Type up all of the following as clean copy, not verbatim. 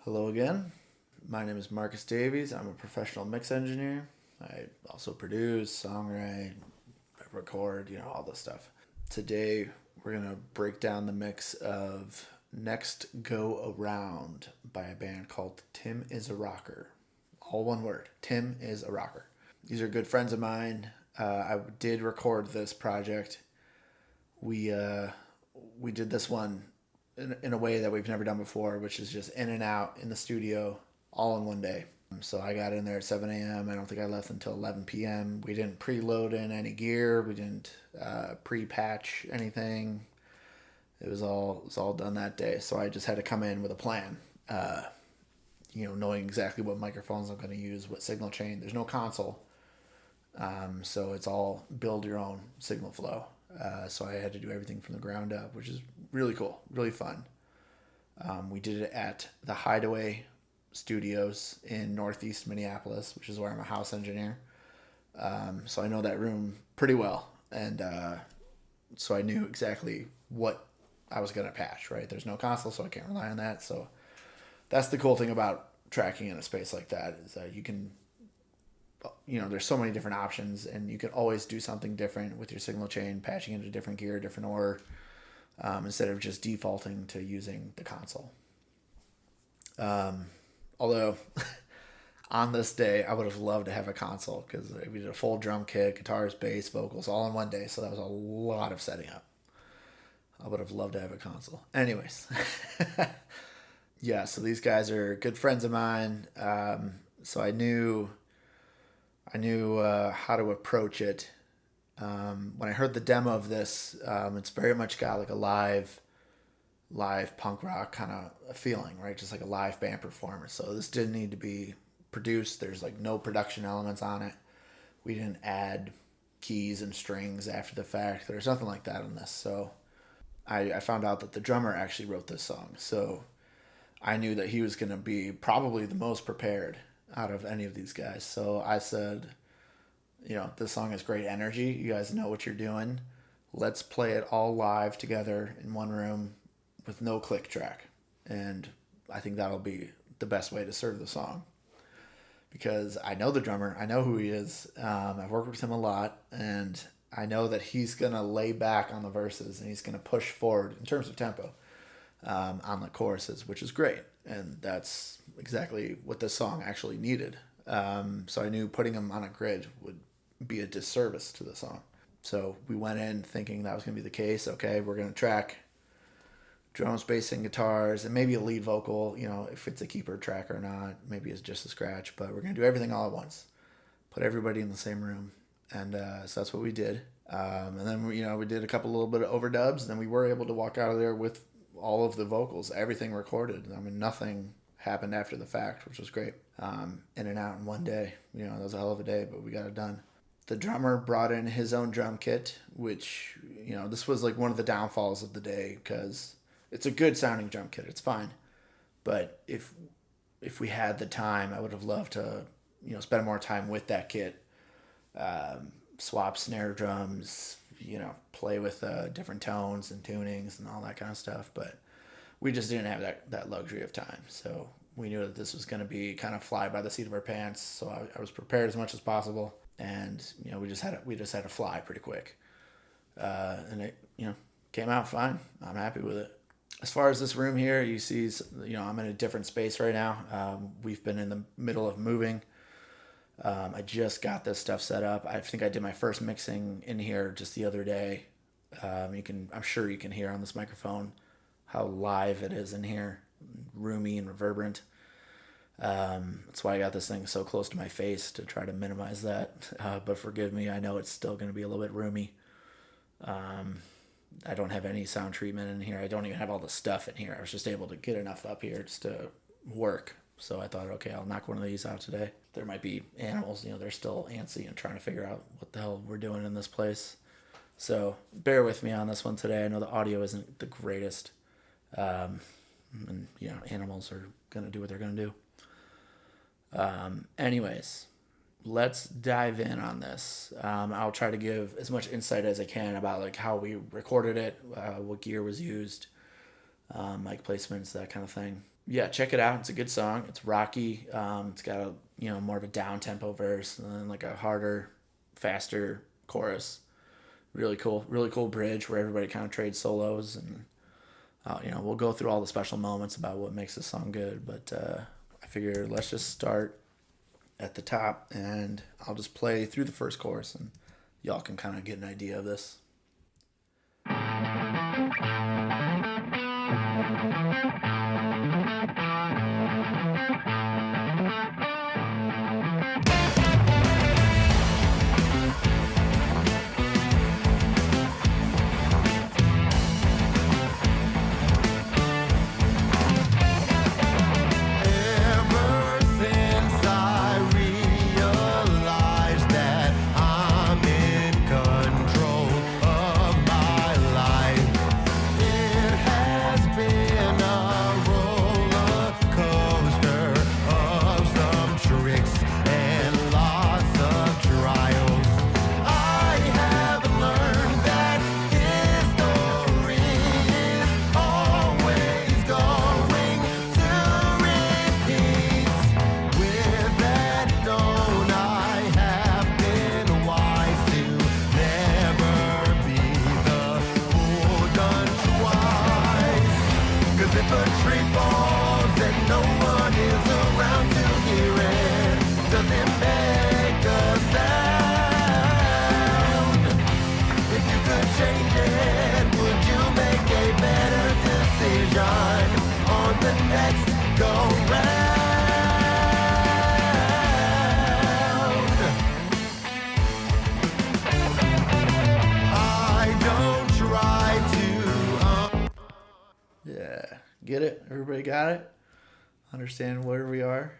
Hello again. My name is Marcus Davies. I'm a professional mix engineer. I also produce, songwrite, record, all this stuff. Today, we're going to break down the mix of Next Go Around by a band called Timisarocker. All one word, Tim is a rocker. These are good friends of mine. I did record this project. We did this one in a way that we've never done before, which is just in and out in the studio all in one day. So I got in there at 7 a.m. I don't think I left until 11 p.m. We didn't preload in any gear. We didn't pre-patch anything. It was all done that day. So I just had to come in with a plan, knowing exactly what microphones I'm going to use, what signal chain. There's no console. So it's all build your own signal flow. So I had to do everything from the ground up, which is really cool, really fun. We did it at the Hideaway Studios in Northeast Minneapolis, which is where I'm a house engineer. So I know that room pretty well. And so I knew exactly what I was going to patch, right? There's no console, so I can't rely on that. So that's the cool thing about tracking in a space like that is that you can there's so many different options, and you can always do something different with your signal chain, patching into different gear, different ore, instead of just defaulting to using the console. Although, on this day, I would have loved to have a console because we did a full drum kit, guitars, bass, vocals, all in one day, so that was a lot of setting up. I would have loved to have a console. Anyways, yeah, so these guys are good friends of mine, so I knew how to approach it. When I heard the demo of this, it's very much got like a live punk rock kind of a feeling, right? Just like a live band performance. So this didn't need to be produced. There's like no production elements on it. We didn't add keys and strings after the fact. There's nothing like that on this. So I found out that the drummer actually wrote this song. So I knew that he was going to be probably the most prepared out of any of these guys. So I said, this song has great energy. You guys know what you're doing. Let's play it all live together in one room with no click track. And I think that'll be the best way to serve the song. Because I know the drummer. I know who he is. I've worked with him a lot. And I know that he's going to lay back on the verses and he's going to push forward in terms of tempo on the choruses, which is great. And that's exactly what this song actually needed. So I knew putting him on a grid would be a disservice to the song. So we went in thinking that was going to be the case. Okay, we're going to track drums, bass, and guitars, and maybe a lead vocal, if it's a keeper track or not. Maybe it's just a scratch, but we're going to do everything all at once. Put everybody in the same room. And so that's what we did. And then, we did a couple little bit of overdubs, and then we were able to walk out of there with all of the vocals, everything recorded. I mean, nothing happened after the fact, which was great. In and out in one day. That was a hell of a day, but we got it done. The drummer brought in his own drum kit, which, this was like one of the downfalls of the day because it's a good sounding drum kit. It's fine. But if we had the time, I would have loved to, spend more time with that kit. Swap snare drums, play with different tones and tunings and all that kind of stuff. But we just didn't have that luxury of time. So we knew that this was going to be kind of fly by the seat of our pants. So I was prepared as much as possible. And, we just had to fly pretty quick. And it, came out fine. I'm happy with it. As far as this room here, you see, I'm in a different space right now. We've been in the middle of moving. I just got this stuff set up. I think I did my first mixing in here just the other day. I'm sure you can hear on this microphone how live it is in here, roomy and reverberant. That's why I got this thing so close to my face to try to minimize that. But forgive me, I know it's still going to be a little bit roomy. I don't have any sound treatment in here. I don't even have all the stuff in here. I was just able to get enough up here just to work. So I thought, okay, I'll knock one of these out today. There might be animals, they're still antsy and trying to figure out what the hell we're doing in this place. So bear with me on this one today. I know the audio isn't the greatest. And, animals are going to do what they're going to do. Anyways, let's dive in on this. I'll try to give as much insight as I can about like how we recorded it, what gear was used, mic placements, that kind of thing. Yeah, check it out. It's a good song. It's rocky. It's got a more of a down tempo verse and then like a harder, faster chorus. Really cool bridge where everybody kind of trades solos and we'll go through all the special moments about what makes this song good. But I figure let's just start at the top and I'll just play through the first chorus and y'all can kind of get an idea of this. Yeah, get it? Everybody got it? Understand where we are?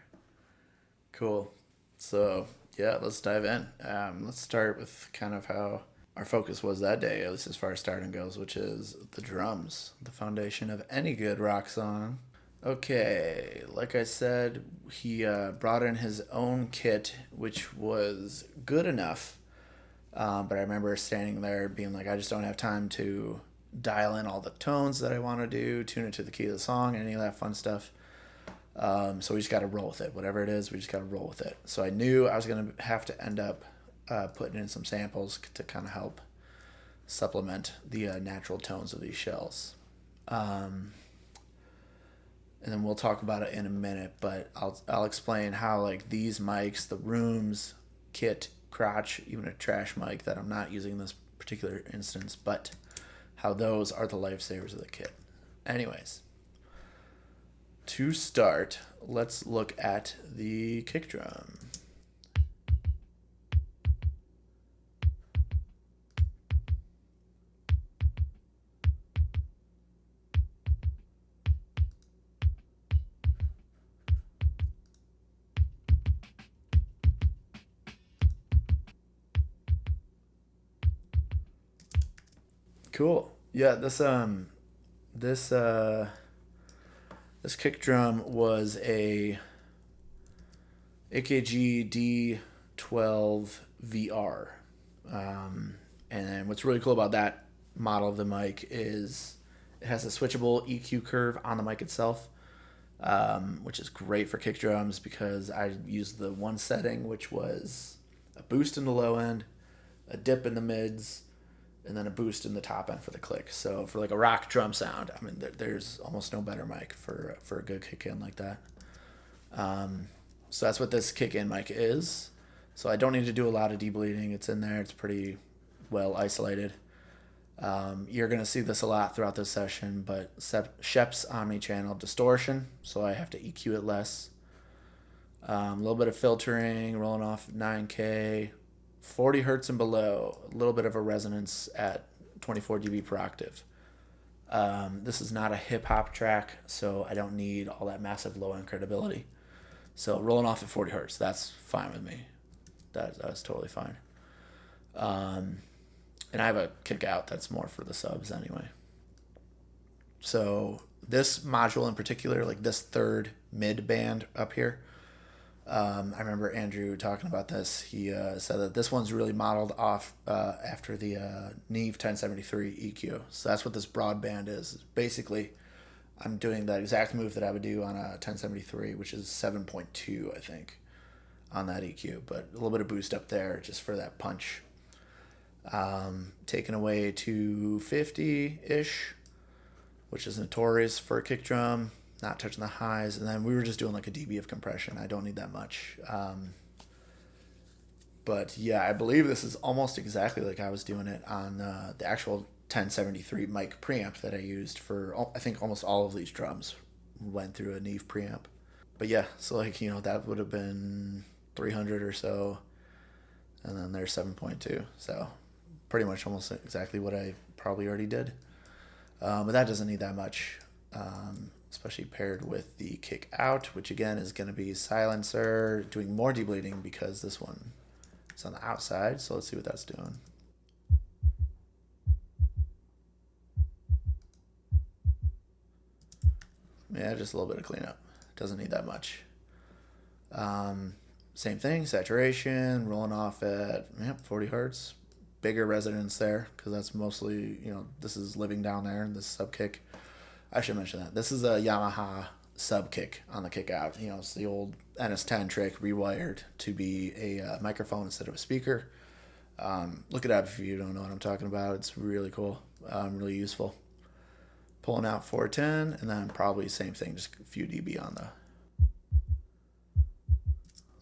Cool. So, yeah, let's dive in. Let's start with kind of how our focus was that day, at least as far as starting goes, which is the drums, the foundation of any good rock song. Okay, like I said, he brought in his own kit, which was good enough. But I remember standing there being like, I just don't have time to dial in all the tones that I want to do, tune it to the key of the song, any of that fun stuff. So we just got to roll with it. Whatever it is, we just got to roll with it. So I knew I was going to have to end up putting in some samples to kind of help supplement the natural tones of these shells. And then we'll talk about it in a minute, but I'll explain how like these mics, the Rooms kit, crotch, even a trash mic that I'm not using in this particular instance, but how those are the lifesavers of the kit. Anyways, to start, let's look at the kick drum. Cool. Yeah, this kick drum was a AKG D12 VR. And what's really cool about that model of the mic is it has a switchable EQ curve on the mic itself, which is great for kick drums because I used the one setting, which was a boost in the low end, a dip in the mids, and then a boost in the top end for the click. So for like a rock drum sound, I mean, there's almost no better mic for a good kick in like that. So that's what this kick in mic is. So I don't need to do a lot of debleeding. It's in there. It's pretty well isolated. You're going to see this a lot throughout this session, but Shep's omni-channel distortion, so I have to EQ it less. A little bit of filtering, rolling off 9K, 40 hertz and below, a little bit of a resonance at 24 dB per octave. This is not a hip-hop track, so I don't need all that massive low-end credibility. So rolling off at 40 hertz, that's fine with me. That's totally fine. And I have a kick out that's more for the subs anyway. So this module in particular, like this third mid band up here, I remember Andrew talking about this. He said that this one's really modeled off after the Neve 1073 EQ. So that's what this broadband is. Basically, I'm doing that exact move that I would do on a 1073, which is 7.2, I think, on that EQ. But a little bit of boost up there just for that punch. Taking away 250-ish, which is notorious for a kick drum, not touching the highs. And then we were just doing like a dB of compression. I don't need that much. But yeah, I believe this is almost exactly like I was doing it on the actual 1073 mic preamp that I used for, I think, almost all of these drums went through a Neve preamp. But yeah, so like, that would have been 300 or so. And then there's 7.2. So pretty much almost exactly what I probably already did. But that doesn't need that much, especially paired with the kick out, which again is going to be silencer, doing more debleeding because this one is on the outside. So let's see what that's doing. Yeah, just a little bit of cleanup. Doesn't need that much. Same thing, saturation, rolling off at 40 hertz. Bigger resonance there because that's mostly, this is living down there, this sub kick. I should mention that. This is a Yamaha sub kick on the kick out. It's the old NS10 trick rewired to be a microphone instead of a speaker. Look it up if you don't know what I'm talking about. It's really cool, really useful. Pulling out 410 and then probably same thing, just a few dB on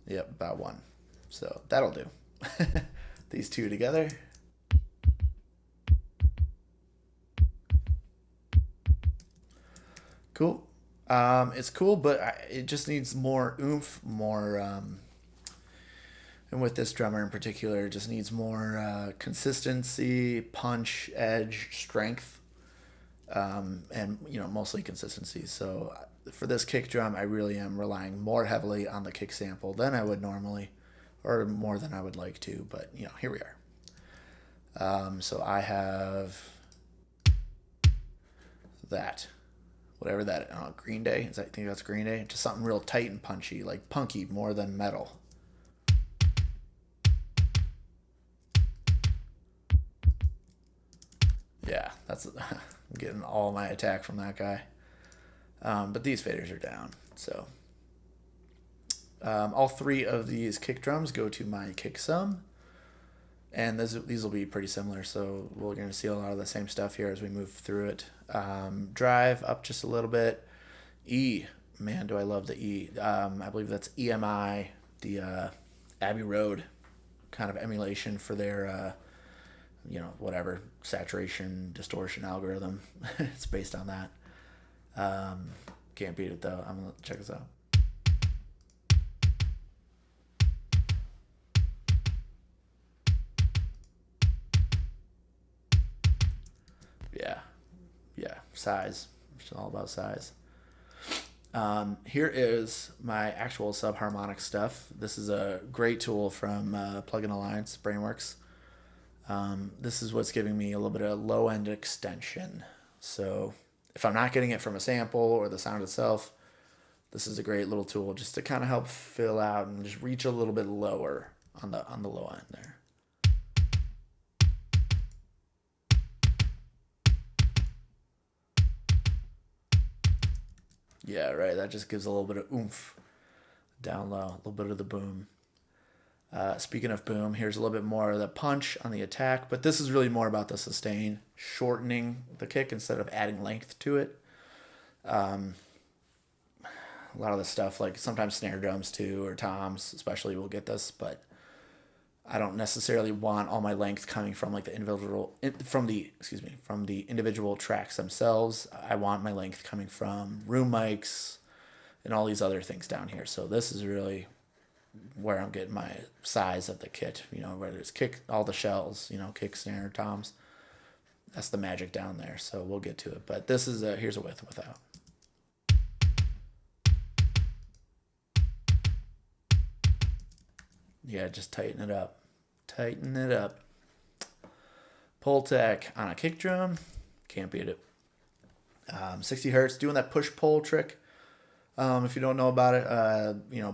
the, about 1. So that'll do. These two together. Cool. It's cool, but it just needs more oomph, more, and with this drummer in particular, it just needs more consistency, punch, edge, strength, and mostly consistency. So for this kick drum, I really am relying more heavily on the kick sample than I would normally, or more than I would like to. But here we are. So I have that. Whatever that, Green Day. I think that's Green Day. Just something real tight and punchy, like punky more than metal. Yeah, I'm getting all my attack from that guy. But these faders are down. So all three of these kick drums go to my kick sum. And these will be pretty similar, so we're going to see a lot of the same stuff here as we move through it. Drive up just a little bit. E, man, do I love the E. I believe that's EMI, the Abbey Road kind of emulation for their, whatever, saturation, distortion algorithm. It's based on that. Can't beat it, though. I'm going to check this out. Yeah, size. It's all about size. Here is my actual subharmonic stuff. This is a great tool from Plugin Alliance, Brainworks. This is what's giving me a little bit of low-end extension. So if I'm not getting it from a sample or the sound itself, this is a great little tool just to kind of help fill out and just reach a little bit lower on the low end there. Yeah, right. That just gives a little bit of oomph down low, a little bit of the boom. Speaking of boom, here's a little bit more of the punch on the attack, but this is really more about the sustain, shortening the kick instead of adding length to it. A lot of the stuff, like sometimes snare drums too, or toms especially, will get this, but I don't necessarily want all my length coming from like the from the individual tracks themselves. I want my length coming from room mics and all these other things down here. So this is really where I'm getting my size of the kit, whether it's kick, all the shells, kick, snare, toms. That's the magic down there. So we'll get to it. But this is here's a with and without. Yeah, just tighten it up. Tighten it up. Pultec on a kick drum. Can't beat it. 60 hertz, doing that push-pull trick. If you don't know about it,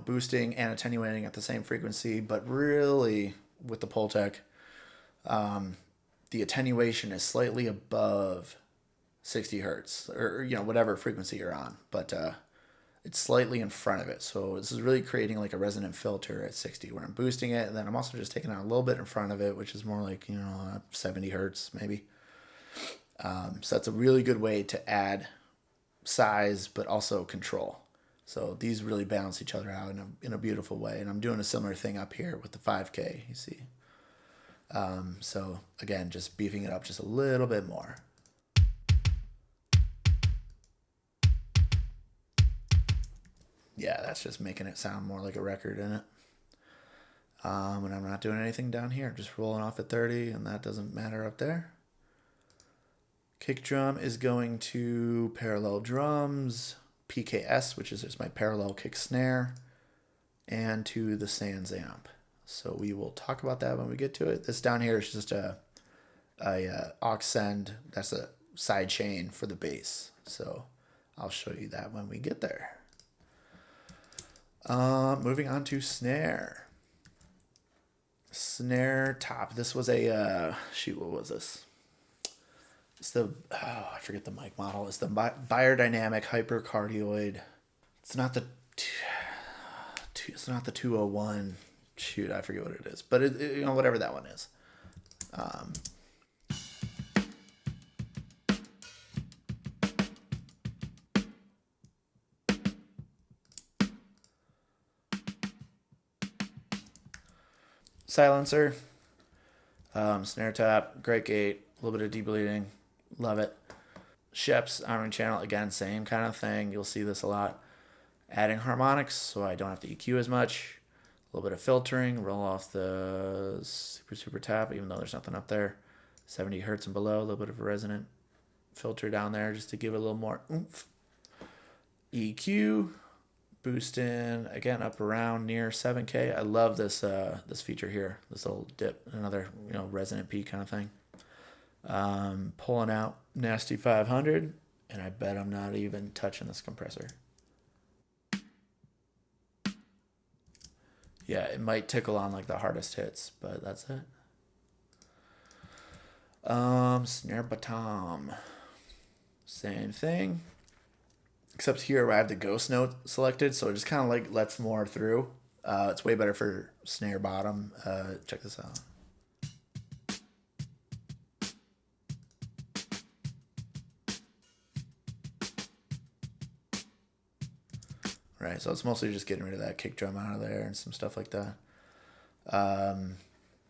boosting and attenuating at the same frequency, but really with the Pultec, the attenuation is slightly above 60 hertz or, whatever frequency you're on. But it's slightly in front of it. So this is really creating like a resonant filter at 60 where I'm boosting it. And then I'm also just taking out a little bit in front of it, which is more like, 70 hertz maybe. So that's a really good way to add size, but also control. So these really balance each other out in a beautiful way. And I'm doing a similar thing up here with the 5K, you see. So again, just beefing it up just a little bit more. Yeah, that's just making it sound more like a record in it. And I'm not doing anything down here, just rolling off at 30, and that doesn't matter up there. Kick drum is going to parallel drums, PKS, which is just my parallel kick snare, and to the Sans amp. So we will talk about that when we get to it. This down here is just a aux send. That's a side chain for the bass. So I'll show you that when we get there. Moving on to snare. Snare top. This was a, what was this? It's the, I forget the mic model. It's the biodynamic hypercardioid. It's not the 201. Shoot, I forget what it is. But, whatever that one is. Silencer, snare top, great gate, a little bit of debleeding, love it. Shep's arming channel, again, same kind of thing. You'll see this a lot. Adding harmonics, so I don't have to EQ as much. A little bit of filtering, roll off the super top, even though there's nothing up there. 70 hertz and below, a little bit of a resonant filter down there just to give it a little more oomph. EQ. Boosting again up around near 7K. I love this this feature here, this little dip, another resonant peak kind of thing. Pulling out nasty 500, and I bet I'm not even touching this compressor. Yeah, it might tickle on like the hardest hits, but that's it. Snare bottom, same thing. Except here I have the ghost note selected, so it just kind of like lets more through. It's way better for snare bottom. Check this out. Right, so it's mostly just getting rid of that kick drum out of there and some stuff like that.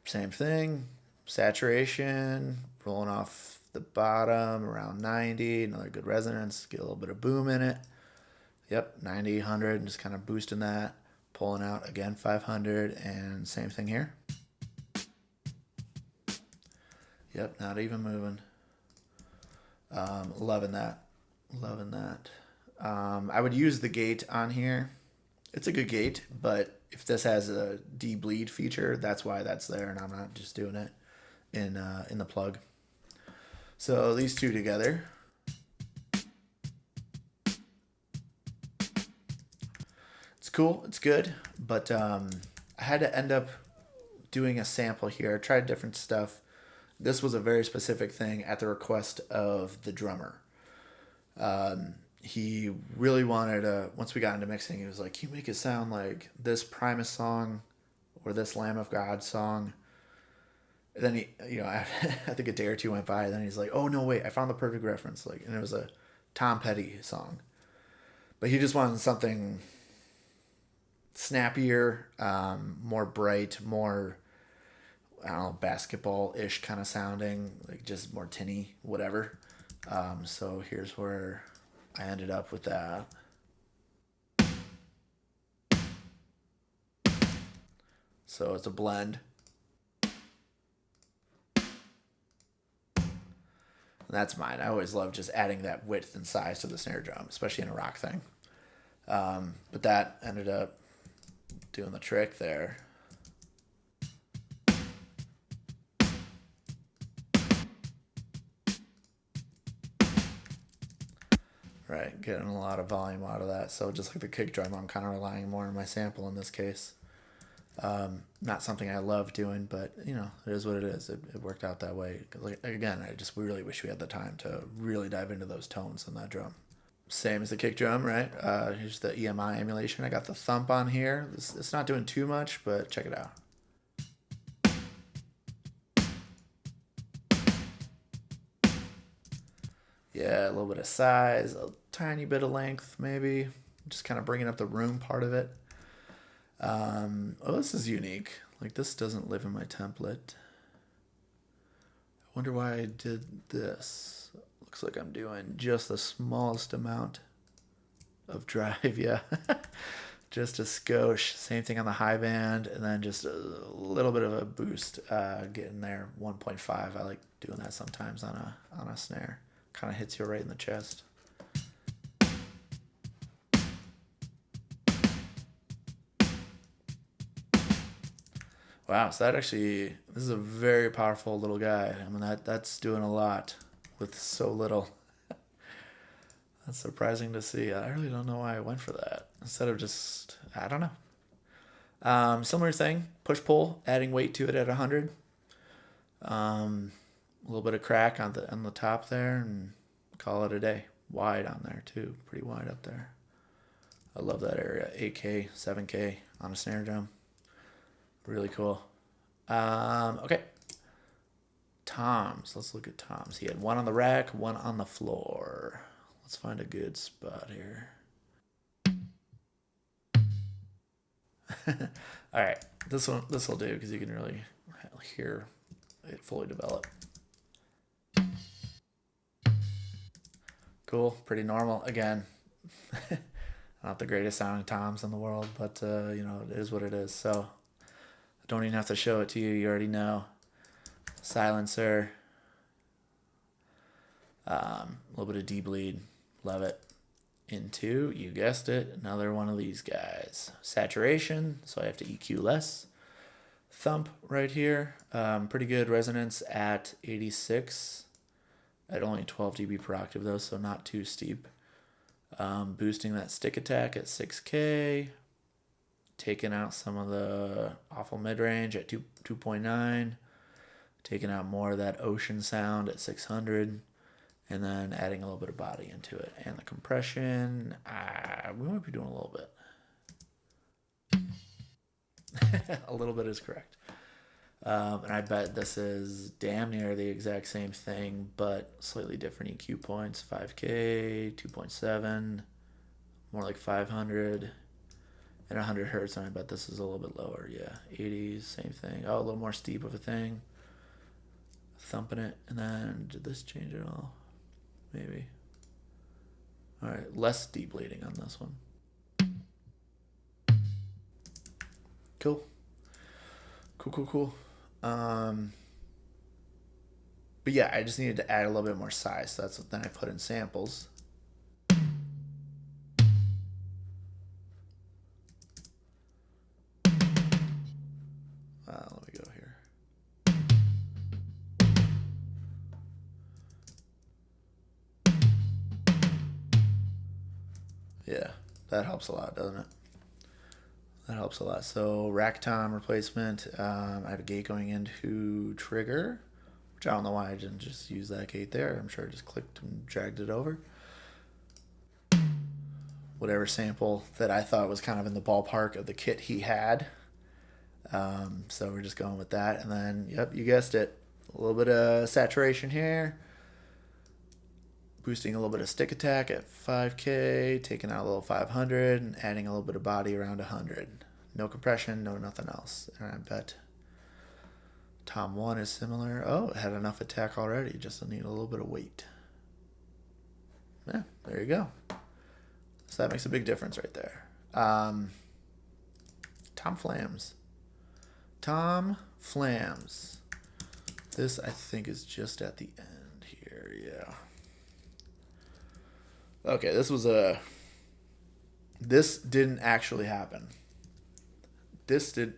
Same thing, saturation, rolling off the bottom around 90, another good resonance, get a little bit of boom in it. Yep, 90, 100, just kind of boosting that, pulling out again 500, and same thing here. Yep, not even moving. Loving that. I would use the gate on here. It's a good gate, but if this has a de-bleed feature, that's why that's there, and I'm not just doing it in the plug. So these two together. It's cool, it's good, but I had to end up doing a sample here. I tried different stuff. This was a very specific thing at the request of the drummer. He really wanted once we got into mixing, he was like, can you make it sound like this Primus song or this Lamb of God song? And then he, I think a day or two went by, and then he's like, oh, no, wait, I found the perfect reference. And it was a Tom Petty song. But he just wanted something snappier, more bright, more, I don't know, basketball-ish kind of sounding, like just more tinny, whatever. So here's where I ended up with that. So it's a blend. That's mine. I always love just adding that width and size to the snare drum, especially in a rock thing. But that ended up doing the trick there. Right, getting a lot of volume out of that. So just like the kick drum, I'm kind of relying more on my sample in this case. Not something I love doing, but you know, it is what it is. It worked out that way. Like, again, I just really wish we had the time to really dive into those tones in that drum. Same as the kick drum, right? Here's the EMI emulation. I got the thump on here. It's not doing too much, but check it out. Yeah, a little bit of size, a tiny bit of length, maybe. Just kind of bringing up the room part of it. Oh, this is unique. Like, this doesn't live in my template. I wonder why I did this. Looks like I'm doing just the smallest amount of drive, yeah. Just a skosh. Same thing on the high band, and then just a little bit of a boost, getting there 1.5. I like doing that sometimes on a snare. Kind of hits you right in the chest. Wow, so this is a very powerful little guy. I mean, that's doing a lot with so little. That's surprising to see. I really don't know why I went for that. Instead of just, I don't know. Similar thing, push-pull, adding weight to it at 100. A little bit of crack on the top there, and call it a day. Wide on there, too. Pretty wide up there. I love that area. 8K, 7K on a snare drum. Really cool. Okay. Toms. Let's look at toms. He had one on the rack, one on the floor. Let's find a good spot here. All right. This will do because you can really hear it fully develop. Cool. Pretty normal. Again, not the greatest sounding toms in the world, but you know, it is what it is. So I don't even have to show it to you. You already know. Silencer. A little bit of D-bleed. Love it. Into, you guessed it, another one of these guys. Saturation, so I have to EQ less. Thump right here. Pretty good resonance at 86. At only 12 dB per octave though, so not too steep. Boosting that stick attack at 6K. Taking out some of the awful mid-range at 2.9. Taking out more of that ocean sound at 600. And then adding a little bit of body into it. And the compression, we might be doing a little bit. A little bit is correct. And I bet this is damn near the exact same thing, but slightly different EQ points. 5K, 2.7, more like 500. And 100 hertz, and I bet this is a little bit lower. Yeah, 80s, same thing. Oh, a little more steep of a thing. Thumping it, and then did this change at all? Maybe. All right, less deep bleeding on this one. Cool. Cool. But yeah, I just needed to add a little bit more size. So that's what then I put in samples. Let me go here. Yeah, that helps a lot, doesn't it? That helps a lot. So rack tom replacement. I have a gate going into trigger, which I don't know why I didn't just use that gate there. I'm sure I just clicked and dragged it over. Whatever sample that I thought was kind of in the ballpark of the kit he had. So we're just going with that. And then, yep, you guessed it. A little bit of saturation here. Boosting a little bit of stick attack at 5K, taking out a little 500, and adding a little bit of body around 100. No compression, no nothing else. And I bet Tom 1 is similar. Oh, it had enough attack already, just need a little bit of weight. Yeah, there you go. So that makes a big difference right there. Tom Flams. Tom Flams. This, I think, is just at the end here, yeah. Okay, this didn't actually happen. This did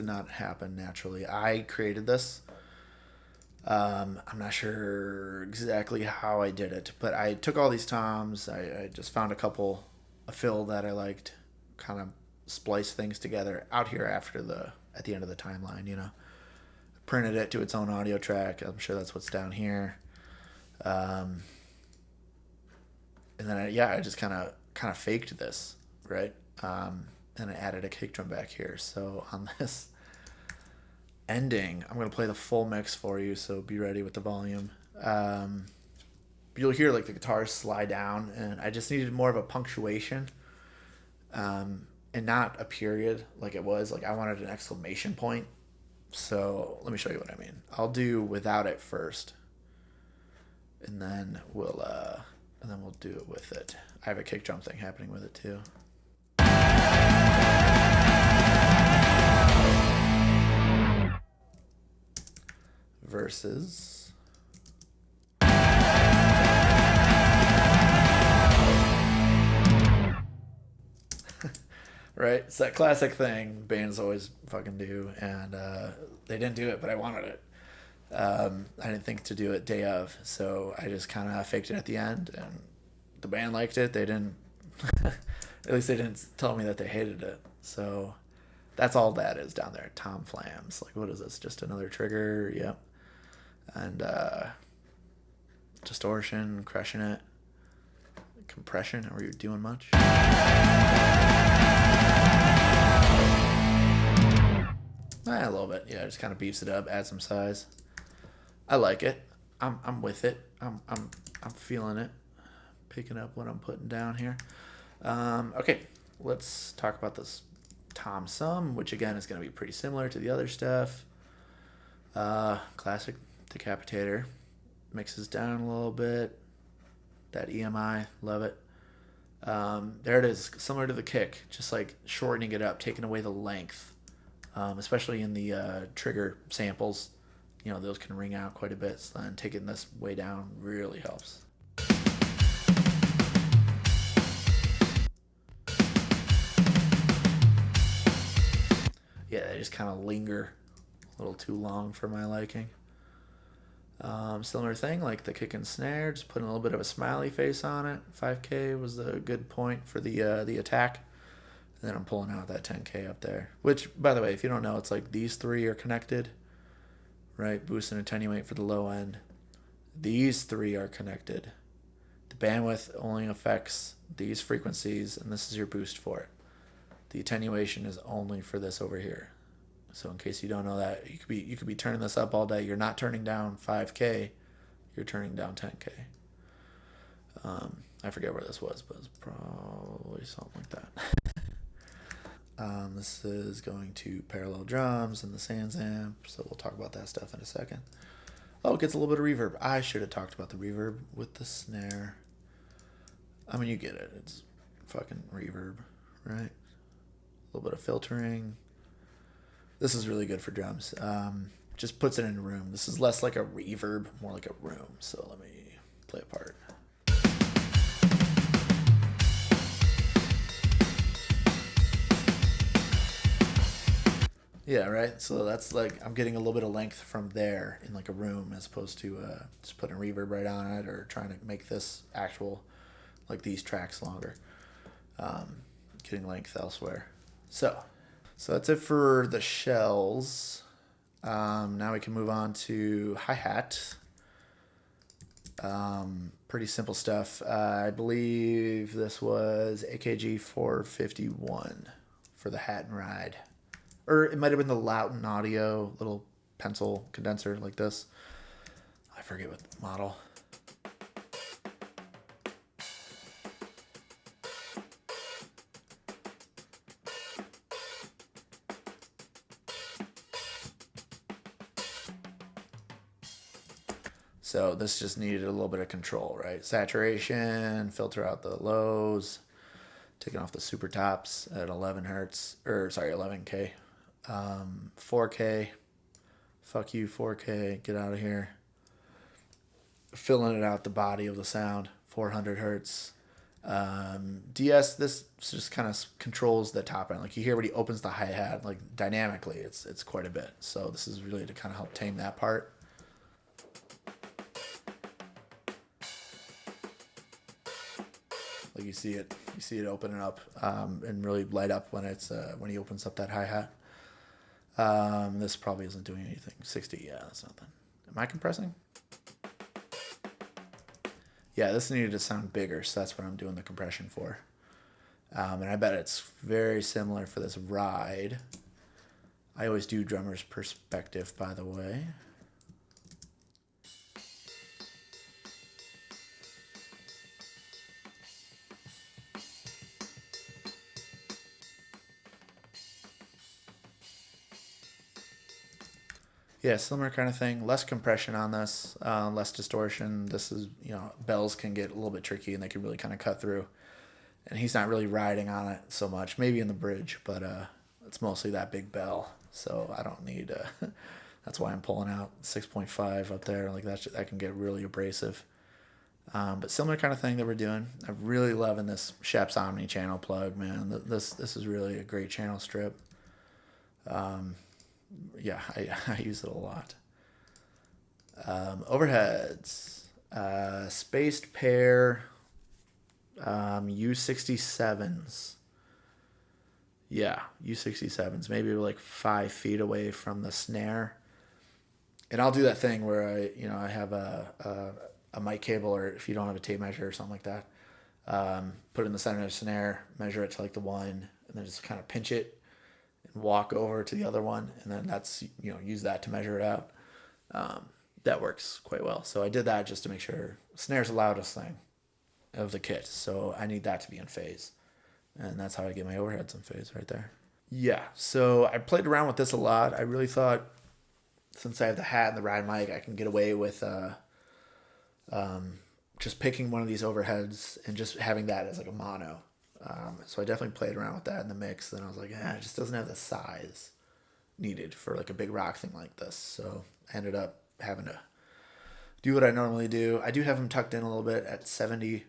not happen naturally. I created this. I'm not sure exactly how I did it, but I took all these toms. I just found a fill that I liked, kind of splice things together out here at the end of the timeline, you know. Printed it to its own audio track. I'm sure that's what's down here. And then I just kind of faked this, right? And I added a kick drum back here. So on this ending, I'm going to play the full mix for you, so be ready with the volume. You'll hear like the guitars slide down, and I just needed more of a punctuation, and not a period like it was. Like I wanted an exclamation point. So let me show you what I mean. I'll do without it first, and then we'll do it with it. I have a kick drum thing happening with it too. Versus. Right? It's that classic thing bands always fucking do, and they didn't do it, but I wanted it. I didn't think to do it day of, so I just kind of faked it at the end, and the band liked it. They didn't, at least they didn't tell me that they hated it. So that's all that is down there. Tom Flams. Like, what is this? Just another trigger? Yep. And distortion, crushing it. Compression. Are you doing much? A little bit. Yeah, just kind of beefs it up, add some size. I like it. I'm with it. I'm feeling it. Picking up what I'm putting down here. Okay, let's talk about this tom sum, which again is going to be pretty similar to the other stuff. Classic decapitator. Mixes down a little bit. That EMI, love it. There it is, similar to the kick, just like shortening it up, taking away the length, especially in the trigger samples. You know, those can ring out quite a bit, so then taking this way down really helps. Yeah, they just kind of linger a little too long for my liking. Similar thing, like the kick and snare, just putting a little bit of a smiley face on it. 5K was a good point for the attack. And then I'm pulling out that 10K up there. Which, by the way, if you don't know, it's like these three are connected, right? Boost and attenuate for the low end. These three are connected. The bandwidth only affects these frequencies, and this is your boost for it. The attenuation is only for this over here. So in case you don't know that, you could be turning this up all day. You're not turning down 5K, you're turning down 10K. I forget where this was, but it's probably something like that. This is going to parallel drums and the Sans amp, so we'll talk about that stuff in a second. Oh, it gets a little bit of reverb. I should have talked about the reverb with the snare. I mean, you get it. It's fucking reverb, right? A little bit of filtering. This is really good for drums. Just puts it in a room. This is less like a reverb, more like a room. So let me play a part. Yeah, right? So that's like, I'm getting a little bit of length from there in like a room as opposed to just putting reverb right on it or trying to make this actual, like these tracks longer. Getting length elsewhere. So that's it for the shells. Now we can move on to hi-hat. Pretty simple stuff. I believe this was AKG 451 for the hat and ride. Or it might have been the Loudon Audio little pencil condenser like this. I forget what model. So this just needed a little bit of control, right? Saturation, filter out the lows, taking off the super tops at 11 hertz, 11K. 4K, fuck you 4K, get out of here. Filling it out the body of the sound, 400 hertz. DS, this just kind of controls the top end. Like you hear when he opens the hi-hat, like dynamically, it's quite a bit. So this is really to kind of help tame that part. Like you see it You see it opening up and really light up when it's when he opens up that hi-hat. This probably isn't doing anything. 60, yeah, that's nothing. Am I compressing? Yeah, this needed to sound bigger, so that's what I'm doing the compression for. And I bet it's very similar for this ride. I always do drummer's perspective, by the way. Yeah, similar kind of thing. Less compression on this, less distortion. This is, bells can get a little bit tricky and they can really kind of cut through. And he's not really riding on it so much, maybe in the bridge, but it's mostly that big bell. So I don't need, that's why I'm pulling out 6.5 up there. Like that can get really abrasive. But similar kind of thing that we're doing. I'm really loving this Sheps Omni channel plug, man. This is really a great channel strip. Yeah, I use it a lot. Overheads, spaced pair, U67s. Yeah, U67s, maybe like 5 feet away from the snare. And I'll do that thing where I have a mic cable, or if you don't have a tape measure or something like that, put it in the center of the snare, measure it to like the 1, and then just kind of pinch it and walk over to the other one, and then that's, use that to measure it out. That works quite well. So I did that just to make sure. Snare's the loudest thing of the kit, so I need that to be in phase. And that's how I get my overheads in phase right there. Yeah, so I played around with this a lot. I really thought, since I have the hat and the ride mic, I can get away with just picking one of these overheads and just having that as like a mono. So I definitely played around with that in the mix. Then I was like, it just doesn't have the size needed for like a big rock thing like this. So I ended up having to do what I normally do. I do have them tucked in a little bit at 70%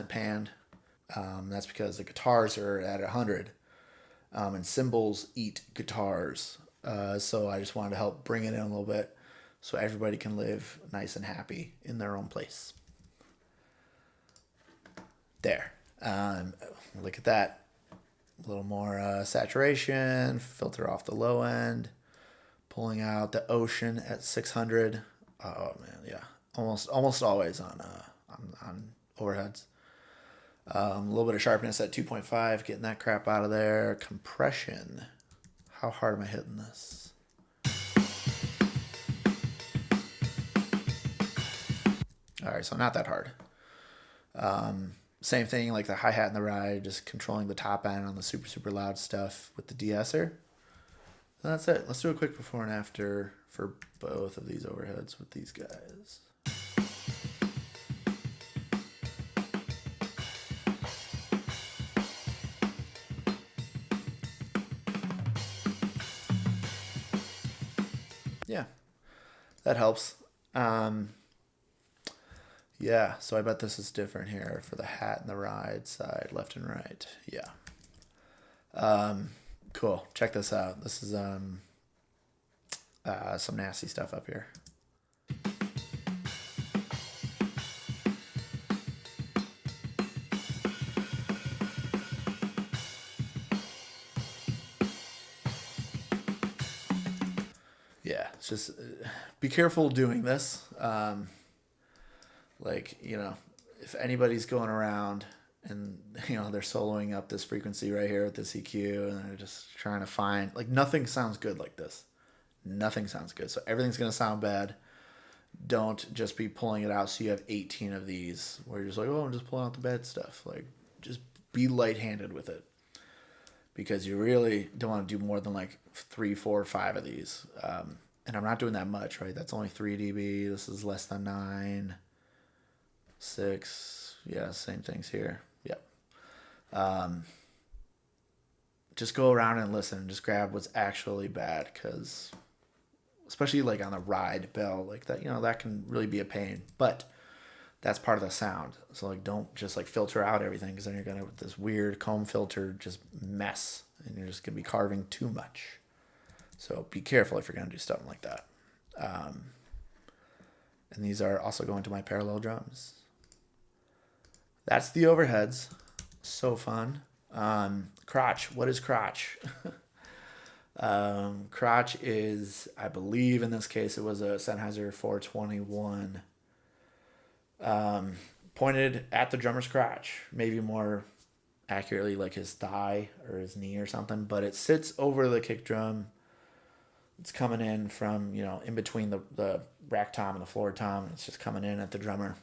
pan. That's because the guitars are at 100, and cymbals eat guitars. So I just wanted to help bring it in a little bit so everybody can live nice and happy in their own place. There. Look at that. A little more saturation, filter off the low end, pulling out the ocean at 600. Oh man, yeah, almost always on overheads. A little bit of sharpness at 2.5, getting that crap out of there. Compression. How hard am I hitting this? All right, so not that hard. Same thing, like the hi-hat and the ride, just controlling the top end on the super, super loud stuff with the de-esser. And that's it. Let's do a quick before and after for both of these overheads with these guys. Yeah, that helps. Yeah, so I bet this is different here for the hat and the ride side, left and right. Yeah. Cool. Check this out. This is some nasty stuff up here. Yeah, it's just be careful doing this. If anybody's going around and, they're soloing up this frequency right here with this EQ and they're just trying to find, nothing sounds good like this. Nothing sounds good. So everything's going to sound bad. Don't just be pulling it out so you have 18 of these where you're just like, I'm just pulling out the bad stuff. Just be light-handed with it, because you really don't want to do more than 3, 4, 5 of these. And I'm not doing that much, right? That's only 3 dB. This is less than 9. 6, yeah, same things here. Yep. Just go around and listen and just grab what's actually bad, because especially on the ride bell that, that can really be a pain, but that's part of the sound. So don't just filter out everything, because then you're gonna, with this weird comb filter, just mess, and you're just gonna be carving too much. So be careful if you're gonna do something like that. And these are also going to my parallel drums. That's the overheads. So fun. Crotch. What is crotch? Crotch is, I believe in this case, it was a Sennheiser 421, pointed at the drummer's crotch, maybe more accurately like his thigh or his knee or something, but it sits over the kick drum. It's coming in from, in between the rack tom and the floor tom. It's just coming in at the drummer.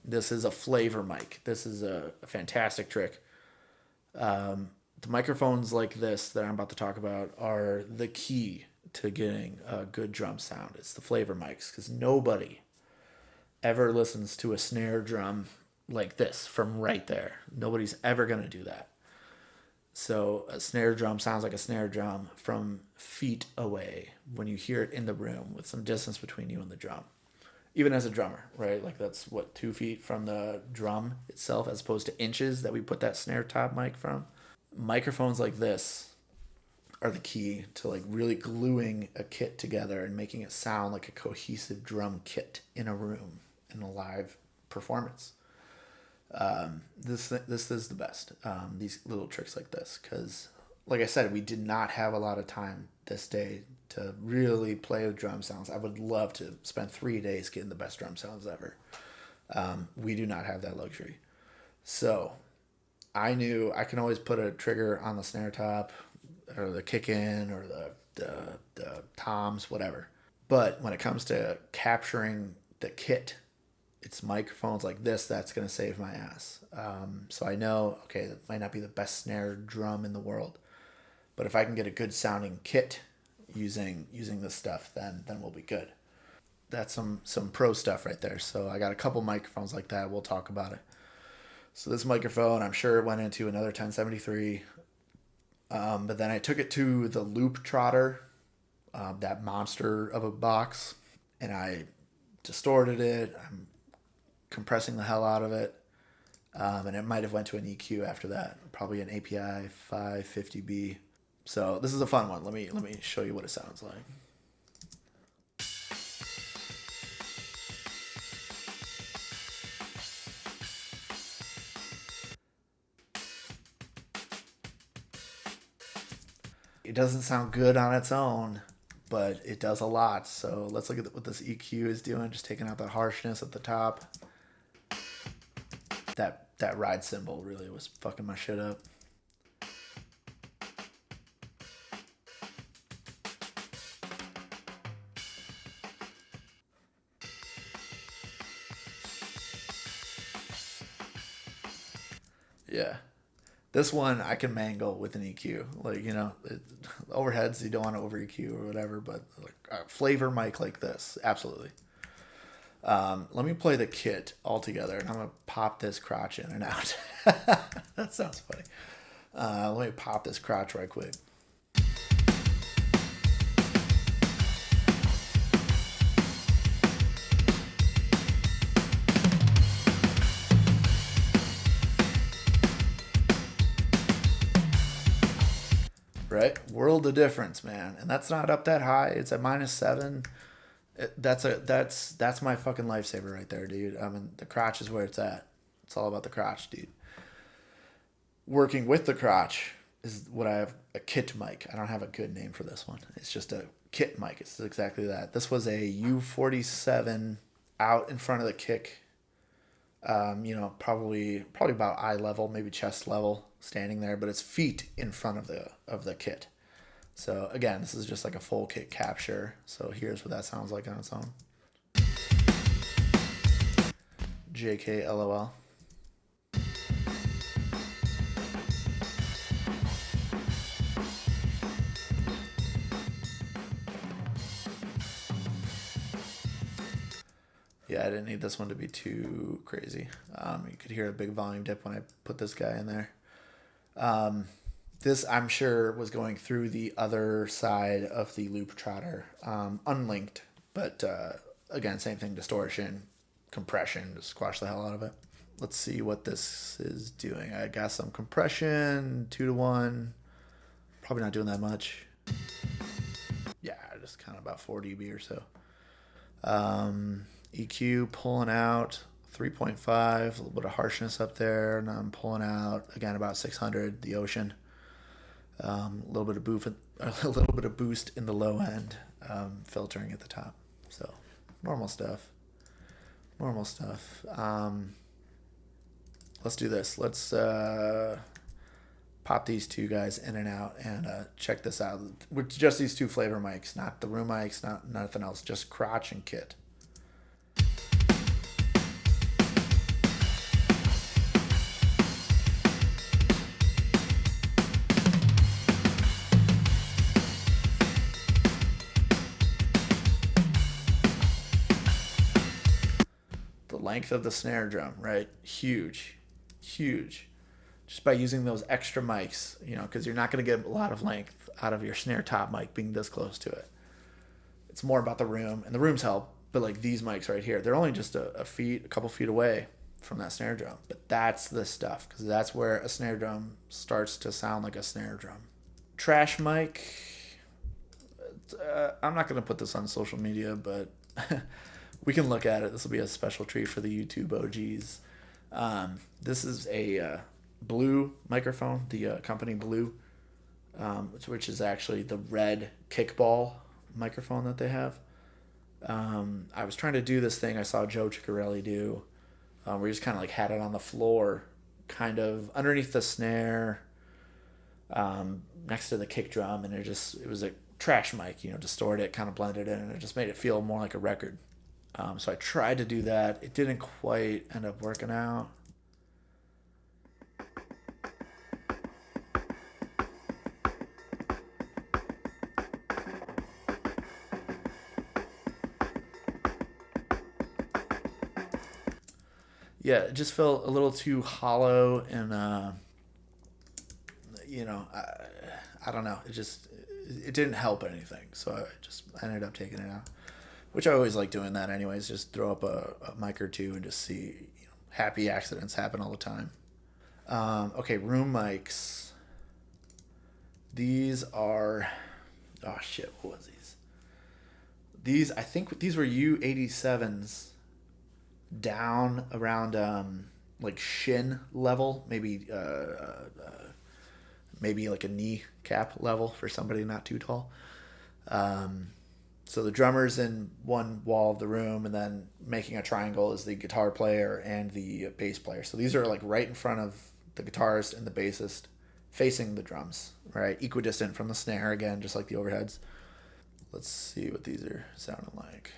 This is a flavor mic. This is a fantastic trick. The microphones like this that I'm about to talk about are the key to getting a good drum sound. It's the flavor mics, because nobody ever listens to a snare drum like this from right there. Nobody's ever going to do that. So a snare drum sounds like a snare drum from feet away when you hear it in the room with some distance between you and the drum. Even as a drummer, right? Like that's 2 feet from the drum itself, as opposed to inches that we put that snare top mic from. Microphones like this are the key to like really gluing a kit together and making it sound like a cohesive drum kit in a room in a live performance. This is the best. These little tricks like this, because like I said, we did not have a lot of time this day to really play with drum sounds. I would love to spend 3 days getting the best drum sounds ever. We do not have that luxury. So I knew I can always put a trigger on the snare top or the kick in or the toms, whatever. But when it comes to capturing the kit, it's microphones like this that's going to save my ass. So I know, okay, that might not be the best snare drum in the world, but if I can get a good sounding kit using this stuff, then we'll be good. That's some pro stuff right there. So I got a couple microphones like that. We'll talk about it. So this microphone, I'm sure it went into another 1073. But then I took it to the loop trotter, that monster of a box, and I distorted it. I'm compressing the hell out of it. And it might have went to an EQ after that, probably an API 550B. So this is a fun one. Let me show you what it sounds like. It doesn't sound good on its own, but it does a lot. So let's look at what this EQ is doing. Just taking out the harshness at the top. That ride cymbal really was fucking my shit up. Yeah. This one I can mangle with an EQ. Like, overheads, you don't want to over EQ or whatever, but like a flavor mic like this, absolutely. Let me play the kit all together, and I'm going to pop this crotch in and out. That sounds funny. Let me pop this crotch right quick. Right? World of difference, man. And that's not up that high. It's at -7. That's my fucking lifesaver right there, dude. I mean, the crotch is where it's at. It's all about the crotch, dude. Working with the crotch is what I have, a kit mic. I don't have a good name for this one. It's just a kit mic. It's exactly that. This was a U47 out in front of the kick. Probably about eye level, maybe chest level, standing there, but it's feet in front of the kit. So again, this is just like a full kit capture. So here's what that sounds like on its own. JK LOL. Yeah, I didn't need this one to be too crazy. You could hear a big volume dip when I put this guy in there. This, I'm sure, was going through the other side of the loop trotter, unlinked. But again, same thing, distortion, compression, to squash the hell out of it. Let's see what this is doing. I got some compression, 2-to-1. Probably not doing that much. Yeah, just kind of about 4 dB or so. EQ pulling out 3.5, a little bit of harshness up there, and I'm pulling out again about 600, the ocean. A little bit of boost in the low end, filtering at the top. So normal stuff. Let's do this. Let's pop these two guys in and out and check this out. With just these two flavor mics, not the room mics, not nothing else, just crotch and kit. Length of the snare drum, right? Huge. Just by using those extra mics, because you're not going to get a lot of length out of your snare top mic being this close to it. It's more about the room, and the rooms help, but like these mics right here, they're only just a couple feet away from that snare drum. But that's the stuff, because that's where a snare drum starts to sound like a snare drum. Trash mic. I'm not going to put this on social media, but we can look at it. This will be a special treat for the YouTube OGs. This is a Blue microphone, the company Blue, which is actually the red kickball microphone that they have. I was trying to do this thing I saw Joe Ciccarelli do, where he just kind of like had it on the floor, kind of underneath the snare, next to the kick drum, and it was a trash mic, distorted it, kind of blended it, and it just made it feel more like a record. So I tried to do that. It didn't quite end up working out. Yeah, it just felt a little too hollow, and I don't know. It didn't help anything, so I ended up taking it out. Which I always like doing that anyways, just throw up a mic or two and just see, happy accidents happen all the time. Okay, room mics. These are, oh shit, what was these? I think these were U87s down around like shin level, maybe like a knee cap level for somebody not too tall. So the drummer's in one wall of the room, and then making a triangle is the guitar player and the bass player. So these are like right in front of the guitarist and the bassist, facing the drums, right? Equidistant from the snare, again, just like the overheads. Let's see what these are sounding like.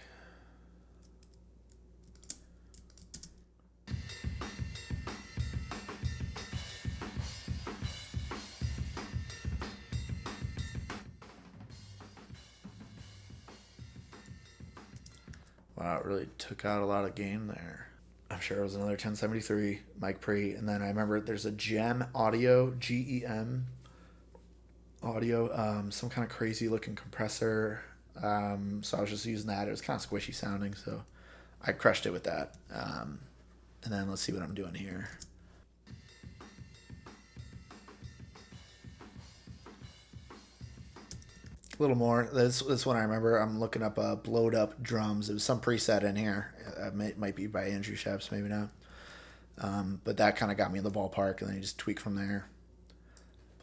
Wow, it really took out a lot of gain there. I'm sure it was another 1073 mic pre, and then I remember there's a GEM audio, GEM audio, some kind of crazy looking compressor. So I was just using that. It was kind of squishy sounding, so I crushed it with that. And then let's see what I'm doing here. A little more. This one I remember. I'm looking up blowed up drums. There was some preset in here. It might be by Andrew Sheps, maybe not. But that kind of got me in the ballpark, and then you just tweak from there.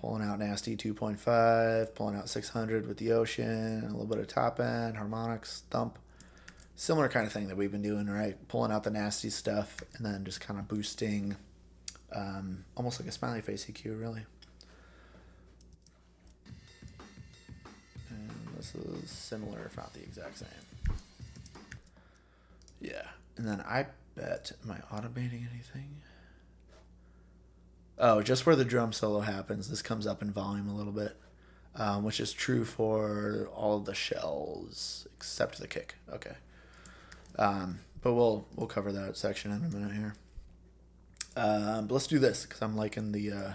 Pulling out nasty 2.5, pulling out 600 with the ocean, a little bit of top end, harmonics, thump. Similar kind of thing that we've been doing, right? Pulling out the nasty stuff and then just kind of boosting, almost like a smiley face EQ, really. This is similar, if not the exact same. Yeah. And then I bet, am I automating anything? Oh, just where the drum solo happens, this comes up in volume a little bit, which is true for all of the shells except the kick. Okay. But we'll cover that section in a minute here. But let's do this, because I'm liking the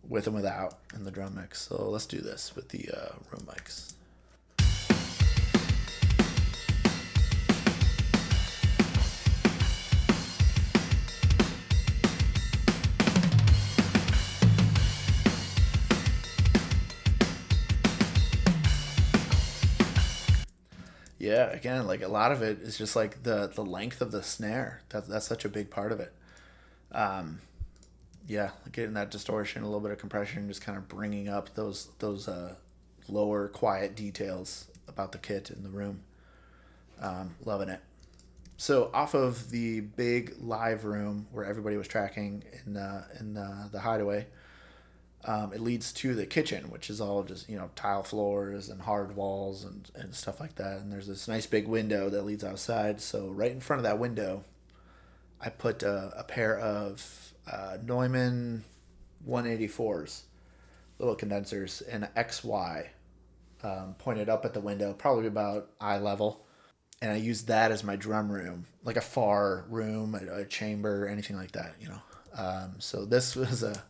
with and without in the drum mix. So let's do this with the room mics. Yeah, again, like a lot of it is just like the length of the snare. That's such a big part of it. Um, yeah, getting that distortion, a little bit of compression, just kind of bringing up those lower quiet details about the kit in the room. Loving it. So off of the big live room where everybody was tracking in the hideaway, it leads to the kitchen, which is all just tile floors and hard walls and stuff like that. And there's this nice big window that leads outside. So right in front of that window, I put a pair of Neumann 184s, little condensers, and XY pointed up at the window, probably about eye level. And I used that as my drum room, like a far room, a chamber, anything like that. So this was a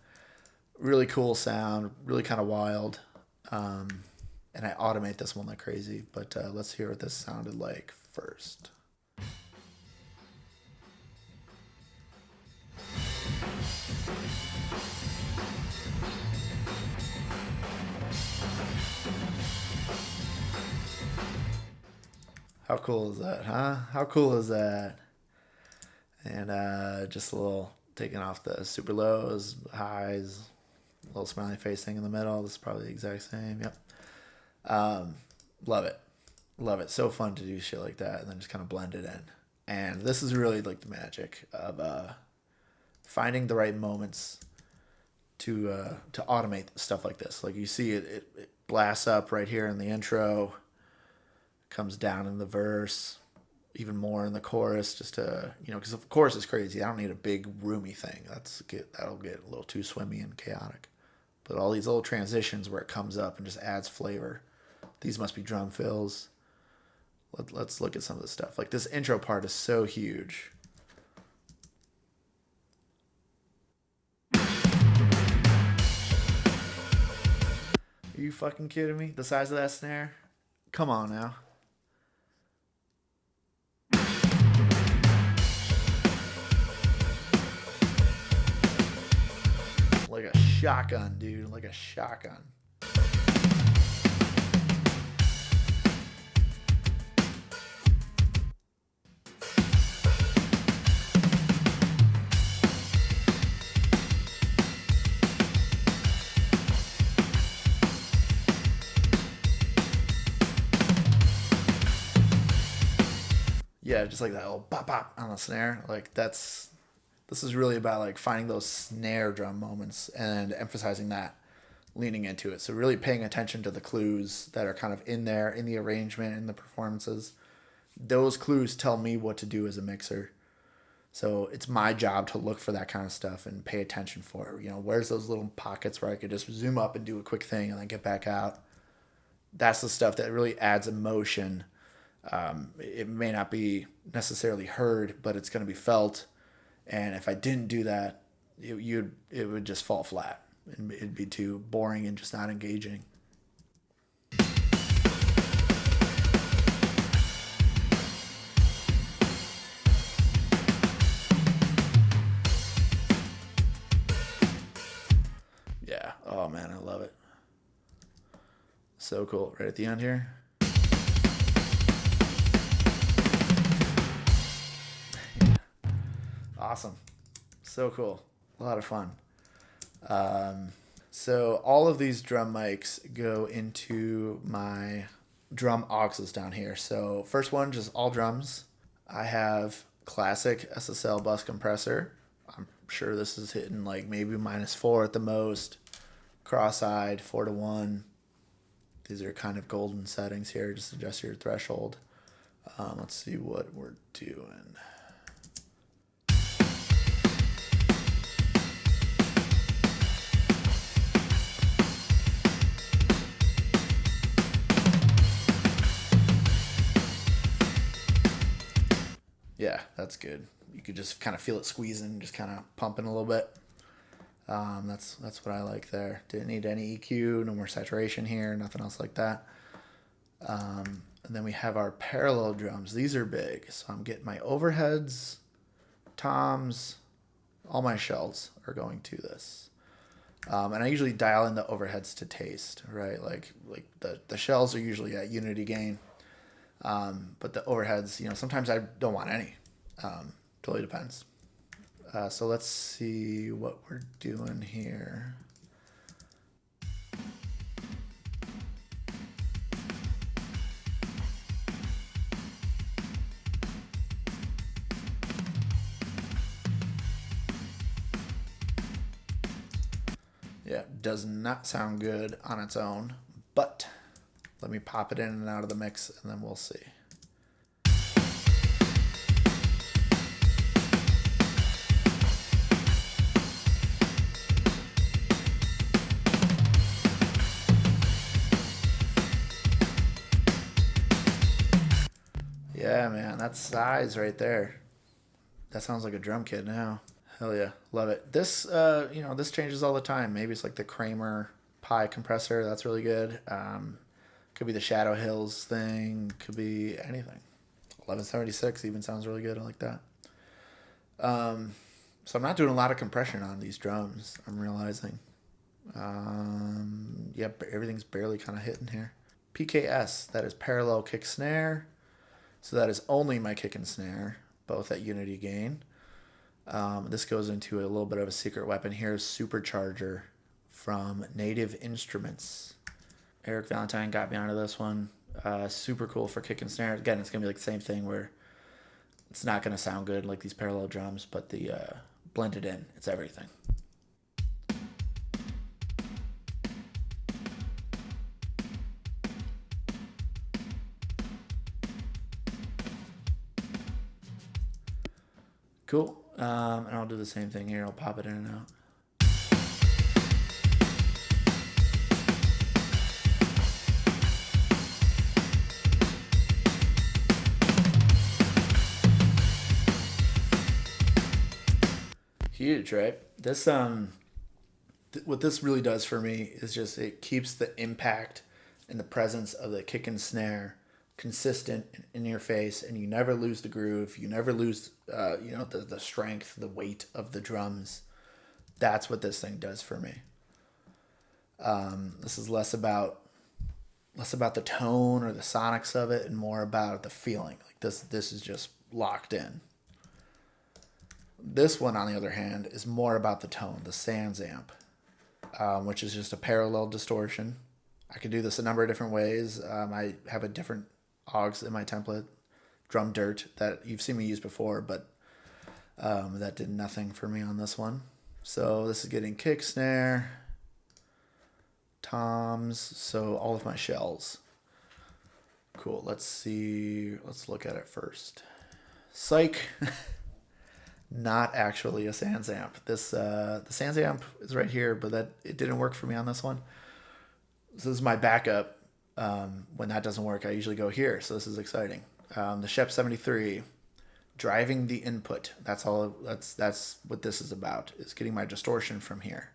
really cool sound, really kind of wild. And I automate this one like crazy, but let's hear what this sounded like first. How cool is that, huh? How cool is that? And just a little taking off the super lows, highs, little smiley face thing in the middle. This is probably the exact same. Yep. Love it. Love it. So fun to do shit like that and then just kind of blend it in. And this is really like the magic of finding the right moments to automate stuff like this. Like you see it blasts up right here in the intro, comes down in the verse, even more in the chorus, just to because the chorus is crazy. I don't need a big roomy thing. That'll get a little too swimmy and chaotic. But all these little transitions where it comes up and just adds flavor. These must be drum fills. Let's look at some of the stuff. Like this intro part is so huge. Are you fucking kidding me? The size of that snare? Come on now. Like a shotgun, dude. Like a shotgun. Yeah, just like that little bop bop on the snare. Like this is really about like finding those snare drum moments and emphasizing that, leaning into it. So really paying attention to the clues that are kind of in there, in the arrangement, in the performances. Those clues tell me what to do as a mixer. So it's my job to look for that kind of stuff and pay attention for it. Where's those little pockets where I could just zoom up and do a quick thing and then get back out. That's the stuff that really adds emotion. It may not be necessarily heard, but it's going to be felt. And if I didn't do that, it would just fall flat. It'd be too boring and just not engaging. Yeah. Oh man, I love it. So cool. Right at the end here. Awesome. So cool. A lot of fun. So all of these drum mics go into my drum auxes down here. So first one, just all drums. I have classic SSL bus compressor. I'm sure this is hitting like maybe -4 at the most. Cross-eyed, 4-1. These are kind of golden settings here. Just adjust your threshold. Let's see what we're doing. Yeah, that's good. You could just kind of feel it squeezing, just kind of pumping a little bit. That's what I like there. Didn't need any EQ, no more saturation here, nothing else like that. And then we have our parallel drums. These are big. So I'm getting my overheads, toms, all my shells are going to this. And I usually dial in the overheads to taste, right? Like the shells are usually at unity gain. But the overheads, sometimes I don't want any. Totally depends. So let's see what we're doing here. Yeah, does not sound good on its own, but let me pop it in and out of the mix and then we'll see. Yeah, man, that's size right there. That sounds like a drum kit now. Hell yeah, love it. This, this changes all the time. Maybe it's like the Kramer Pi compressor. That's really good. Could be the Shadow Hills thing. Could be anything. 1176 even sounds really good. I like that. So I'm not doing a lot of compression on these drums. I'm realizing. Yep, everything's barely kind of hitting here. PKS, that is parallel kick snare. So that is only my kick and snare, both at unity gain. This goes into a little bit of a secret weapon here, Supercharger from Native Instruments. Eric Valentine got me onto this one. Super cool for kick and snare. Again, it's going to be like the same thing where it's not going to sound good like these parallel drums, but the blended in, it's everything. Cool. And I'll do the same thing here. I'll pop it in and out. Huge, right? This what this really does for me is just it keeps the impact and the presence of the kick and snare consistent in your face, and you never lose the groove. You never lose, the strength, the weight of the drums. That's what this thing does for me. This is less about the tone or the sonics of it, and more about the feeling. Like this is just locked in. This one, on the other hand, is more about the tone, the Sans amp, which is just a parallel distortion. I could do this a number of different ways. I have a different aux in my template, Drum Dirt, that you've seen me use before, but that did nothing for me on this one. So this is getting kick, snare, toms, so all of my shells. Cool, let's see, let's look at it first. Psych. Not actually a Sans amp. The Sans amp is right here, but it didn't work for me on this one. So this is my backup. When that doesn't work, I usually go here. So this is exciting. The Shep 73, driving the input. That's all. That's what this is about. Is getting my distortion from here.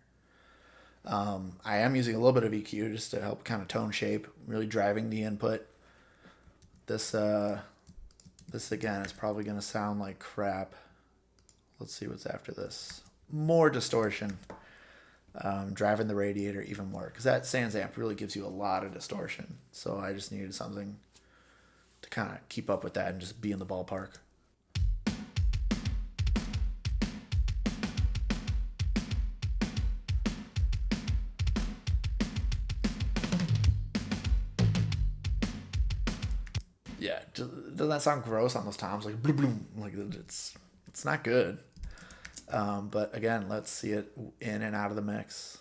I am using a little bit of EQ just to help kind of tone shape. Really driving the input. This again is probably going to sound like crap. Let's see what's after this. More distortion. Driving the radiator even more, because that Sans amp really gives you a lot of distortion. So I just needed something to kind of keep up with that and just be in the ballpark. Yeah, doesn't that sound gross on those toms? Like bloom, bloom. Like it's not good. But again, let's see it in and out of the mix.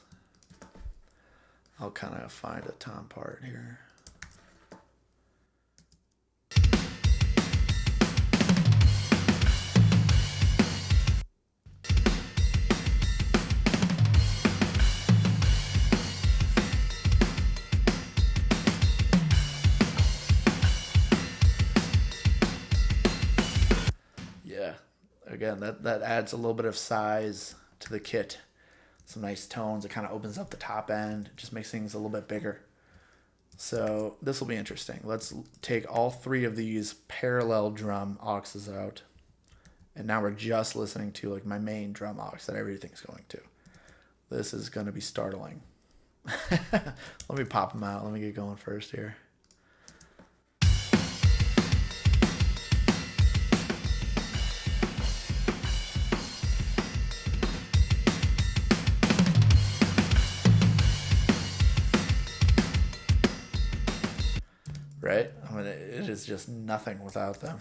I'll kind of find a tom part here. Yeah. Again, that adds a little bit of size to the kit. Some nice tones. It kind of opens up the top end. It just makes things a little bit bigger. So this will be interesting. Let's take all three of these parallel drum auxes out. And now we're just listening to like my main drum aux that everything's going to. This is going to be startling. Let me pop them out. Let me get going first here. right? I mean, it is just nothing without them.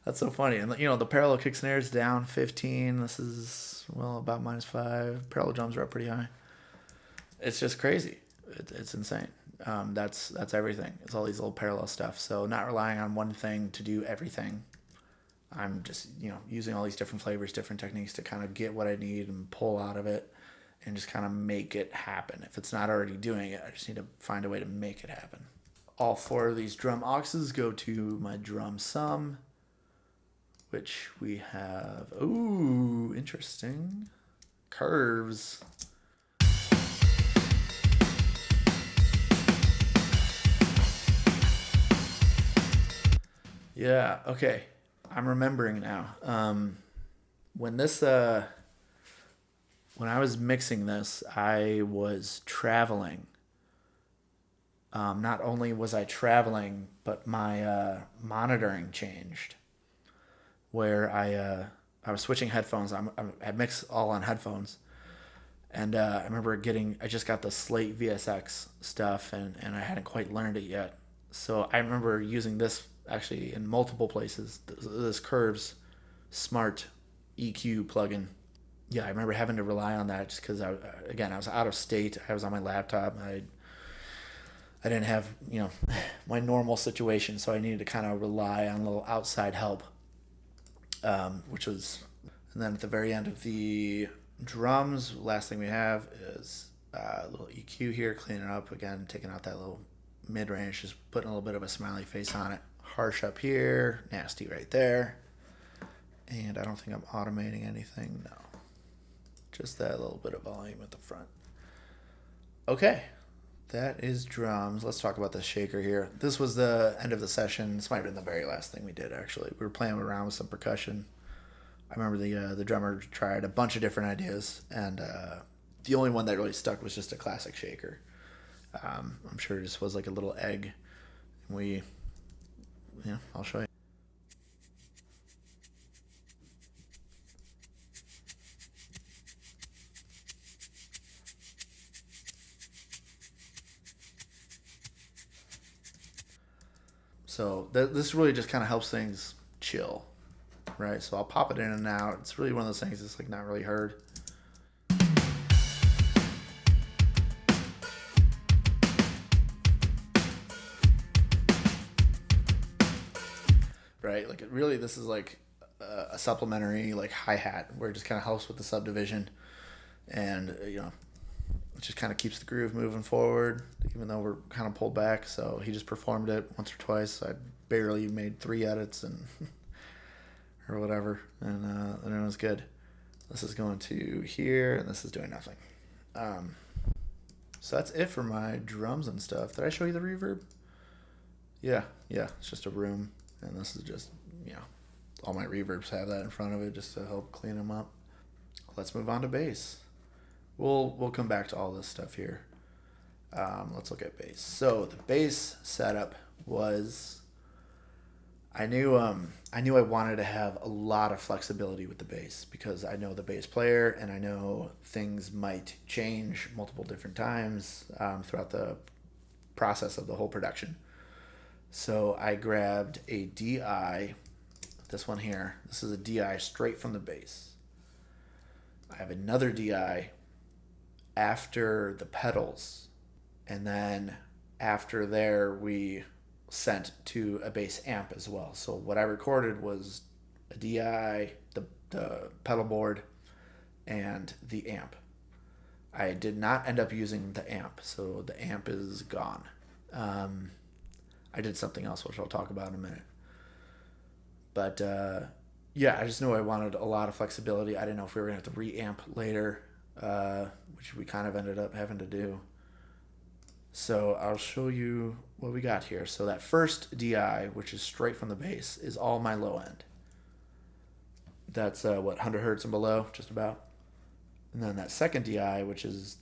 That's so funny. And, you know, the parallel kick snares down 15. This is, well, about -5. Parallel drums are up pretty high. It's just crazy. It's insane. That's everything. It's all these little parallel stuff. So not relying on one thing to do everything. I'm just, you know, using all these different flavors, different techniques to kind of get what I need and pull out of it and just kind of make it happen. If it's not already doing it, I just need to find a way to make it happen. All 4 of these drum auxes go to my drum sum, which we have, ooh, interesting, curves. Yeah, okay. I'm remembering now. When I was mixing this, I was traveling. Not only was I traveling, but my monitoring changed. Where I was switching headphones. I mix all on headphones, and I remember I just got the Slate VSX stuff, and I hadn't quite learned it yet. So I remember using this actually in multiple places. This Curves Smart EQ plugin. Yeah, I remember having to rely on that just because I was out of state. I was on my laptop. I didn't have, you know, my normal situation, so I needed to kind of rely on a little outside help, which was, and then at the very end of the drums, last thing we have is a little EQ here, cleaning it up again, taking out that little mid-range, just putting a little bit of a smiley face on it. Harsh up here, nasty right there. And I don't think I'm automating anything, no. Just that little bit of volume at the front. Okay, that is drums. Let's talk about the shaker here. This was the end of the session. This might have been the very last thing we did, actually. We were playing around with some percussion. I remember the drummer tried a bunch of different ideas, and the only one that really stuck was just a classic shaker. I'm sure it just was like a little egg. I'll show you. So this really just kind of helps things chill, right? So I'll pop it in and out. It's really one of those things that's like not really heard. Right? Like this is like a supplementary like hi-hat where it just kind of helps with the subdivision, and you know, it just kind of keeps the groove moving forward, even though we're kind of pulled back. So he just performed it once or twice. I barely made 3 edits and or whatever, and it was good. This is going to here, and this is doing nothing. So that's it for my drums and stuff. Did I show you the reverb? Yeah, it's just a room, and this is just, you know, all my reverbs have that in front of it just to help clean them up. Let's move on to bass. We'll come back to all this stuff here. Let's look at bass. So the bass setup was, I knew I wanted to have a lot of flexibility with the bass because I know the bass player and I know things might change multiple different times throughout the process of the whole production. So I grabbed a DI, this one here. This is a DI straight from the bass. I have another DI after the pedals, and then after there we sent to a bass amp as well. So what I recorded was a DI, the pedal board, and the amp. I did not end up using the amp, so the amp is gone. I did something else, which I'll talk about in a minute. But yeah, I just knew I wanted a lot of flexibility. I didn't know if we were going to have to re-amp later, which we kind of ended up having to do. So I'll show you what we got here. So that first DI, which is straight from the bass, is all my low end. That's 100 hertz and below, just about. And then that second DI, which is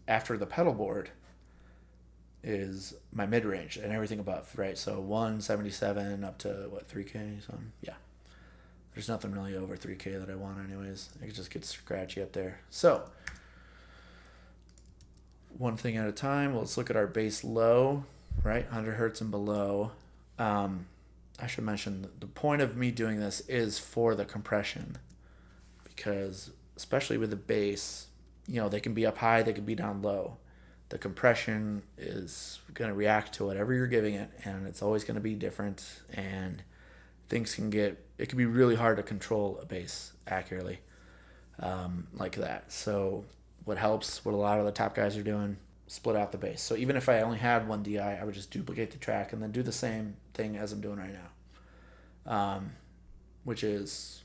after the pedal board, is my mid-range and everything above, right? So 177 up to 3K, so yeah. There's nothing really over 3K that I want anyways. It just gets scratchy up there. So one thing at a time, let's look at our bass low right? 100 hertz and below. I should mention the point of me doing this is for the compression, because especially with the bass, they can be up high, they can be down low. The compression is going to react to whatever you're giving it, and it's always going to be different, and it can be really hard to control a bass accurately like that. So what helps, what a lot of the top guys are doing, split out the bass. So even if I only had one DI, I would just duplicate the track and then do the same thing as I'm doing right now, which is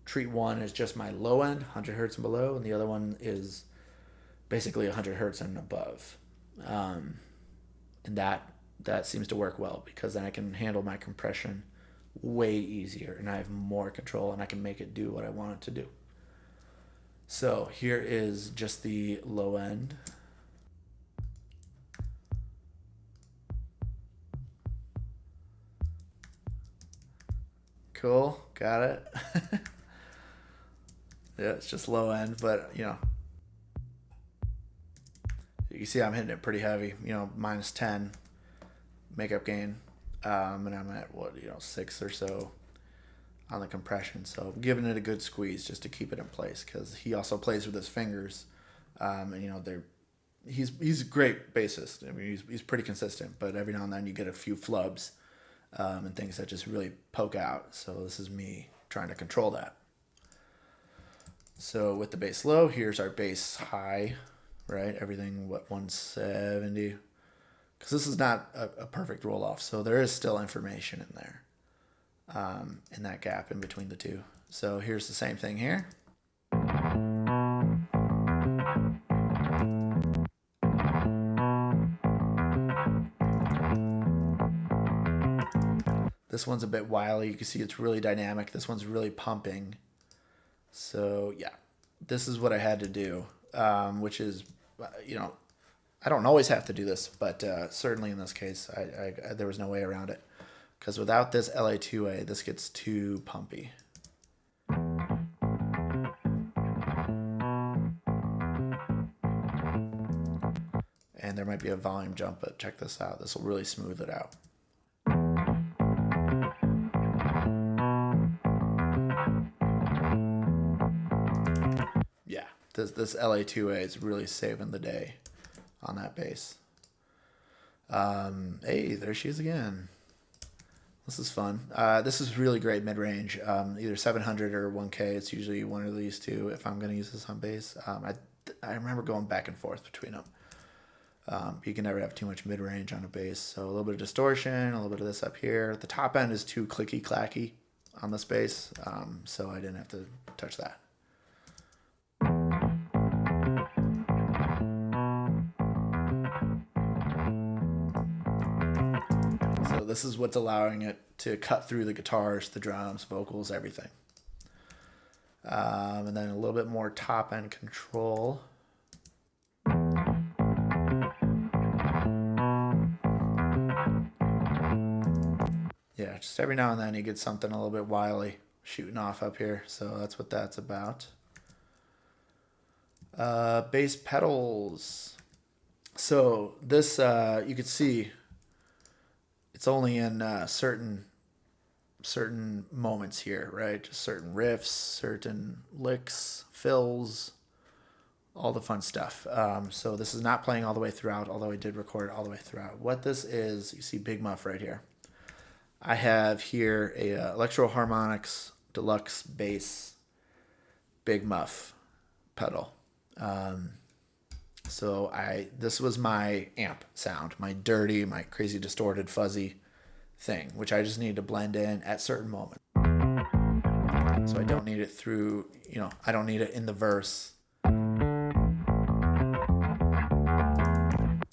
treat one as just my low end, 100 hertz and below, and the other one is basically 100 hertz and above. And that seems to work well, because then I can handle my compression way easier, and I have more control, and I can make it do what I want it to do. So here is just the low end. Cool, got it. Yeah, it's just low end, but you can see I'm hitting it pretty heavy, minus 10 makeup gain, and I'm at 6 or so on the compression. So I'm giving it a good squeeze just to keep it in place, because he also plays with his fingers, and he's a great bassist. I mean, he's pretty consistent, but every now and then you get a few flubs and things that just really poke out. So this is me trying to control that. So with the bass low, here's our bass high, right? Everything, 170? Because this is not a perfect roll off, so there is still information in there, in that gap in between the two. So here's the same thing here. This one's a bit wily. You can see it's really dynamic. This one's really pumping. So yeah, this is what I had to do, which is, I don't always have to do this, but certainly in this case, I there was no way around it, because without this LA2A, this gets too pumpy. And there might be a volume jump, but check this out. This will really smooth it out. Yeah, this LA2A is really saving the day on that bass. Hey, there she is again. This is fun. This is really great mid-range, either 700 or 1K. It's usually one of these two if I'm going to use this on bass. I remember going back and forth between them. You can never have too much mid-range on a bass. So a little bit of distortion, a little bit of this up here. The top end is too clicky-clacky on this bass, so I didn't have to touch that. So this is what's allowing it to cut through the guitars, the drums, vocals, everything. And then a little bit more top end control. Yeah, just every now and then you get something a little bit wily shooting off up here. So that's what that's about. Bass pedals. So this, you can see it's only in certain moments here, right? Just certain riffs, certain licks, fills, all the fun stuff. So this is not playing all the way throughout, although I did record it all the way throughout. What this is, you see Big Muff right here. I have here a Electro Harmonix Deluxe Bass Big Muff pedal. So this was my amp sound, my dirty, my crazy distorted fuzzy thing, which I just need to blend in at certain moments. So I don't need it through, I don't need it in the verse.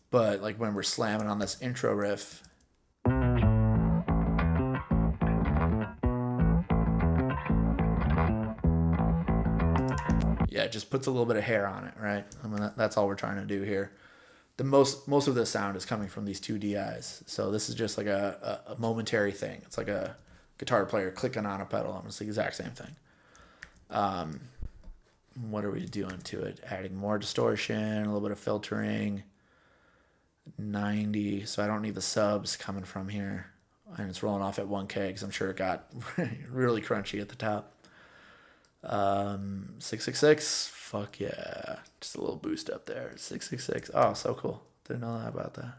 But like when we're slamming on this intro riff, yeah, it just puts a little bit of hair on it, right? I mean, that's all we're trying to do here. The most of the sound is coming from these two DIs. So this is just like a momentary thing. It's like a guitar player clicking on a pedal. It's the exact same thing. What are we doing to it? Adding more distortion, a little bit of filtering. 90, so I don't need the subs coming from here. And it's rolling off at 1K because I'm sure it got really crunchy at the top. 666, fuck yeah. Just a little boost up there. 666. Oh, so cool. Didn't know that about that.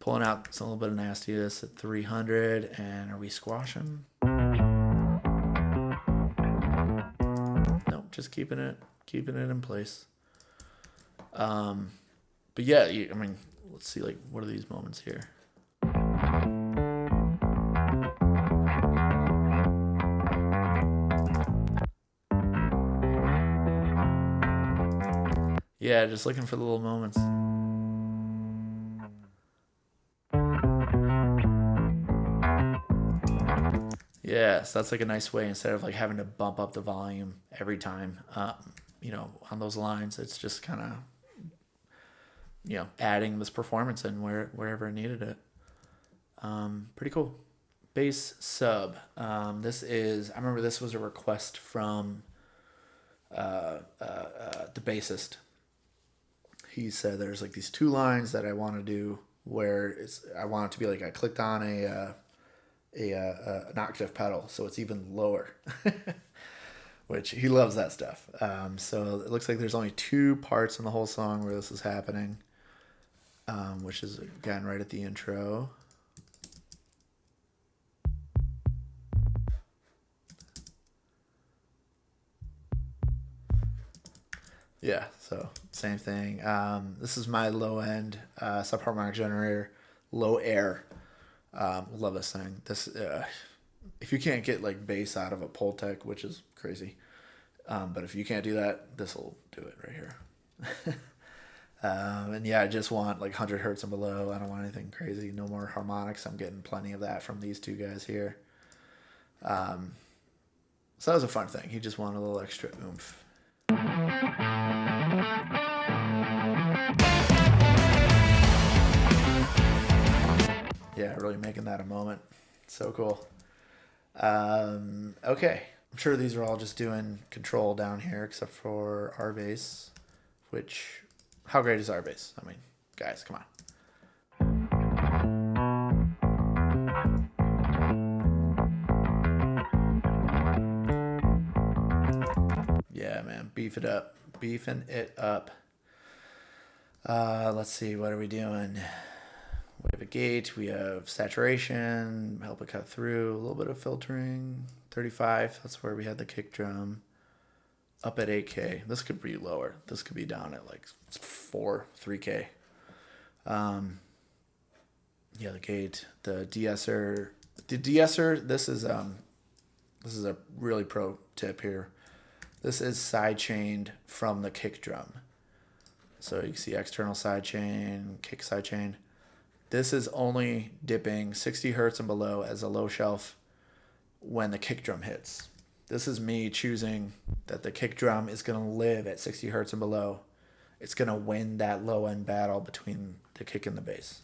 Pulling out a little bit of nastiness at 300, and are we squashing? Nope, just keeping it in place. But yeah, I mean, let's see, like, what are these moments here? Yeah, just looking for the little moments. Yeah, so that's like a nice way, instead of like having to bump up the volume every time, on those lines. It's just kind of, adding this performance in wherever I needed it. Pretty cool. Bass sub. I remember this was a request from the bassist. He said there's like these 2 lines that I want to do where I want it to be like I clicked on an octave pedal, so it's even lower, which he loves that stuff. So it looks like there's only 2 parts in the whole song where this is happening, which is again right at the intro. Yeah, so same thing. This is my low end subharmonic generator, low air. Love this thing. This if you can't get like bass out of a Pultec, which is crazy, but if you can't do that, this will do it right here. And yeah, I just want like 100 hertz and below. I don't want anything crazy. No more harmonics. I'm getting plenty of that from these 2 guys here. So that was a fun thing. He just wanted a little extra oomph. Yeah, really making that a moment. So cool. Okay. I'm sure these are all just doing control down here, except for our bass, which, how great is our bass? I mean, guys, come on. Yeah, man, beefing it up. Let's see, what are we doing? We have a gate, we have saturation, help it cut through, a little bit of filtering, 35, that's where we had the kick drum, up at 8K. This could be lower. This could be down at like 3K. Yeah, the gate, the de-esser. The de-esser, this is a really pro tip here. This is side chained from the kick drum. So you can see external side chain, kick side chain. This is only dipping 60 hertz and below as a low shelf when the kick drum hits. This is me choosing that the kick drum is going to live at 60 hertz and below. It's going to win that low end battle between the kick and the bass.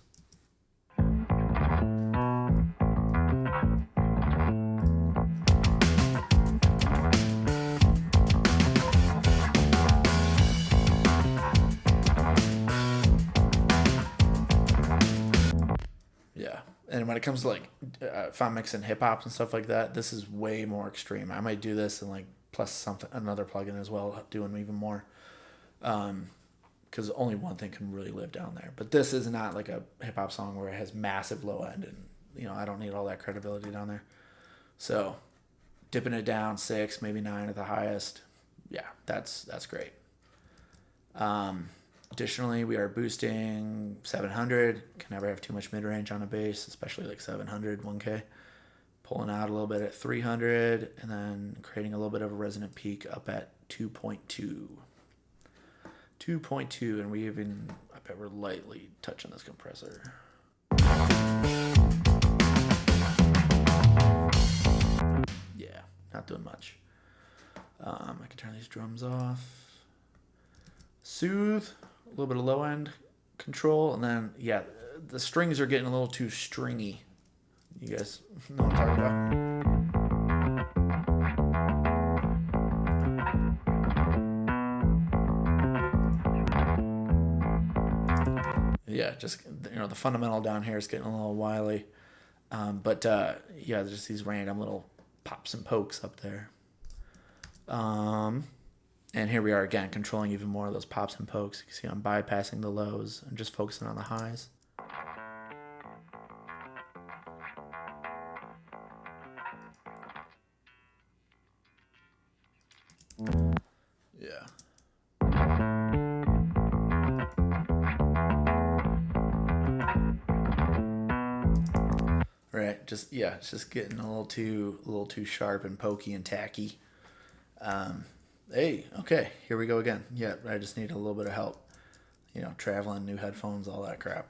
And when it comes to like, if I'm mixing hip hop and stuff like that, this is way more extreme. I might do this and like plus another plugin as well, doing even more. Because only one thing can really live down there. But this is not like a hip hop song where it has massive low end, and I don't need all that credibility down there. So dipping it down 6, maybe 9 at the highest. Yeah, that's great. Additionally, we are boosting 700. Can never have too much mid-range on a bass, especially like 700, 1K. Pulling out a little bit at 300, and then creating a little bit of a resonant peak up at 2.2. 2.2, and I bet we're lightly touching this compressor. Yeah, not doing much. I can turn these drums off. Soothe. A little bit of low end control, and then yeah, the strings are getting a little too stringy. You guys know what I'm talking yeah, just, the fundamental down here is getting a little wily. But yeah, there's just these random little pops and pokes up there. And here we are again, controlling even more of those pops and pokes. You can see I'm bypassing the lows and just focusing on the highs. Yeah. Right. It's just getting a little too sharp and pokey and tacky. Hey, okay, here we go again. Yeah, I just need a little bit of help. Traveling, new headphones, all that crap.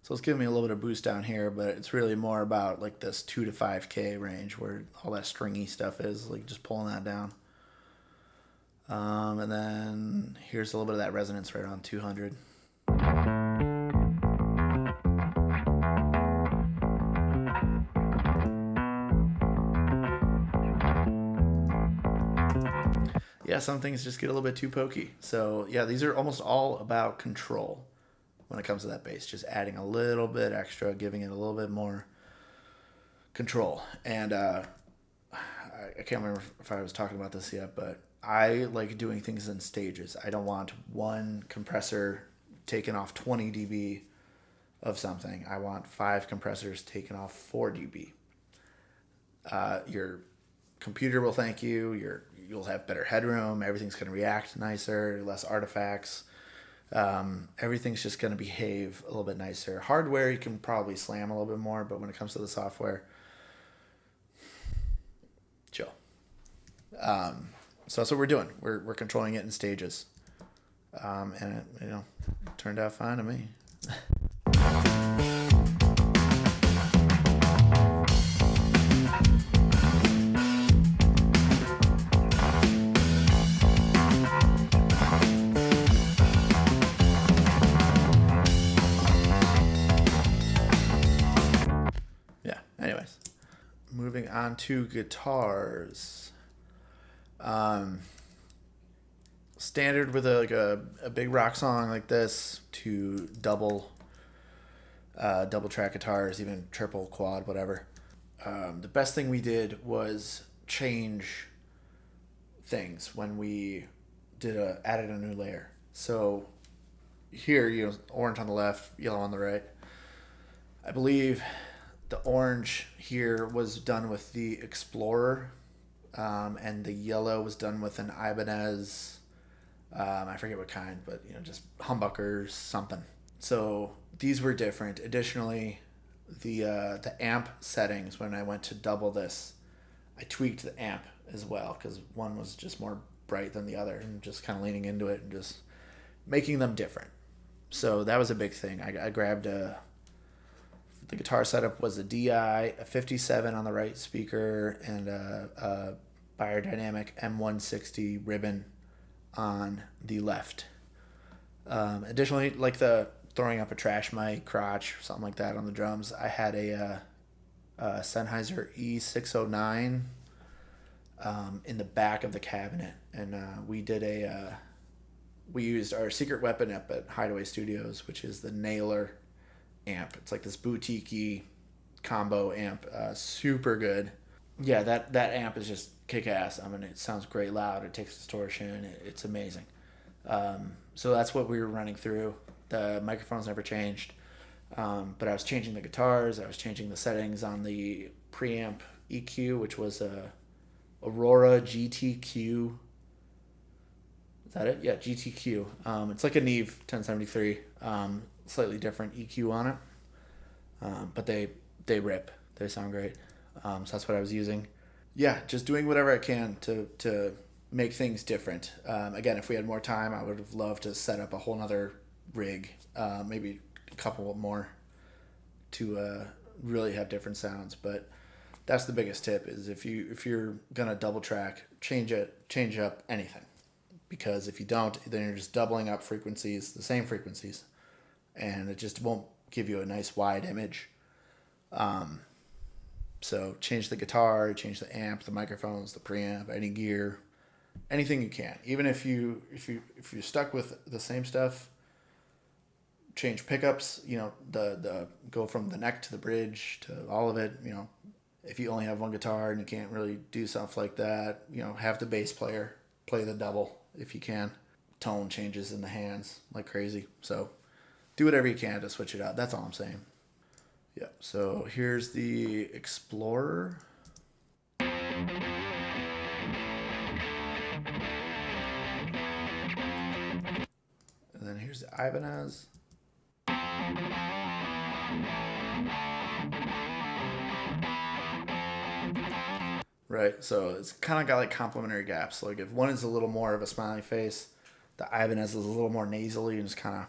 So it's giving me a little bit of boost down here, but it's really more about like this 2 to 5K range where all that stringy stuff is, like just pulling that down. And then here's a little bit of that resonance right around 200. Yeah, some things just get a little bit too pokey. So yeah, these are almost all about control when it comes to that bass. Just adding a little bit extra, giving it a little bit more control. And I can't remember if I was talking about this yet, but I like doing things in stages. I don't want one compressor taking off 20 dB of something. I want 5 compressors taking off 4 dB. Your computer will thank you. You'll have better headroom. Everything's going to react nicer, less artifacts. Everything's just going to behave a little bit nicer. Hardware, you can probably slam a little bit more, but when it comes to the software, chill. So that's what we're doing. We're controlling it in stages. And it, turned out fine to me. Yeah, anyways. Moving on to guitars. Standard with a big rock song like this to double track guitars, even triple, quad, whatever. The best thing we did was change things when we added a new layer. So here, orange on the left, yellow on the right. I believe the orange here was done with the Explorer, and the yellow was done with an Ibanez. I forget what kind, but just humbuckers, something. So these were different. Additionally, the amp settings, when I went to double this, I tweaked the amp as well because one was just more bright than the other, and just kind of leaning into it and just making them different. So that was a big thing. I grabbed the guitar setup was a DI, a 57 on the right speaker, and a Biodynamic M160 ribbon on the left. Additionally, like the throwing up a trash mic, crotch, something like that on the drums, I had a Sennheiser E609 in the back of the cabinet, and we used our secret weapon up at Hideaway Studios, which is the Nailer amp. It's like this boutique-y combo amp, super good. Yeah, that amp is just kick-ass. I mean, it sounds great loud. It takes distortion. It's amazing. So that's what we were running through. The microphones never changed, but I was changing the guitars. I was changing the settings on the preamp EQ, which was a Aurora GTQ. Is that it? Yeah, GTQ. It's like a Neve 1073. Slightly different EQ on it, but they rip. They sound great. So that's what I was using. Yeah, just doing whatever I can to make things different. Again, if we had more time, I would have loved to set up a whole nother rig, maybe a couple more to really have different sounds. But that's the biggest tip: is if you're gonna double track, change up anything, because if you don't, then you're just doubling up frequencies, the same frequencies, and it just won't give you a nice wide image. So change the guitar, change the amp, the microphones, the preamp, any gear, anything you can. Even if you're stuck with the same stuff, change pickups. The go from the neck to the bridge to all of it. If you only have one guitar and you can't really do stuff like that, have the bass player play the double if you can. Tone changes in the hands like crazy. So do whatever you can to switch it out. That's all I'm saying. Yeah, so here's the Explorer. And then here's the Ibanez. Right, so it's kind of got like complementary gaps. Like if one is a little more of a smiley face, the Ibanez is a little more nasally and just kind of,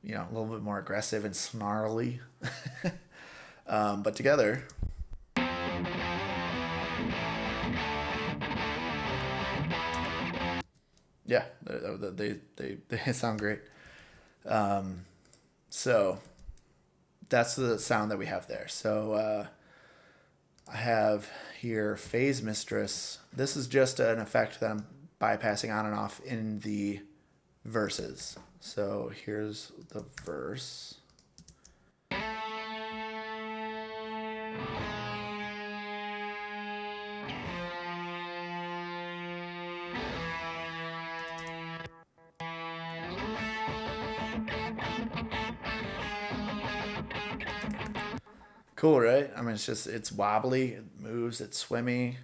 a little bit more aggressive and snarly. But together, yeah, they sound great. So that's the sound that we have there. So I have here Phase Mistress. This is just an effect that I'm bypassing on and off in the verses. So here's the verse. Cool, right? I mean, it's wobbly, it moves, it's swimmy.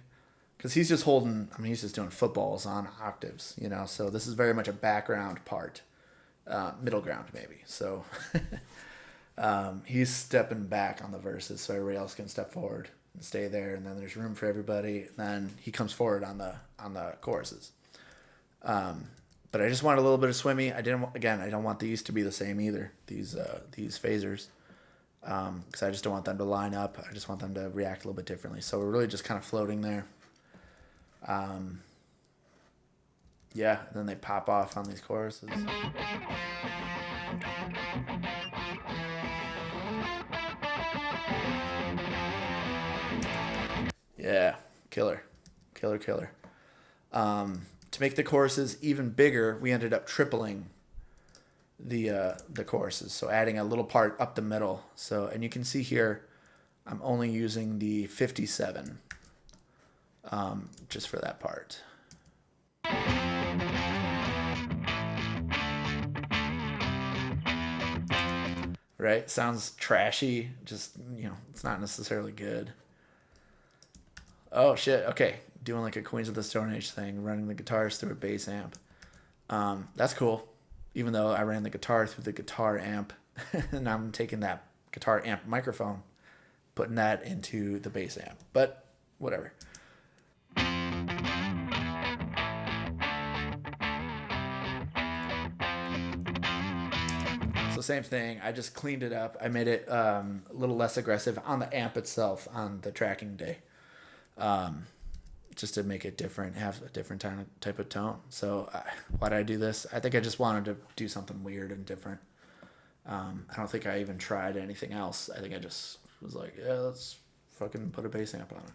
Because he's just he's just doing footballs on octaves, So this is very much a background part. Middle ground, maybe. So he's stepping back on the verses so everybody else can step forward and stay there. And then there's room for everybody. And then he comes forward on the choruses. But I just want a little bit of swimmy. I don't want these to be the same either, these phasers. Because I just don't want them to line up. I just want them to react a little bit differently. So we're really just kind of floating there. Yeah, and then they pop off on these choruses. Yeah, killer. To make the choruses even bigger, we ended up tripling the choruses, so adding a little part up the middle. So, and you can see here, I'm only using the 57 just for that part. Right? Sounds trashy. Just, it's not necessarily good. Oh, shit. Okay. Doing like a Queens of the Stone Age thing, running the guitars through a bass amp. That's cool. Even though I ran the guitar through the guitar amp, and I'm taking that guitar amp microphone, putting that into the bass amp. But whatever. So same thing. I just cleaned it up. I made it a little less aggressive on the amp itself on the tracking day. Just to make it different, have a different type of tone. So why did I do this? I think I just wanted to do something weird and different. I don't think I even tried anything else. I think I just was like, yeah, let's fucking put a bass amp on it.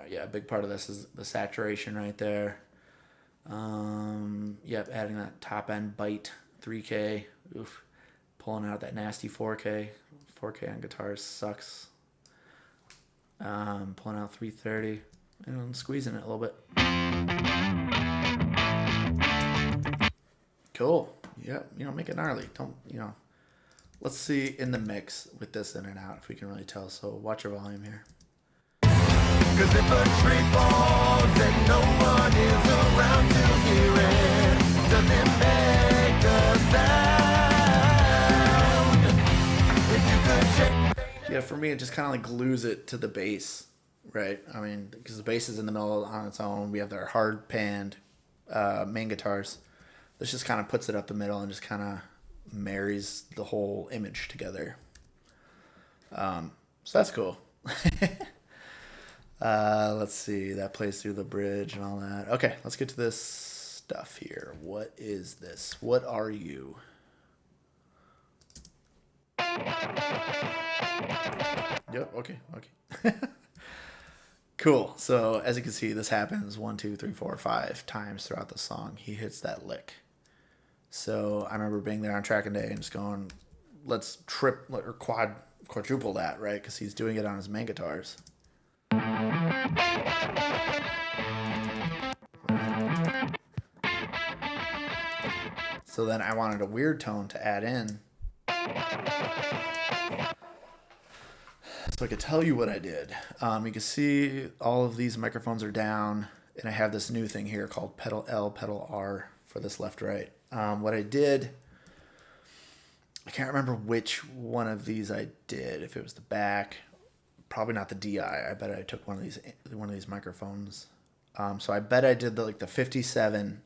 Yeah, a big part of this is the saturation right there. Yep, adding that top end bite 3K. Oof. Pulling out that nasty 4K. 4K on guitars sucks. Pulling out 330 and squeezing it a little bit. Cool. Yep. Make it gnarly. Don't. Let's see in the mix with this in and out if we can really tell. So watch your volume here. 'Cause if a tree falls and no one is around to hear it, does it make a sound? If you could check. Yeah, for me, it just kind of like glues it to the bass, right? I mean, because the bass is in the middle on its own. We have our hard panned main guitars. This just kind of puts it up the middle and just kind of marries the whole image together. So that's cool. Let's see. That plays through the bridge and all that. Okay, let's get to this stuff here. What is this? What are you? Yep. Okay. Okay. Cool. So as you can see, this happens 1, 2, 3, 4, 5 times throughout the song. He hits that lick. So I remember being there on tracking day and just going, let's or quadruple that, right? Because he's doing it on his main guitars. So then I wanted a weird tone to add in, so I could tell you what I did. You can see all of these microphones are down, and I have this new thing here called pedal L, pedal R for this left-right. What I did, I can't remember which one of these I did. If it was the back, probably not the DI. I bet I took one of these microphones. So I bet I did the 57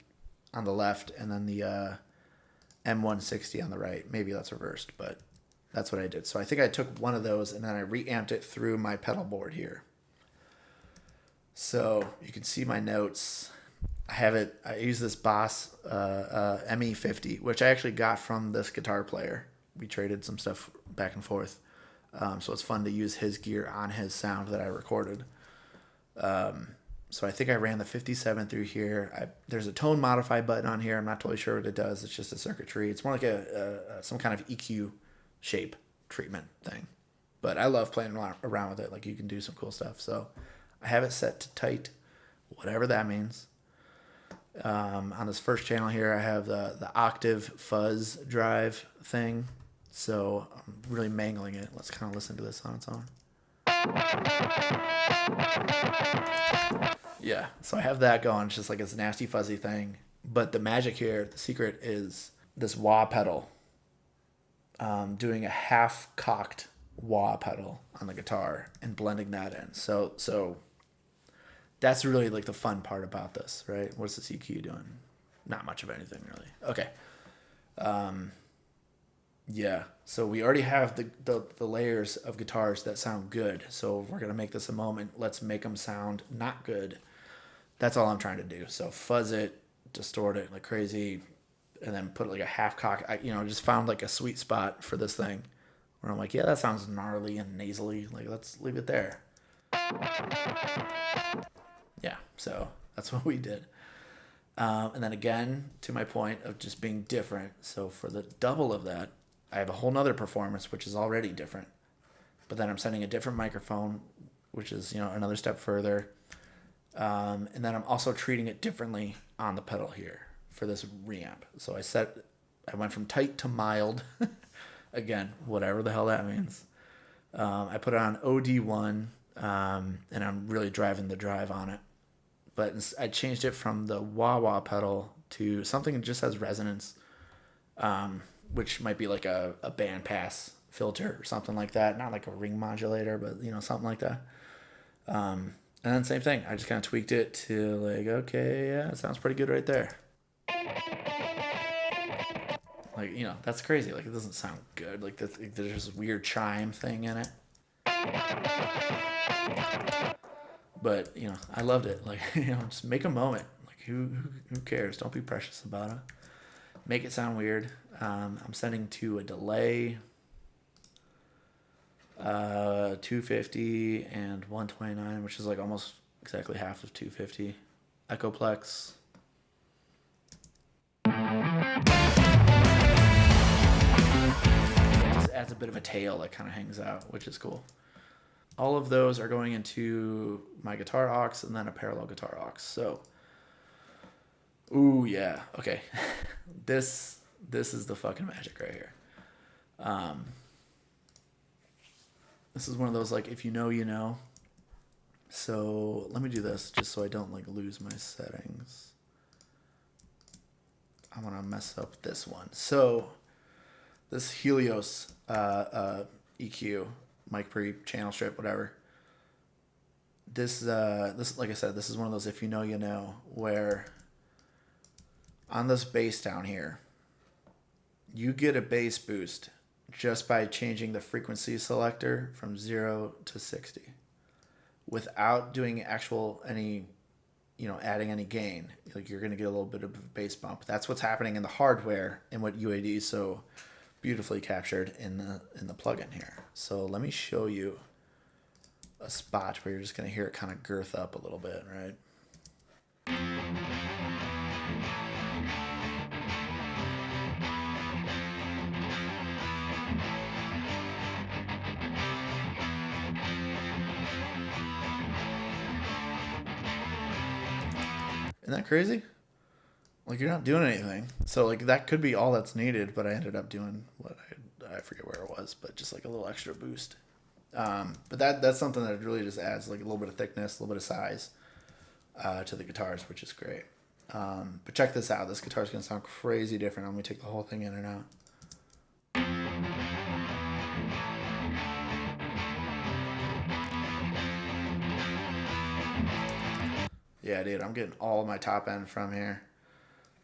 on the left, and then the M160 on the right. Maybe that's reversed, but that's what I did. So I think I took one of those and then I reamped it through my pedal board here. So you can see my notes. I use this Boss ME50, which I actually got from this guitar player. We traded some stuff back and forth. So it's fun to use his gear on his sound that I recorded. So I think I ran the 57 through here. There's a tone modify button on here. I'm not totally sure what it does. It's just a circuitry. It's more like some kind of EQ shape treatment thing. But I love playing around with it. Like, you can do some cool stuff. So I have it set to tight, whatever that means. On this first channel here, I have the octave fuzz drive thing. So I'm really mangling it. Let's kind of listen to this on its own. Yeah, so I have that going. It's just like this nasty fuzzy thing. But the magic here, the secret, is this wah pedal. Doing a half-cocked wah pedal on the guitar and blending that in. So that's really like the fun part about this, right? What's this EQ doing? Not much of anything, really. Okay. Yeah, so we already have the layers of guitars that sound good. So if we're going to make this a moment, let's make them sound not good. That's all I'm trying to do. So fuzz it, distort it like crazy, and then put like a half cock. I just found like a sweet spot for this thing where I'm like, yeah, that sounds gnarly and nasally. Like, let's leave it there. Yeah, so that's what we did. And then again, to my point of just being different. So for the double of that, I have a whole nother performance, which is already different. But then I'm sending a different microphone, which is, another step further. And then I'm also treating it differently on the pedal here for this reamp. So I went from tight to mild. Again, whatever the hell that means. I put it on OD1, and I'm really driving the drive on it. But I changed it from the wah-wah pedal to something that just has resonance, which might be like a bandpass filter or something like that. Not like a ring modulator, but, something like that. And then same thing. I just kind of tweaked it to like, okay, yeah, it sounds pretty good right there. Like, that's crazy. Like, it doesn't sound good. Like, there's this weird chime thing in it. But, I loved it. Like, just make a moment. Like, who cares? Don't be precious about it. Make it sound weird. I'm sending to a delay, 250 and 129, which is like almost exactly half of 250. Echoplex. It just adds a bit of a tail that kind of hangs out, which is cool. All of those are going into my guitar aux and then a parallel guitar aux. So, ooh, yeah. Okay. This is the fucking magic right here. This is one of those, like, if you know, you know. So let me do this just so I don't like lose my settings. I want to mess up this one. So this Helios EQ, mic pre, channel strip, whatever. This like I said, this is one of those if you know, you know, where on this bass down here, you get a bass boost just by changing the frequency selector from 0 to 60. without doing actual any, adding any gain. Like you're going to get a little bit of a bass bump. That's what's happening in the hardware and what UAD so beautifully captured in the plugin here. So let me show you a spot where you're just going to hear it kind of girth up a little bit, right? Isn't that crazy? Like you're not doing anything. So like that could be all that's needed, but I ended up doing what I forget where it was, but just like a little extra boost. But that's something that really just adds like a little bit of thickness, a little bit of size to the guitars, which is great. But check this out. This guitar is going to sound crazy different. I'm going to take the whole thing in and out. Yeah, dude, I'm getting all my top end from here.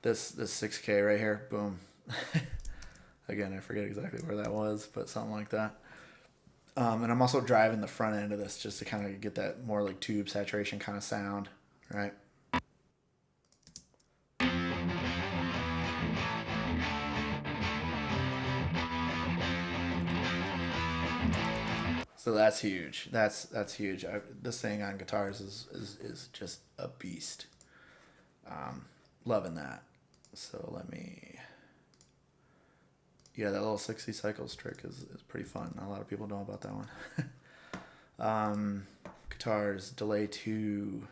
This 6K right here, boom. Again, I forget exactly where that was, but something like that. And I'm also driving the front end of this just to kind of get that more like tube saturation kind of sound, right? So that's huge. That's huge. This thing on guitars is just a beast. Loving that. So let me. Yeah, that little 60 cycles trick is pretty fun. Not a lot of people know about that one. Guitars, delay 2.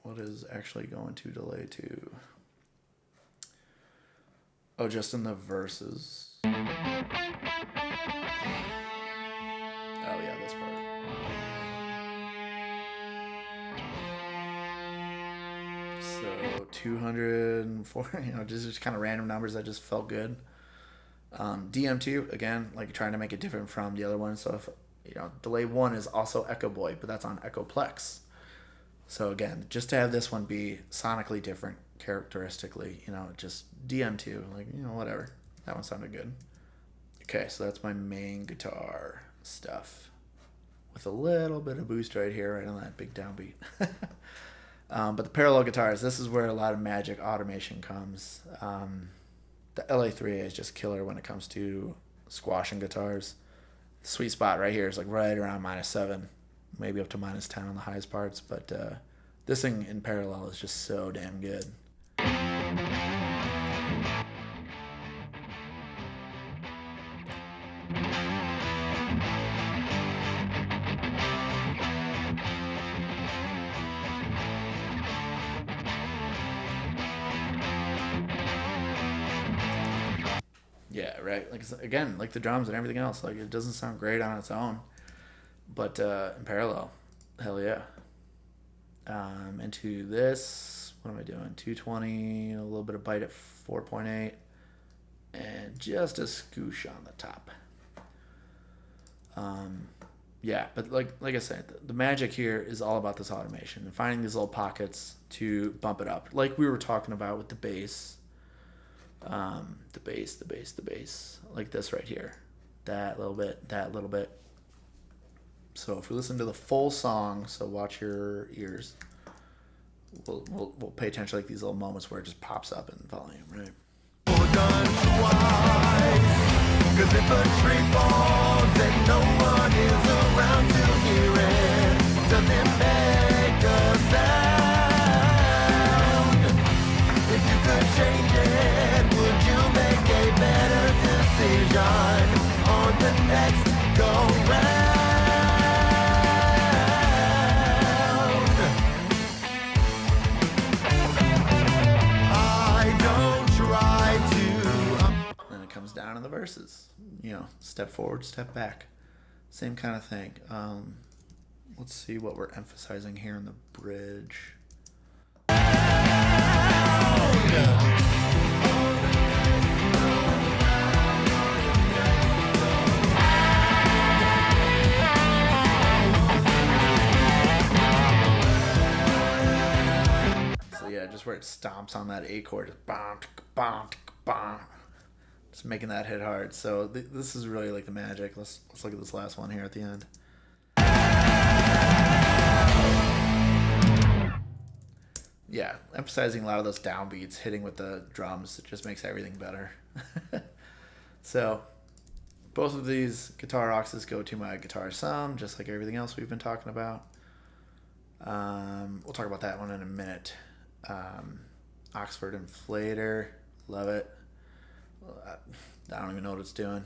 What is actually going to delay 2? Oh, just in the verses. Oh, yeah, this part. So 204, just kind of random numbers that just felt good. DM2, again, like trying to make it different from the other one. So if, delay 1 is also Echo Boy, but that's on Echo Plex. So again, just to have this one be sonically different, characteristically, just DM2, like, whatever. That one sounded good. Okay, so that's my main guitar stuff with a little bit of boost right here, right on that big downbeat. But the parallel guitars, this is where a lot of magic automation comes. The LA3A is just killer when it comes to squashing guitars. The sweet spot right here is like right around -7, maybe up to -10 on the highest parts. But this thing in parallel is just so damn good. Yeah, right. Like again, like the drums and everything else, like it doesn't sound great on its own, but in parallel, hell yeah. Into this, what am I doing? 220, a little bit of bite at 4.8, and just a scoosh on the top. Yeah, but like I said, the magic here is all about this automation and finding these little pockets to bump it up, like we were talking about with the bass. The bass, like this right here, that little bit. So if we listen to the full song, so watch your ears, we'll pay attention to like these little moments where it just pops up in volume, right? Cause if a tree falls and no one is around to hear it, does it make a sound? If you could change it, would you make a better decision on the next go round? I don't try to. Then it comes down in the verses. Step forward, step back. Same kind of thing. Let's see what we're emphasizing here in the bridge. So yeah, just where it stomps on that A chord, just bam, bam, bam. Just making that hit hard. So this is really like the magic. Let's look at this last one here at the end. Yeah, emphasizing a lot of those downbeats, hitting with the drums, it just makes everything better. So, both of these guitar auxes go to my guitar sound, just like everything else we've been talking about. We'll talk about that one in a minute. Oxford Inflator, love it. I don't even know what it's doing.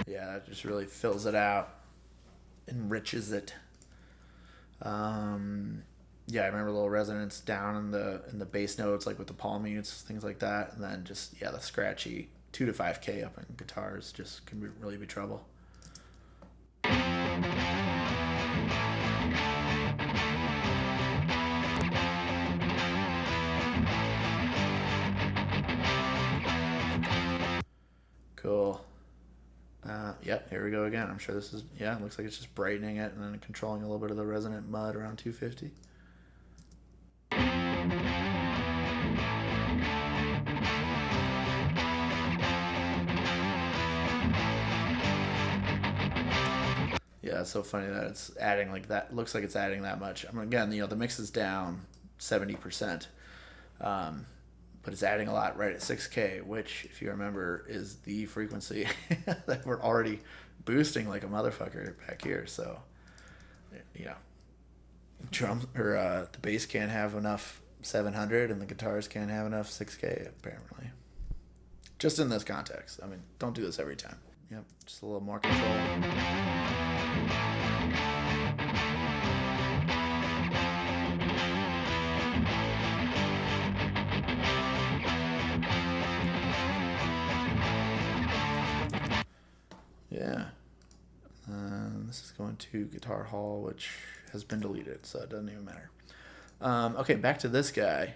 Yeah, that just really fills it out, enriches it. Yeah, I remember a little resonance down in the bass notes, like with the palm mutes, things like that, and then just the scratchy 2 to 5K up in guitars just can really be trouble. Cool. Yep, here we go again. I'm sure this is, it looks like it's just brightening it and then controlling a little bit of the resonant mud around 250. Yeah, it's so funny that it's adding like that. Looks like it's adding that much. I mean, again, the mix is down 70%. But it's adding a lot right at 6K, which, if you remember, is the frequency that we're already boosting like a motherfucker back here. So, drums or the bass can't have enough 700, and the guitars can't have enough 6K apparently. Just in this context. I mean, don't do this every time. Yep, just a little more control. Yeah. This is going to Guitar Hall, which has been deleted, so it doesn't even matter. Okay, back to this guy.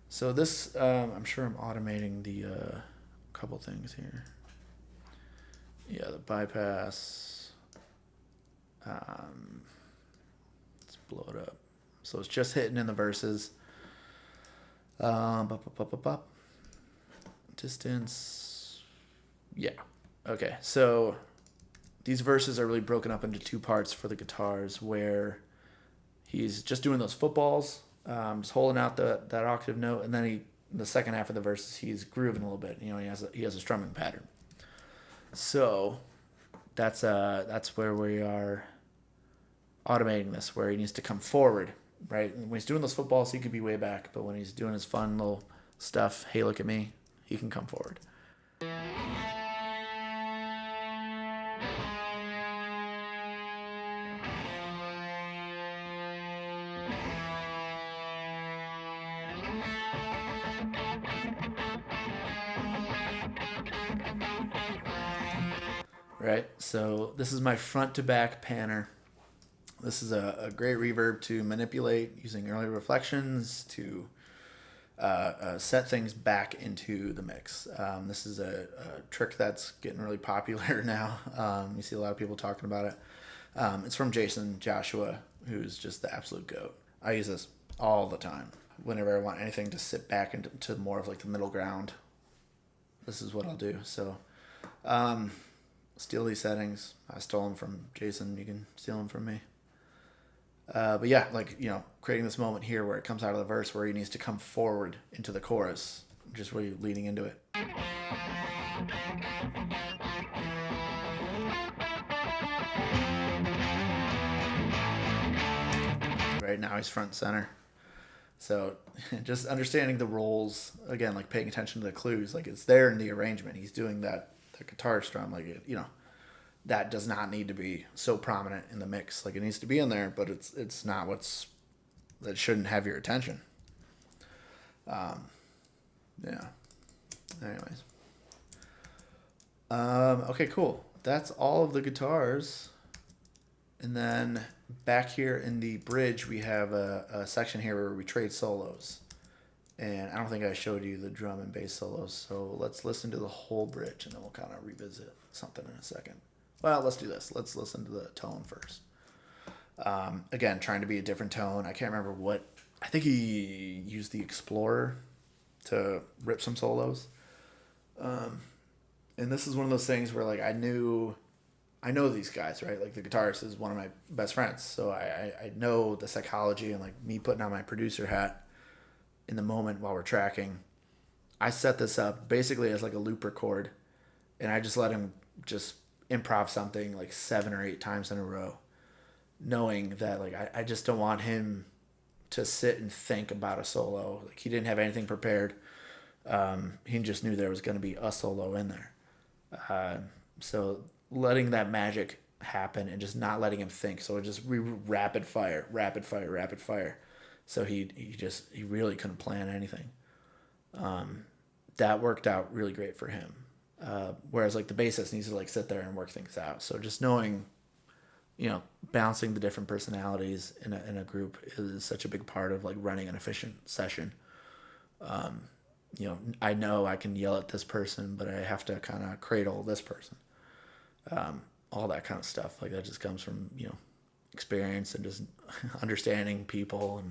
So this, I'm sure I'm automating the couple things here. Yeah, the bypass. Let's blow it up. So it's just hitting in the verses. Distance. Yeah. Okay, so these verses are really broken up into two parts for the guitars, where he's just doing those footballs, just holding out that octave note, and then in the second half of the verses, he's grooving a little bit. He has a strumming pattern. So that's where we are automating this, where he needs to come forward, right? And when he's doing those footballs, he could be way back, but when he's doing his fun little stuff, hey, look at me, he can come forward. Right, so this is my front to back panner. This is a great reverb to manipulate using early reflections to set things back into the mix. This is a trick that's getting really popular now. You see a lot of people talking about it. It's from Jason Joshua, who's just the absolute goat. I use this all the time. Whenever I want anything to sit back into more of like the middle ground, this is what I'll do. So, steal these settings. I stole them from Jason. You can steal them from me. But yeah, creating this moment here where it comes out of the verse where he needs to come forward into the chorus, just where you're leading into it. Right now he's front and center. So just understanding the roles, again, like paying attention to the clues, like it's there in the arrangement. He's doing the guitar strum, that does not need to be so prominent in the mix. Like it needs to be in there, but it's not that shouldn't have your attention. Yeah. Anyways. Okay, cool. That's all of the guitars. And then back here in the bridge, we have a section here where we trade solos. And I don't think I showed you the drum and bass solos. So let's listen to the whole bridge, and then we'll kind of revisit something in a second. Well, let's do this. Let's listen to the tone first. Again, trying to be a different tone. I can't remember what. I think he used the Explorer to rip some solos. And this is one of those things where like I know these guys, right? Like the guitarist is one of my best friends, so I know the psychology, and like me putting on my producer hat in the moment while we're tracking. I set this up basically as like a loop record, and I just let him just improv something like 7 or 8 times in a row, knowing that like I just don't want him to sit and think about a solo. Like he didn't have anything prepared. He just knew there was going to be a solo in there. So letting that magic happen and just not letting him think. So it just rapid fire, rapid fire, rapid fire. So he really couldn't plan anything. That worked out really great for him. Whereas like the bassist needs to like sit there and work things out. So just knowing, balancing the different personalities in a group is such a big part of like running an efficient session. I know I can yell at this person, but I have to kind of cradle this person. All that kind of stuff. Like that just comes from, experience and just understanding people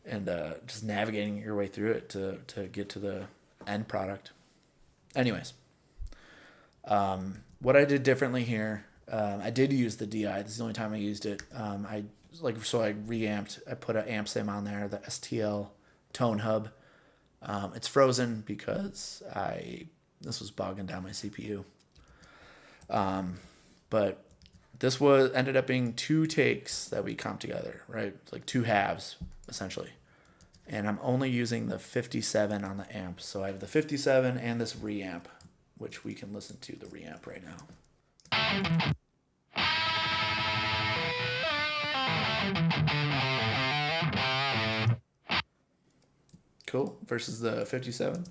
and just navigating your way through it to get to the end product. Anyways, what I did differently here, I did use the DI. This is the only time I used it. I reamped. I put an amp sim on there, the STL tone hub. It's frozen because this was bogging down my CPU. But this ended up being 2 takes that we comped together, right? Like 2 halves, essentially. And I'm only using the 57 on the amp. So I have the 57 and this reamp, which we can listen to the reamp right now. Cool. Versus the 57.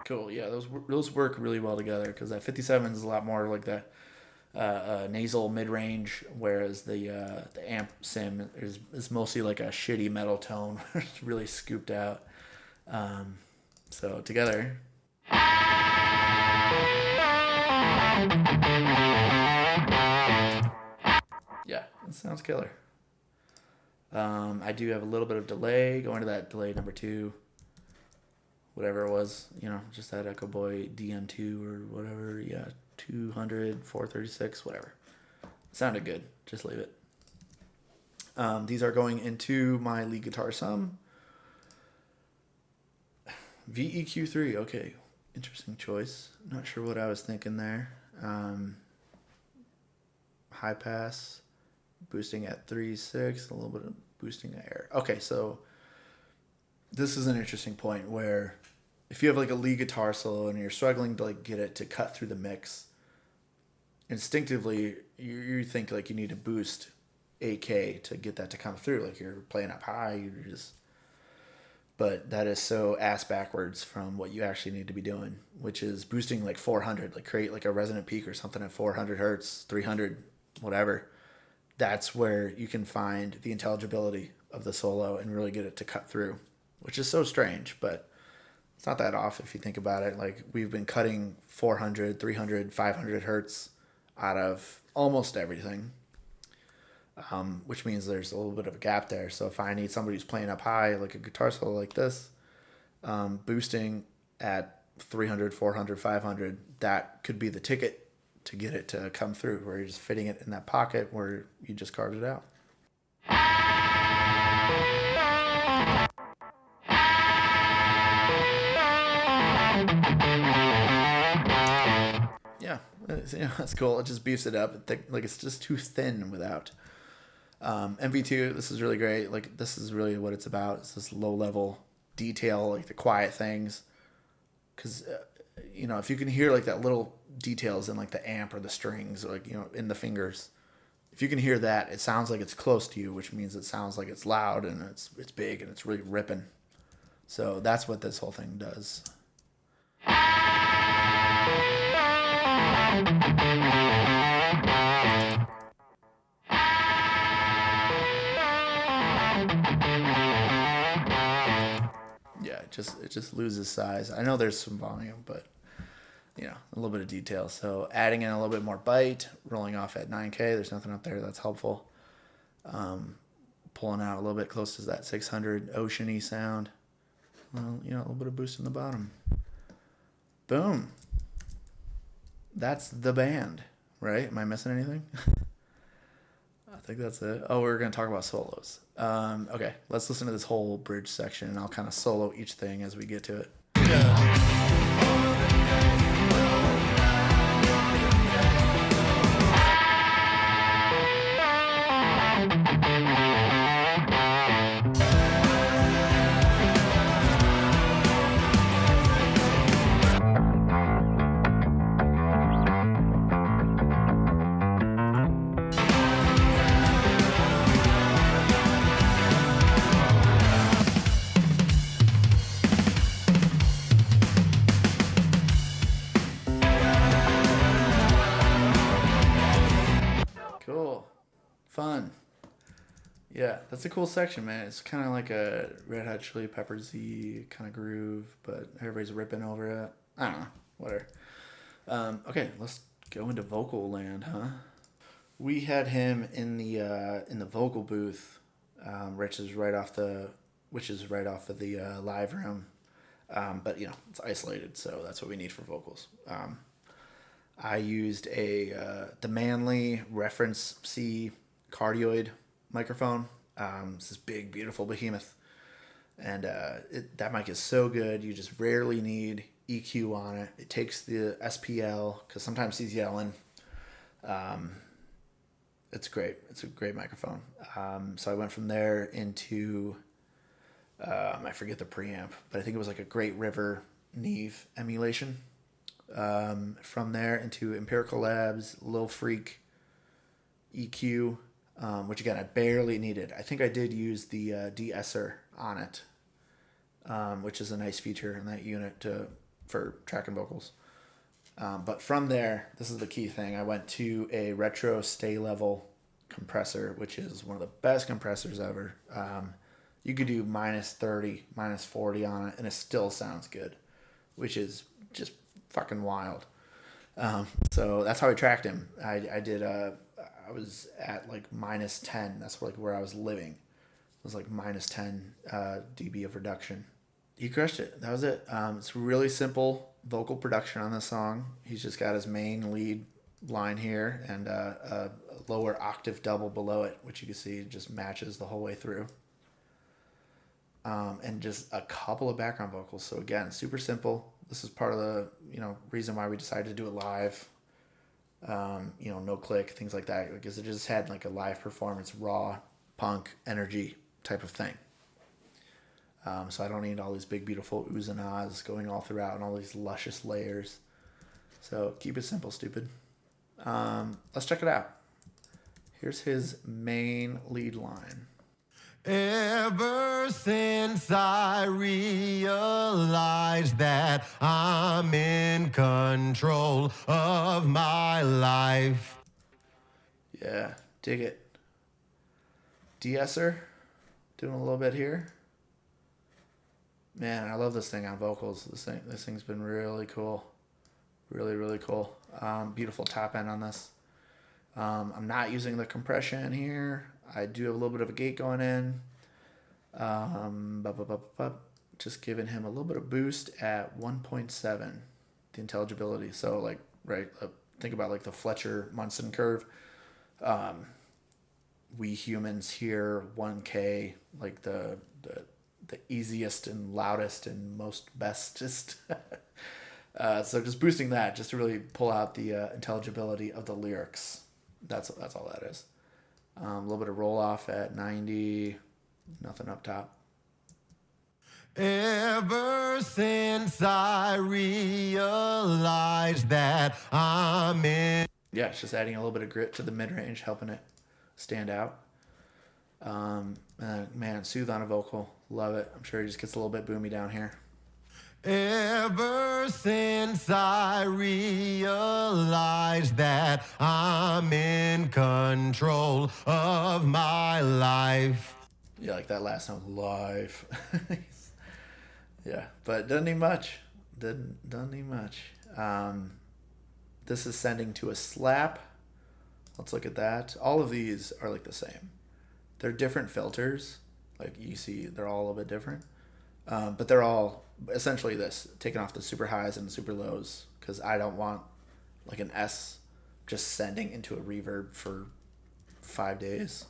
Cool. Yeah, those work really well together because that 57 is a lot more like that nasal mid-range, whereas the amp sim is mostly like a shitty metal tone. It's really scooped out. So together. Yeah, it sounds killer. I do have a little bit of delay going to that delay number 2. Whatever it was, just that Echo Boy DM2 or whatever. Yeah, 200, 436, whatever. Sounded good. Just leave it. These are going into my lead guitar sum. VEQ3, okay. Interesting choice. Not sure what I was thinking there. High pass, boosting at 3.6, a little bit of boosting air. Okay, so this is an interesting point where if you have like a lead guitar solo and you're struggling to like get it to cut through the mix, instinctively you think like you need to boost 8K to get that to come through. Like you're playing up high, but that is so ass backwards from what you actually need to be doing, which is boosting like 400, like create like a resonant peak or something at 400 hertz, 300, whatever. That's where you can find the intelligibility of the solo and really get it to cut through, which is so strange, but it's not that off if you think about it. Like we've been cutting 400, 300, 500 hertz out of almost everything, which means there's a little bit of a gap there. So if I need somebody who's playing up high, like a guitar solo like this, boosting at 300, 400, 500, that could be the ticket to get it to come through, where you're just fitting it in that pocket where you just carved it out. Yeah, that's cool. It just beefs it up. Like it's just too thin without. MV2, this is really great. Like this is really what it's about. It's this low level detail, like the quiet things. Because if you can hear like that little details in like the amp or the strings, or like in the fingers, if you can hear that, it sounds like it's close to you, which means it sounds like it's loud and it's big and it's really ripping. So that's what this whole thing does. Yeah, it just loses size. I know there's some volume, but a little bit of detail. So adding in a little bit more bite, rolling off at 9K. There's nothing up there that's helpful. pulling out a little bit close to that 600 oceany sound. Well, a little bit of boost in the bottom. Boom. That's the band, right? Am I missing anything? I think that's it. Oh, we're going to talk about solos. Okay, let's listen to this whole bridge section, and I'll kind of solo each thing as we get to it. Cool. Fun. Yeah, that's a cool section, man. It's kind of like a Red Hot Chili Peppers-y kind of groove, but everybody's ripping over it. I don't know. Whatever. Okay, let's go into vocal land, huh? We had him in the vocal booth, which is right off of the live room. But it's isolated, so that's what we need for vocals. I used the Manley Reference C cardioid microphone. It's this big, beautiful behemoth. And that mic is so good, you just rarely need EQ on it. It takes the SPL, because sometimes he's yelling. It's great. It's a great microphone. So I went from there into, I forget the preamp, but I think it was like a Great River Neve emulation. From there into Empirical Labs, Lil Freak, EQ, which again I barely needed. I think I did use the de-esser on it, which is a nice feature in that unit for tracking vocals. But from there, this is the key thing. I went to a retro stay level compressor, which is one of the best compressors ever. You could do -30, -40 on it, and it still sounds good, which is just fucking wild. So that's how I tracked him. I was at like -10. That's like where I was living. It was like -10 dB of reduction. He crushed it. That was it. It's really simple vocal production on this song. He's just got his main lead line here and a lower octave double below it, which you can see just matches the whole way through. And just a couple of background vocals. So again, super simple. This is part of the reason why we decided to do it live. No click, things like that, because it just had like a live performance, raw punk energy type of thing. So I don't need all these big beautiful oohs and ahs going all throughout and all these luscious layers. So keep it simple, stupid. Let's check it out. Here's his main lead line. Ever since I realized that I'm in control of my life. Yeah, dig it. De-esser, doing a little bit here. Man, I love this thing on vocals. This thing's been really cool. Really, really cool. Beautiful top end on this. I'm not using the compression here. I do have a little bit of a gate going in. Just giving him a little bit of boost at 1.7, the intelligibility. So think about like the Fletcher-Munson curve. We humans hear 1K, like the easiest and loudest and most bestest. So just boosting that just to really pull out the intelligibility of the lyrics. That's all that is. A little bit of roll off at 90, nothing up top. Ever since I realized that I'm in. Yeah, it's just adding a little bit of grit to the mid-range, helping it stand out. Man, soothe on a vocal. Love it. I'm sure he just gets a little bit boomy down here. Ever since I realized that I'm in control of my life. Yeah, like that last one, live. Yeah, but doesn't need much. Doesn't need much. This is sending to a slap. Let's look at that. All of these are like the same. They're different filters. Like you see, they're all a little bit different. But they're all essentially this, taking off the super highs and the super lows, because I don't want like an S just sending into a reverb for 5 days.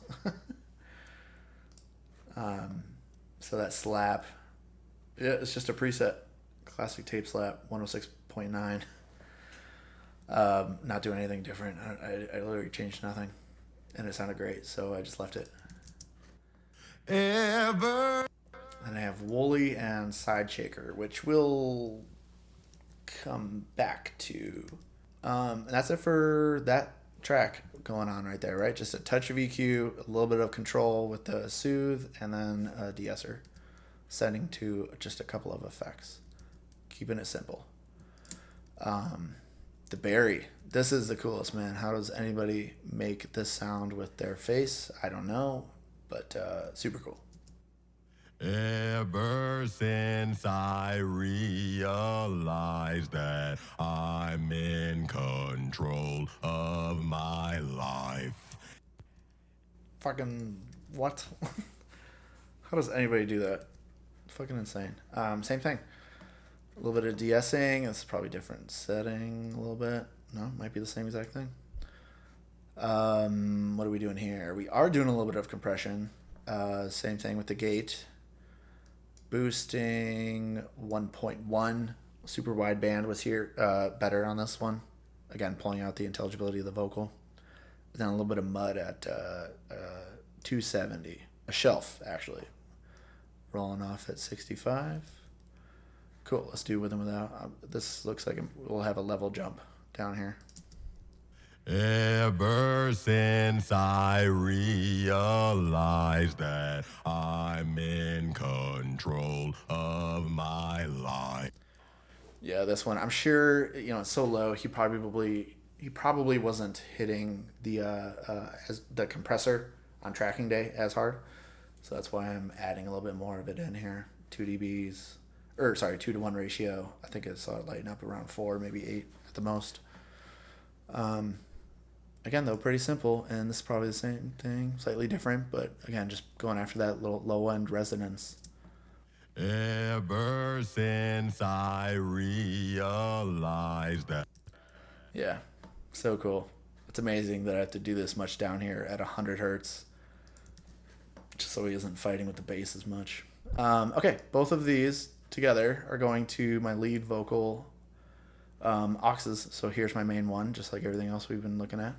So that slap, yeah, it's just a preset. Classic tape slap, 106.9. Not doing anything different. I literally changed nothing. And it sounded great, so I just left it. Ever. And I have Woolly and Side Shaker, which we'll come back to. And that's it for that track going on right there, right? Just a touch of EQ, a little bit of control with the soothe, and then a de-esser. Setting to just a couple of effects. Keeping it simple. The Barry. This is the coolest, man. How does anybody make this sound with their face? I don't know, but super cool. Ever since I realized that I'm in control of my life. Fucking what? How does anybody do that? Fucking insane. Same thing. A little bit of de-essing. It's probably different setting a little bit. No, might be the same exact thing. What are we doing here? We are doing a little bit of compression. Same thing with the gate. Boosting 1.1. Super wide band was here better on this one. Again, pulling out the intelligibility of the vocal. Then a little bit of mud at 270. A shelf, actually. Rolling off at 65. Cool, let's do with and without. This looks like we'll have a level jump down here. Ever since I realized that I'm in control of my life. Yeah, this one, I'm sure, it's so low. He probably wasn't hitting the compressor on tracking day as hard. So that's why I'm adding a little bit more of it in here. 2 dBs, 2-to-1 ratio. I think I saw it lighten up around 4, maybe 8 at the most. Again, though, pretty simple, and this is probably the same thing, slightly different, but again, just going after that little low-end resonance. Ever since I realized that. Yeah, so cool. It's amazing that I have to do this much down here at 100 hertz, just so he isn't fighting with the bass as much. Okay, both of these together are going to my lead vocal auxes. So here's my main one, just like everything else we've been looking at.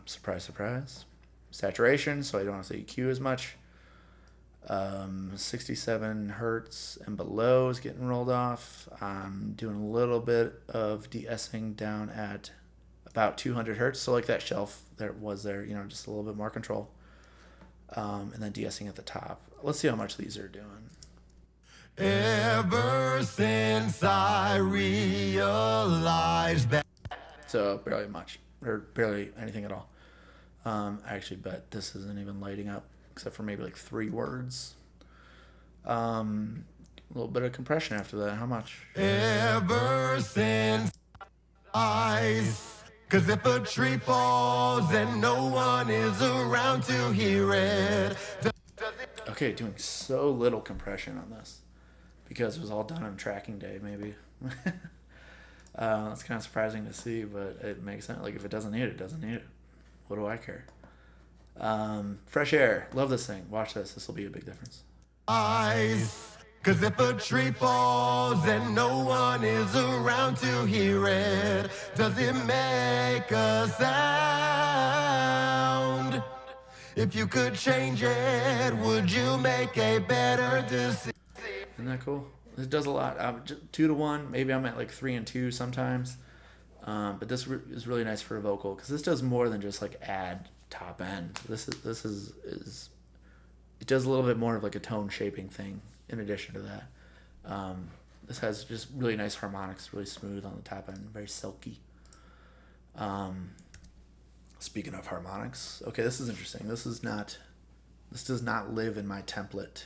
Surprise, surprise. Saturation, so I don't have to EQ as much. 67 hertz and below is getting rolled off. I'm doing a little bit of de-essing down at about 200 hertz. So like that shelf there was there, just a little bit more control. And then de-essing at the top. Let's see how much these are doing. Ever since I realized that. So barely much, or barely anything at all. I actually bet this isn't even lighting up, except for maybe like 3 words. A little bit of compression after that. How much? Ever since ice. 'Cause if a tree falls and no one is around to hear it. Okay, doing so little compression on this because it was all done on tracking day, maybe. That's kind of surprising to see, but it makes sense. Like, if it doesn't need it, it doesn't need it. What do I care? Fresh air. Love this thing. Watch this. This will be a big difference. Ice. 'Cause if a tree falls and no one is around to hear it, does it make a sound? If you could change it, would you make a better decision? Isn't that cool? It does a lot. 2-to-1. Maybe I'm at like 3 and 2 sometimes. But this is really nice for a vocal because this does more than just like add top end. This is it does a little bit more of like a tone shaping thing in addition to that. This has just really nice harmonics, really smooth on the top end, very silky. Speaking of harmonics, okay, this is interesting. This does not live in my template.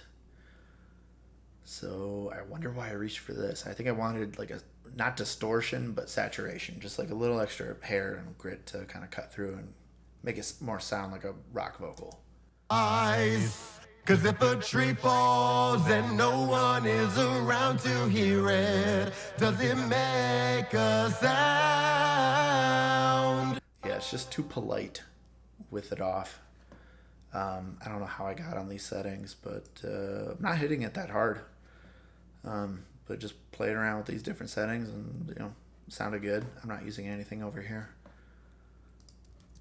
So I wonder why I reached for this. I think I wanted like not distortion, but saturation, just like a little extra hair and grit to kind of cut through and make it more sound like a rock vocal. Ice. Cause if a tree falls and no one is around to hear it, does it make a sound? Yeah, it's just too polite with it off. I don't know how I got on these settings, but I'm not hitting it that hard. But just playing around with these different settings and, sounded good. I'm not using anything over here.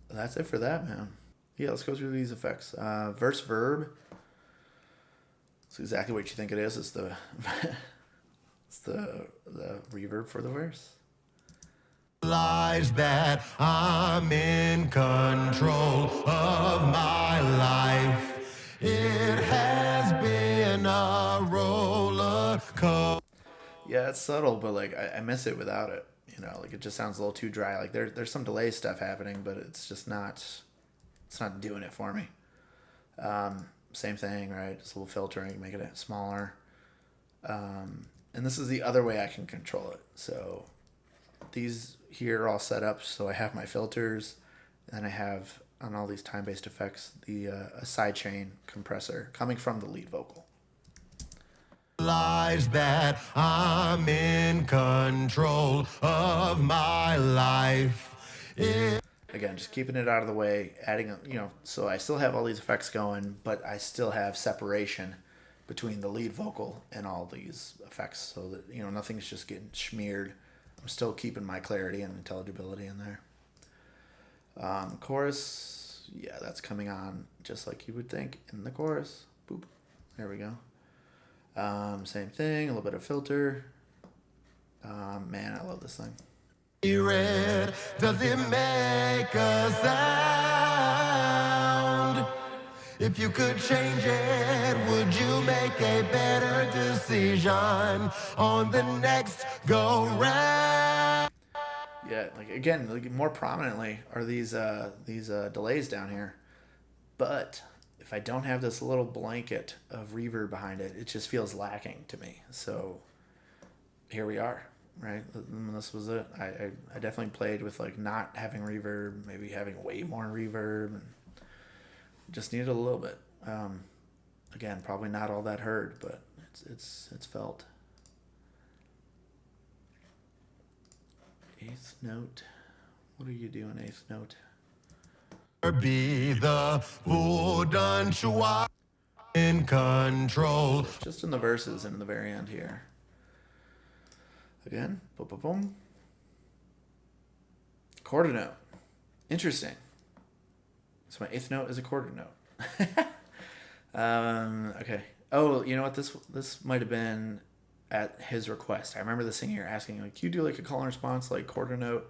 That's it for that, man. Yeah, let's go through these effects. Verse verb. It's exactly what you think it is. It's the it's the reverb for the verse. Lies that I'm in control of my life. It has been a roller coaster. Yeah, it's subtle, but like I miss it without it. Like it just sounds a little too dry. Like there's some delay stuff happening, but it's just not. It's not doing it for me. Same thing, right? Just a little filtering, making it smaller. And this is the other way I can control it. So these here are all set up. So I have my filters, and I have on all these time-based effects a sidechain compressor coming from the lead vocal. Lies that I'm in control of my life. Again, just keeping it out of the way, adding, so I still have all these effects going, but I still have separation between the lead vocal and all these effects so that, nothing's just getting smeared. I'm still keeping my clarity and intelligibility in there. Chorus, yeah, that's coming on just like you would think in the chorus. Boop. There we go. Same thing, a little bit of filter. Man, I love this thing. Red, does it make a sound? If you could change it, would you make a better decision on the next go round? Yeah, like again, like more prominently are these delays down here, but if I don't have this little blanket of reverb behind it, it just feels lacking to me. So here we are, right? This was it. I definitely played with like not having reverb, maybe having way more reverb, and just needed a little bit. Again, probably not all that heard, but it's felt. Eighth note. What are you doing, eighth note? Be the fool, don't you are in control. Just in the verses and in the very end here. Again, boom, boom, boom. Quarter note. Interesting. So my eighth note is a quarter note. Okay. Oh, you know what? This might have been at his request. I remember the singer asking, like, can you do like a call and response, like quarter note?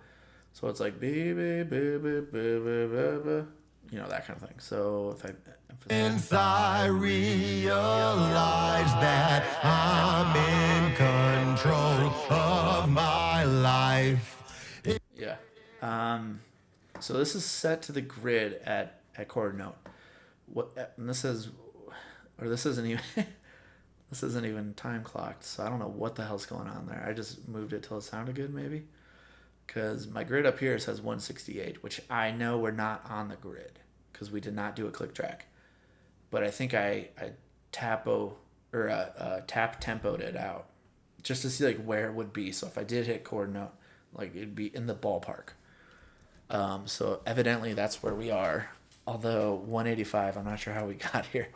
So it's like, baby, baby, baby, baby, that kind of thing. So if I I realize that I'm in control of my life. Yeah. So this is set to the grid at quarter note. And this isn't even this isn't even time clocked. So I don't know what the hell's going on there. I just moved it till it sounded good, maybe. Because my grid up here says 168, which I know we're not on the grid because we did not do a click track. But I think I tap tempoed it out just to see like where it would be. So if I did hit quarter note, like it'd be in the ballpark. So evidently that's where we are. Although 185, I'm not sure how we got here.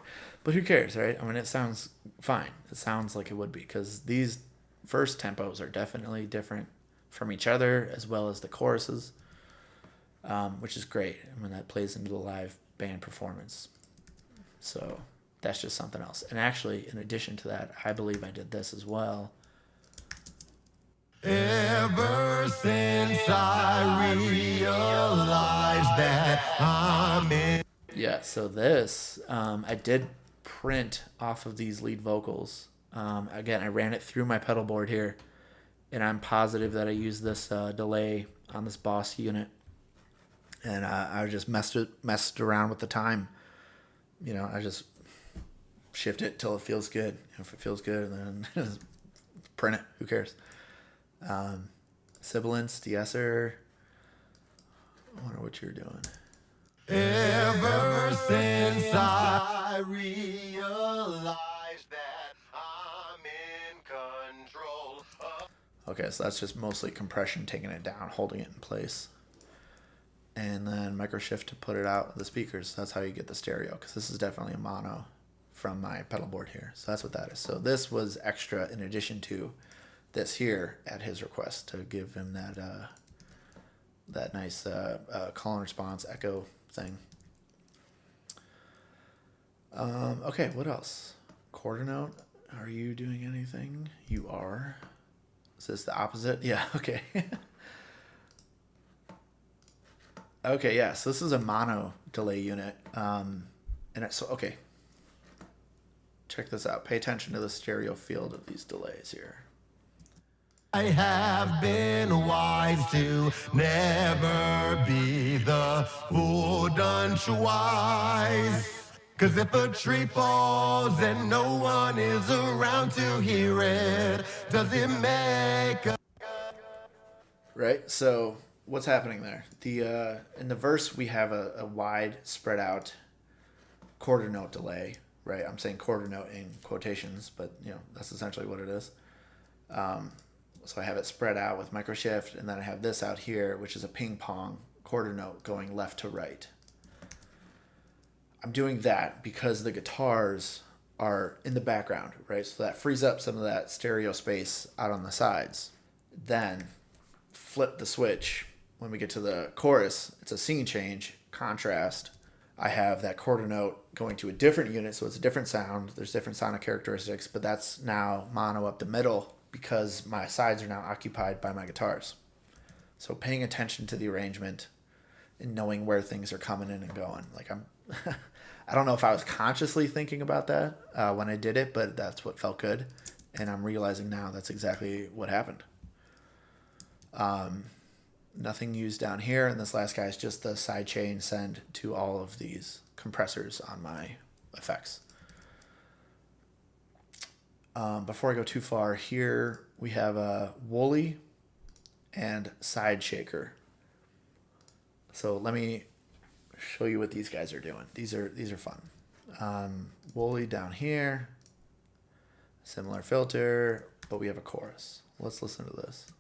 But who cares, right? I mean, it sounds fine. It sounds like it would be because these first tempos are definitely different from each other as well as the choruses, which is great. I mean, that plays into the live band performance. So that's just something else. And actually, in addition to that, I believe I did this as well. Ever since I realized that I'm in. Yeah, so this, I did print off of these lead vocals. Again, I ran it through my pedal board here, and I'm positive that I used this delay on this Boss unit. And I just messed around with the time. I just shift it till it feels good. If it feels good, then print it. Who cares? Sibilance, de-esser. I wonder what you're doing. Ever since I realized that I'm in control of... Okay, so that's just mostly compression, taking it down, holding it in place. And then micro shift to put it out the speakers. That's how you get the stereo, because this is definitely a mono from my pedal board here. So that's what that is. So this was extra in addition to this here at his request to give him that nice call and response echo thing. Okay, what else? Quarter note. Are you doing anything? You are. Is this the opposite? Yeah, okay. Okay, yeah, so this is a mono delay unit. Okay. Check this out. Pay attention to the stereo field of these delays here. I have been wise to never be the fool done wise. 'Cause if a tree falls and no one is around to hear it, does it make a... Right, so what's happening there? In the verse we have a wide spread out quarter note delay, right? I'm saying quarter note in quotations, but that's essentially what it is. So I have it spread out with micro shift, and then I have this out here, which is a ping pong quarter note going left to right. I'm doing that because the guitars are in the background, right? So that frees up some of that stereo space out on the sides. Then flip the switch. When we get to the chorus, it's a scene change, contrast. I have that quarter note going to a different unit, so it's a different sound. There's different sonic characteristics, but that's now mono up the middle because my sides are now occupied by my guitars. So paying attention to the arrangement and knowing where things are coming in and going. Like I don't know if I was consciously thinking about that when I did it, but that's what felt good. And I'm realizing now that's exactly what happened. Nothing used down here, and this last guy is just the sidechain send to all of these compressors on my effects. Before I go too far, here we have a Woolly and Side Shaker. So let me show you what these guys are doing. These are fun. Woolly down here, similar filter, but we have a chorus. Let's listen to this.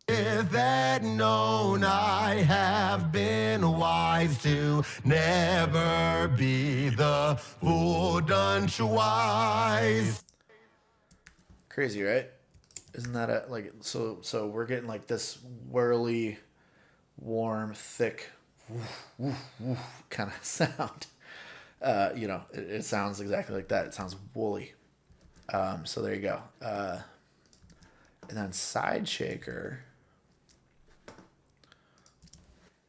If that known, I have been wise to never be the fool done wise. Crazy, right? Isn't that so we're getting like this whirly, warm, thick, kind of sound. It sounds exactly like that. It sounds woolly. So there you go. And then Side Shaker.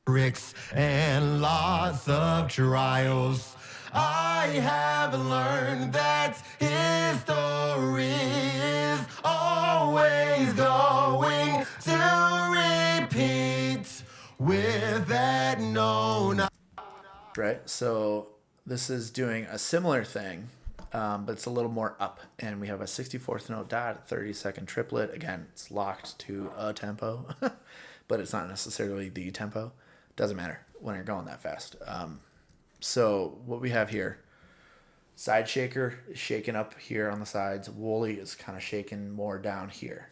Bricks and lots of trials. I have learned that history is always going to repeat with that known. Right, so this is doing a similar thing, but it's a little more up. And we have a 64th note dot, 30-second triplet. Again, it's locked to a tempo, but it's not necessarily the tempo. Doesn't matter when you're going that fast. So what we have here, Side Shaker is shaking up here on the sides. Woolly is kind of shaking more down here.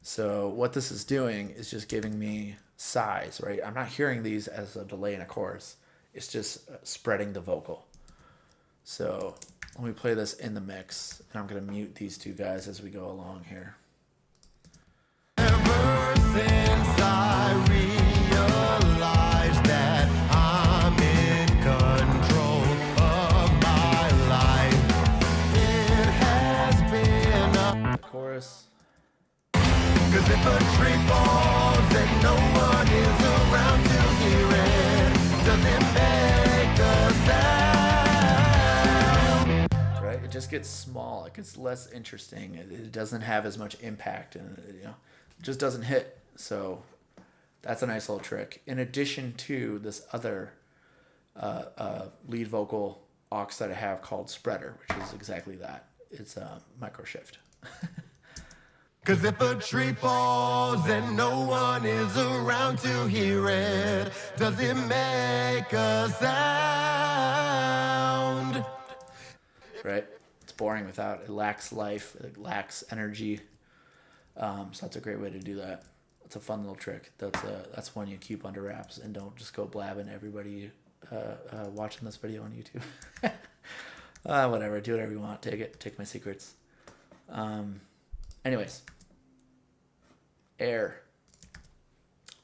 So what this is doing is just giving me size, right? I'm not hearing these as a delay in a chorus. It's just spreading the vocal. So let me play this in the mix, and I'm going to mute these two guys as we go along here. Ever since I realized that I'm in control of my life, it has been a Chorus. 'cause if a tree falls and no one is around to hear it, does it make a sound? Right? It just gets small. It gets less interesting. It doesn't have as much impact, and it just doesn't hit. So that's a nice little trick. In addition to this other lead vocal aux that I have called Spreader, which is exactly that. It's a micro shift. 'Cause if a tree falls and no one is around to hear it, does it make a sound? Right? It's boring without it. Lacks life. It lacks energy. So that's a great way to do that. It's a fun little trick. That's one you keep under wraps and don't just go blabbing everybody watching this video on YouTube. Whatever. Do whatever you want. Take it. Take my secrets. Anyways. Air.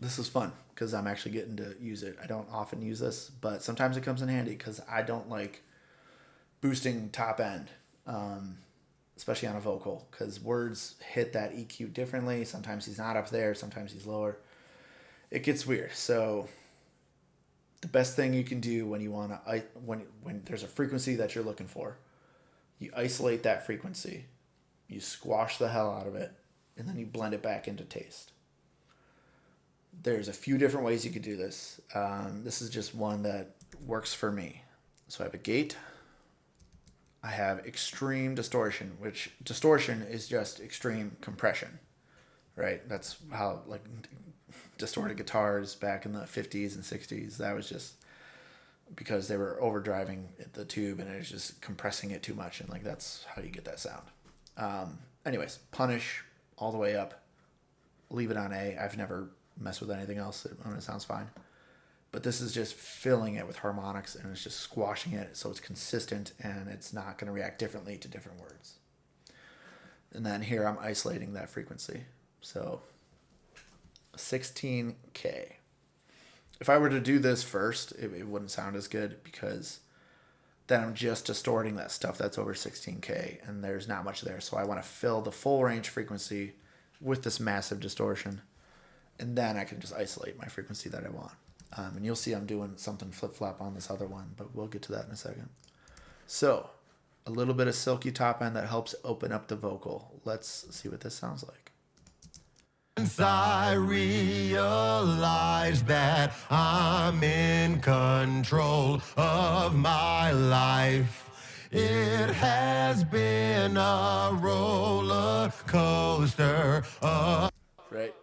This is fun because I'm actually getting to use it. I don't often use this, but sometimes it comes in handy because I don't like boosting top end, especially on a vocal, because words hit that EQ differently. Sometimes he's not up there, sometimes he's lower. It gets weird. So the best thing you can do when you want to, when there's a frequency that you're looking for, you isolate that frequency, you squash the hell out of it, and then you blend it back into taste. There's a few different ways you could do this. This is just one that works for me. So I have a gate. I have extreme distortion, which distortion is just extreme compression, right? That's how like distorted guitars back in the 50s and 60s, that was just because they were overdriving the tube and it was just compressing it too much. And like, that's how you get that sound. Anyways, punish all the way up, leave it on A. I've never messed with anything else. It sounds fine. But this is just filling it with harmonics and it's just squashing it so it's consistent and it's not going to react differently to different words. And then here I'm isolating that frequency. So 16K. If I were to do this first, it wouldn't sound as good because then I'm just distorting that stuff that's over 16K and there's not much there. So I want to fill the full range frequency with this massive distortion. And then I can just isolate my frequency that I want. And you'll see I'm doing something flip-flop on this other one, but we'll get to that in a second. So, a little bit of silky top end that helps open up the vocal. Let's see what this sounds like. Once I realize that I'm in control of my life, it has been a roller coaster. Right?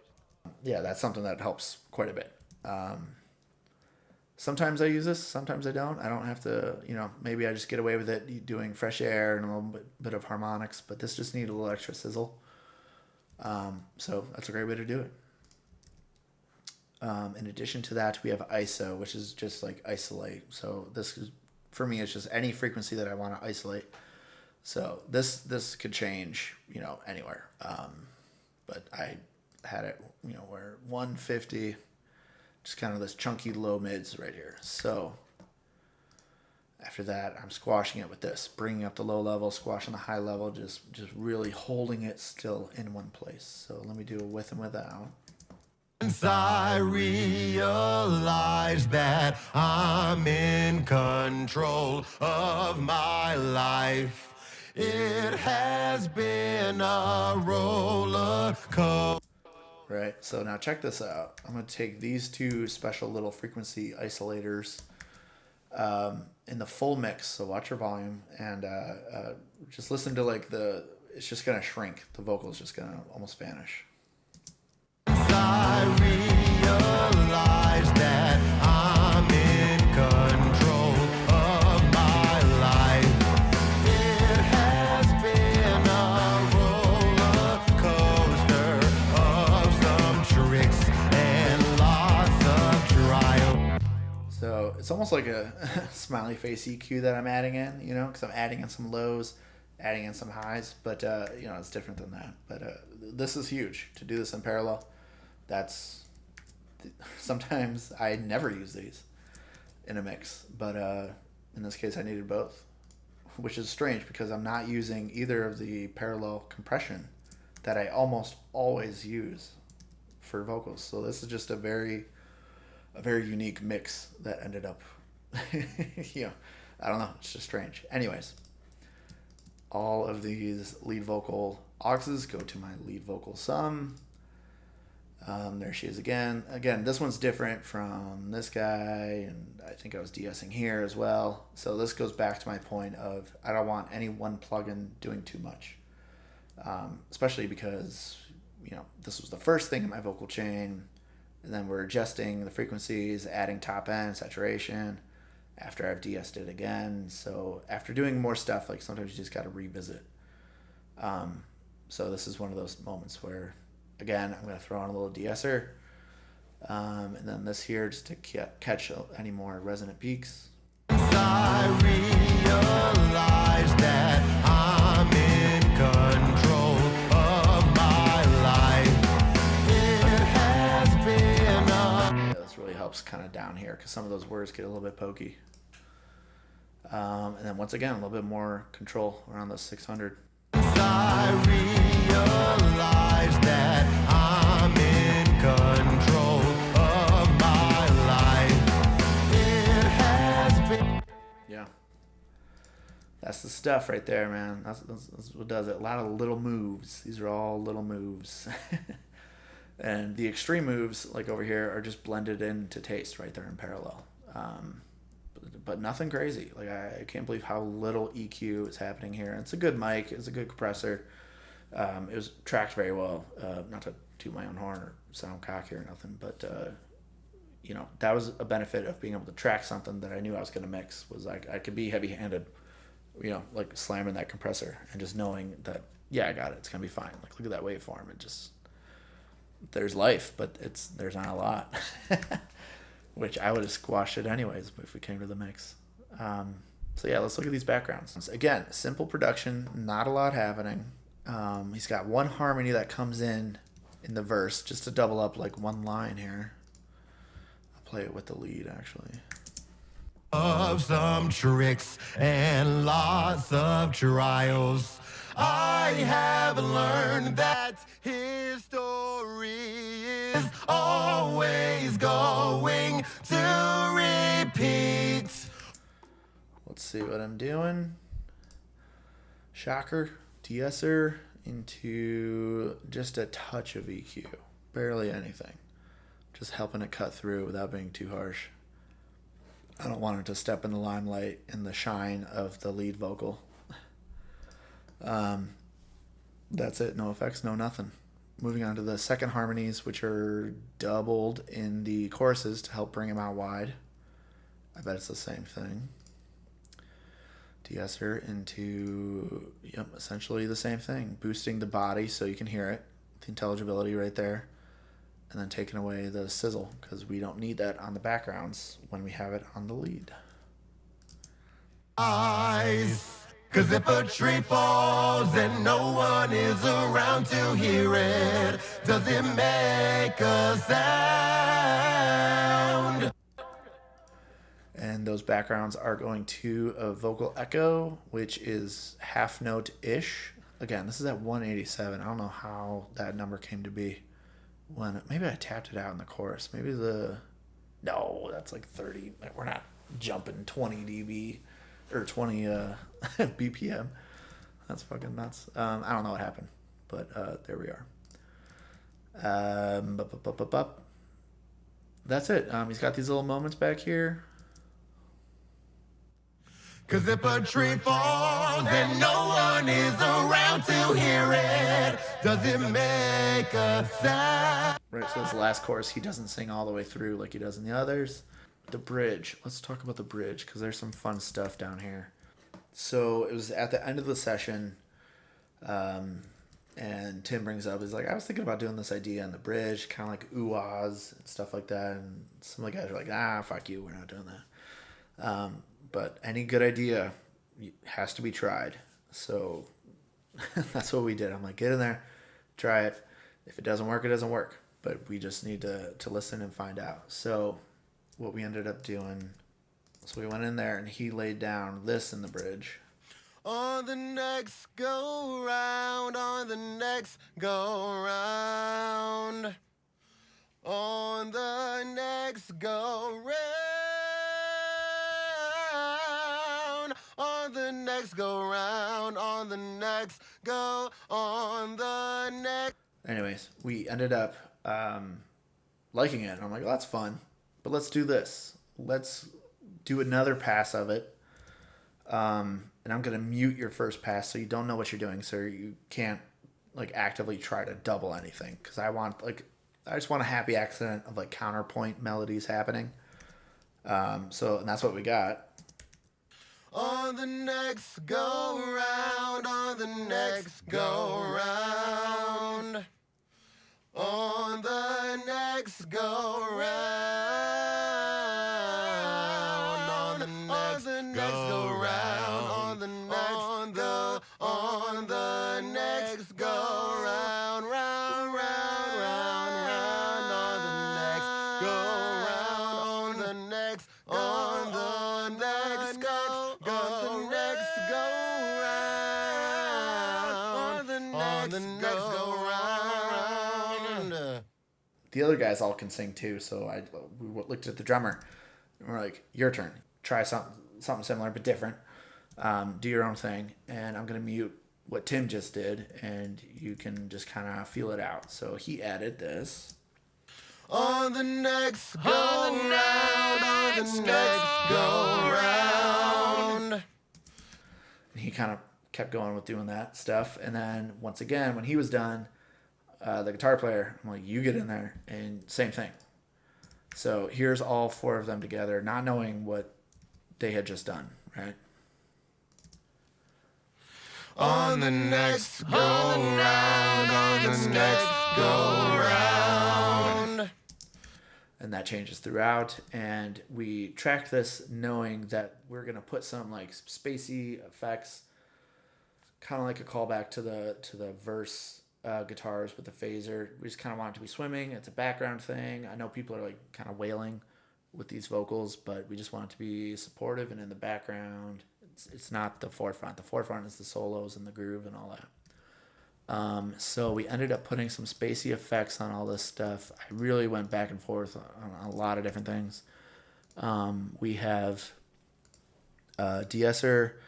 Yeah, that's something that helps quite a bit. Sometimes I use this, sometimes I don't. I don't have to, maybe I just get away with it doing fresh air and a little bit of harmonics, but this just needs a little extra sizzle. So that's a great way to do it. In addition to that, we have ISO, which is just like isolate. So this is, for me, it's just any frequency that I want to isolate. So this could change, anywhere. But I had it, where 150, just kind of this chunky low mids right here. So after that, I'm squashing it with this, bringing up the low level, squashing the high level, just really holding it still in one place. So let me do a with and without. Once I realize that I'm in control of my life, it has been a roller coaster. Right, so now check this out. I'm going to take these two special little frequency isolators in the full mix, so watch your volume, and just listen to it's just going to shrink. The vocal is just going to almost vanish. I realize that I'm in control of my life. It has been a roller coaster of some tricks and lots of trial. So it's almost like a smiley face EQ that I'm adding in, because I'm adding in some lows, adding in some highs, but it's different than that. But this is huge to do this in parallel. Sometimes I never use these in a mix, but in this case I needed both, which is strange because I'm not using either of the parallel compression that I almost always use for vocals. So this is just a very unique mix that ended up, I don't know, it's just strange. Anyways, all of these lead vocal auxes go to my lead vocal sum. There she is again. Again, this one's different from this guy, and I think I was de-essing here as well. So this goes back to my point of I don't want any one plugin doing too much, especially because this was the first thing in my vocal chain, and then we're adjusting the frequencies, adding top end, saturation, after I've de-essed it again. So after doing more stuff, like sometimes you just got to revisit. So this is one of those moments where, again, I'm going to throw on a little de-esser, and then this here just to catch any more resonant peaks. I realize that I'm in control of my life. It has been Yeah, this really helps kind of down here because some of those words get a little bit pokey. And then once again, a little bit more control around the 600. I realize that I'm in control of my life. It has been. Yeah. That's the stuff right there, man. That's what does it. A lot of little moves. These are all little moves. And the extreme moves, like over here, are just blended into taste right there in parallel. But nothing crazy. Like I can't believe how little EQ is happening here. It's a good mic. It's a good compressor. It was tracked very well. Not to toot my own horn or sound cocky or nothing, but that was a benefit of being able to track something that I knew I was going to mix. Was like I could be heavy-handed, like slamming that compressor and just knowing that I got it. It's gonna be fine. Like look at that waveform. It just there's life, but there's not a lot. Which I would have squashed it anyways if we came to the mix. So yeah, let's look at these backgrounds. Again, simple production, not a lot happening. He's got one harmony that comes in the verse just to double up like one line here. I'll play it with the lead actually. Of some tricks and lots of trials, I have learned that his story is always going to repeat. Let's see what I'm doing. Shocker, de-esser into just a touch of EQ. Barely anything. Just helping it cut through without being too harsh. I don't want it to step in the limelight and the shine of the lead vocal. That's it. No effects, no nothing. Moving on to the second harmonies, which are doubled in the choruses to help bring them out wide. I bet it's the same thing. De-esser into, essentially the same thing. Boosting the body so you can hear it. The intelligibility right there. And then taking away the sizzle because we don't need that on the backgrounds when we have it on the lead. Eyes, 'cause if a tree falls and no one is around to hear it, does it make a sound? And those backgrounds are going to a vocal echo, which is half note-ish. Again, this is at 187. I don't know how that number came to be. Maybe I tapped it out in the chorus. No, that's like 30. We're not jumping 20 dB or 20 BPM. That's fucking nuts. I don't know what happened, but there we are. That's it. He's got these little moments back here. 'Cause if a tree falls and no one is around to hear it, does it make a sound? Right, so this last chorus, he doesn't sing all the way through like he does in the others. The bridge. Let's talk about the bridge because there's some fun stuff down here. So it was at the end of the session, and Tim brings up, he's like, I was thinking about doing this idea on the bridge, kind of like ooh-ahs and stuff like that. And some of the guys are like, fuck you, we're not doing that. But any good idea has to be tried. So that's what we did. I'm like, get in there, try it. If it doesn't work, it doesn't work. But we just need to listen and find out. So what we ended up doing, so we went in there and he laid down this in the bridge. On the next go round, on the next go round, on the next go round. On the next go round, on the next go, on the next. Anyways, we ended up liking it. And I'm like, well, that's fun. But let's do this. Let's do another pass of it. And I'm going to mute your first pass so you don't know what you're doing. So you can't like actively try to double anything because I just want a happy accident of like counterpoint melodies happening. So and that's what we got. On the next go round, on the next go round, on the next go round, on the next go round, on the next go round, round, round, round, round, on the next go round, on the next go round, on the next go round. The other guys all can sing too, so we looked at the drummer and we're like, your turn. Try something similar but different. Do your own thing, and I'm gonna mute what Tim just did, and you can just kind of feel it out. So he added this. On the next go round, on the next go round. And he kind of kept going with doing that stuff, and then once again, when he was done, the guitar player, I'm like, you get in there, and same thing. So here's all four of them together, not knowing what they had just done, right? On the next go round, on the next go round. And that changes throughout, and we track this knowing that we're gonna put some like spacey effects, kind of like a callback to the verse guitars with the phaser. We just kind of want it to be swimming. It's a background thing. I know people are like kind of wailing with these vocals, but we just want it to be supportive and in the background. It's not the forefront. The forefront is the solos and the groove and all that. So we ended up putting some spacey effects on all this stuff. I really went back and forth on a lot of different things. We have a de-esser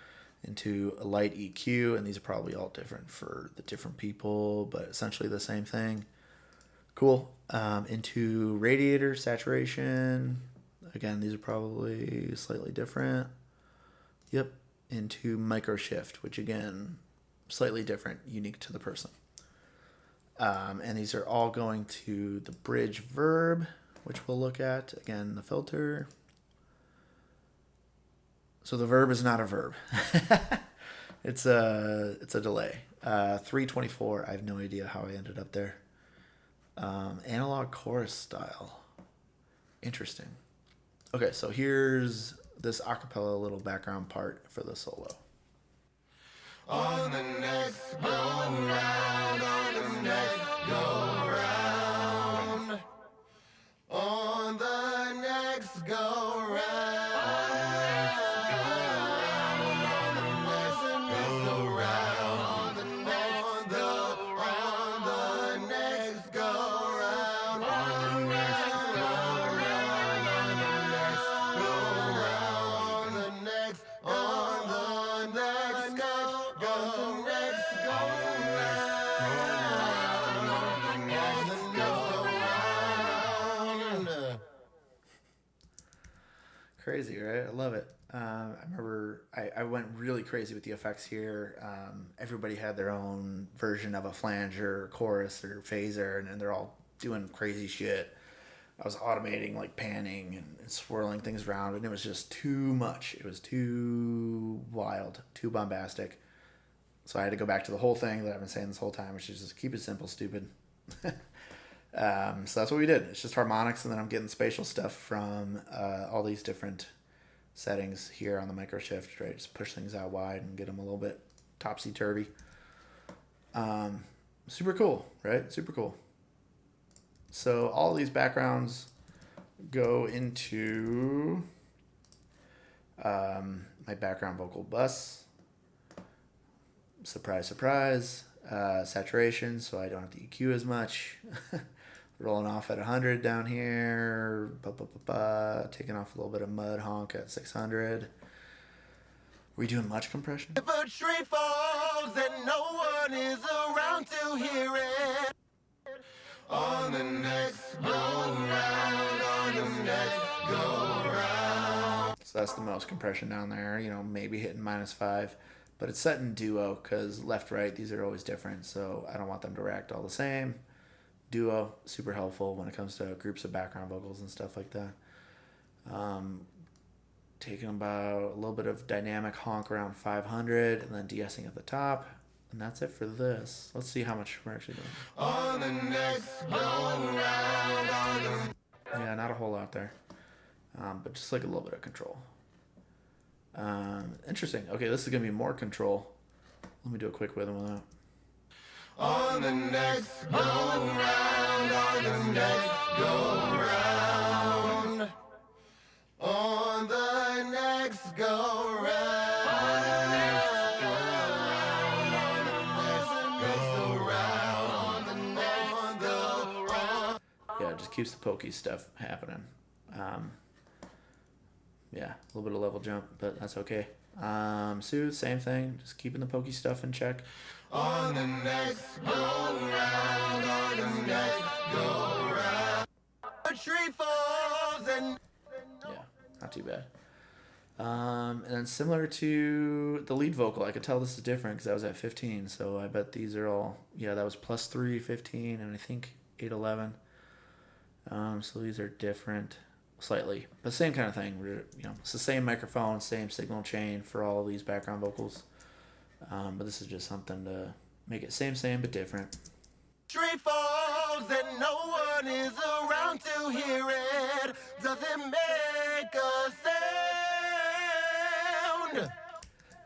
into a light EQ, and these are probably all different for the different people, but essentially the same thing. Cool. Into radiator saturation. Again, these are probably slightly different. Yep. Into micro shift, which again, slightly different, unique to the person. And these are all going to the bridge verb, which we'll look at. Again, the filter. So the verb is not a verb. It's a delay. 324. I have no idea how I ended up there. Analog chorus style. Interesting. Okay, so here's this acapella little background part for the solo. On the next go round, on the next go round, on the next go round, on the next go round, on the next go round, on the next go round, on the next go round, on the next go round, on the next go Crazy, right? I love it. I remember I went really crazy with the effects here. Everybody had their own version of a flanger or chorus or phaser, and they're all doing crazy shit. I was automating like panning and swirling things around, and it was just too much. It was too wild, too bombastic. So I had to go back to the whole thing that I've been saying this whole time, which is just keep it simple, stupid. So that's what we did. It's just harmonics, and then I'm getting spatial stuff from all these different settings here on the micro shift, right? Just push things out wide and get them a little bit topsy-turvy. Super cool, right? Super cool. So all these backgrounds go into my background vocal bus. Surprise, surprise. Saturation, so I don't have to EQ as much. Rolling off at 100 down here. Taking off a little bit of mud honk at 600. We doing much compression? If a tree falls and no one is around to hear it, on the next go round, on the next go round. So that's the most compression down there, maybe hitting -5. But it's set in duo because left, right, these are always different. So I don't want them to react all the same. Duo, super helpful when it comes to groups of background vocals and stuff like that. Taking about a little bit of dynamic honk around 500 and then de-essing at the top. And that's it for this. Let's see how much we're actually doing. On the next go round, Yeah, not a whole lot there. But just like a little bit of control. Interesting. Okay, this is going to be more control. Let me do a quick rhythm with that. on the next go round, on the next go round, on the next go round, on the next go round, on the next go round. Yeah, it just keeps the pokey stuff happening. Yeah, a little bit of level jump, but that's okay. Soothe, same thing. Just keeping the pokey stuff in check. On the next go round, on the next go round. A tree falls and Yeah, not too bad. And then similar to the lead vocal, I could tell this is different because I was at 15. So I bet these are all, yeah, that was +3, 15, and I think 8, 11. So these are different slightly, but same kind of thing. It's the same microphone, same signal chain for all of these background vocals. But this is just something to make it same, but different. tree falls and no one is around to hear it. Doesn't make a sound.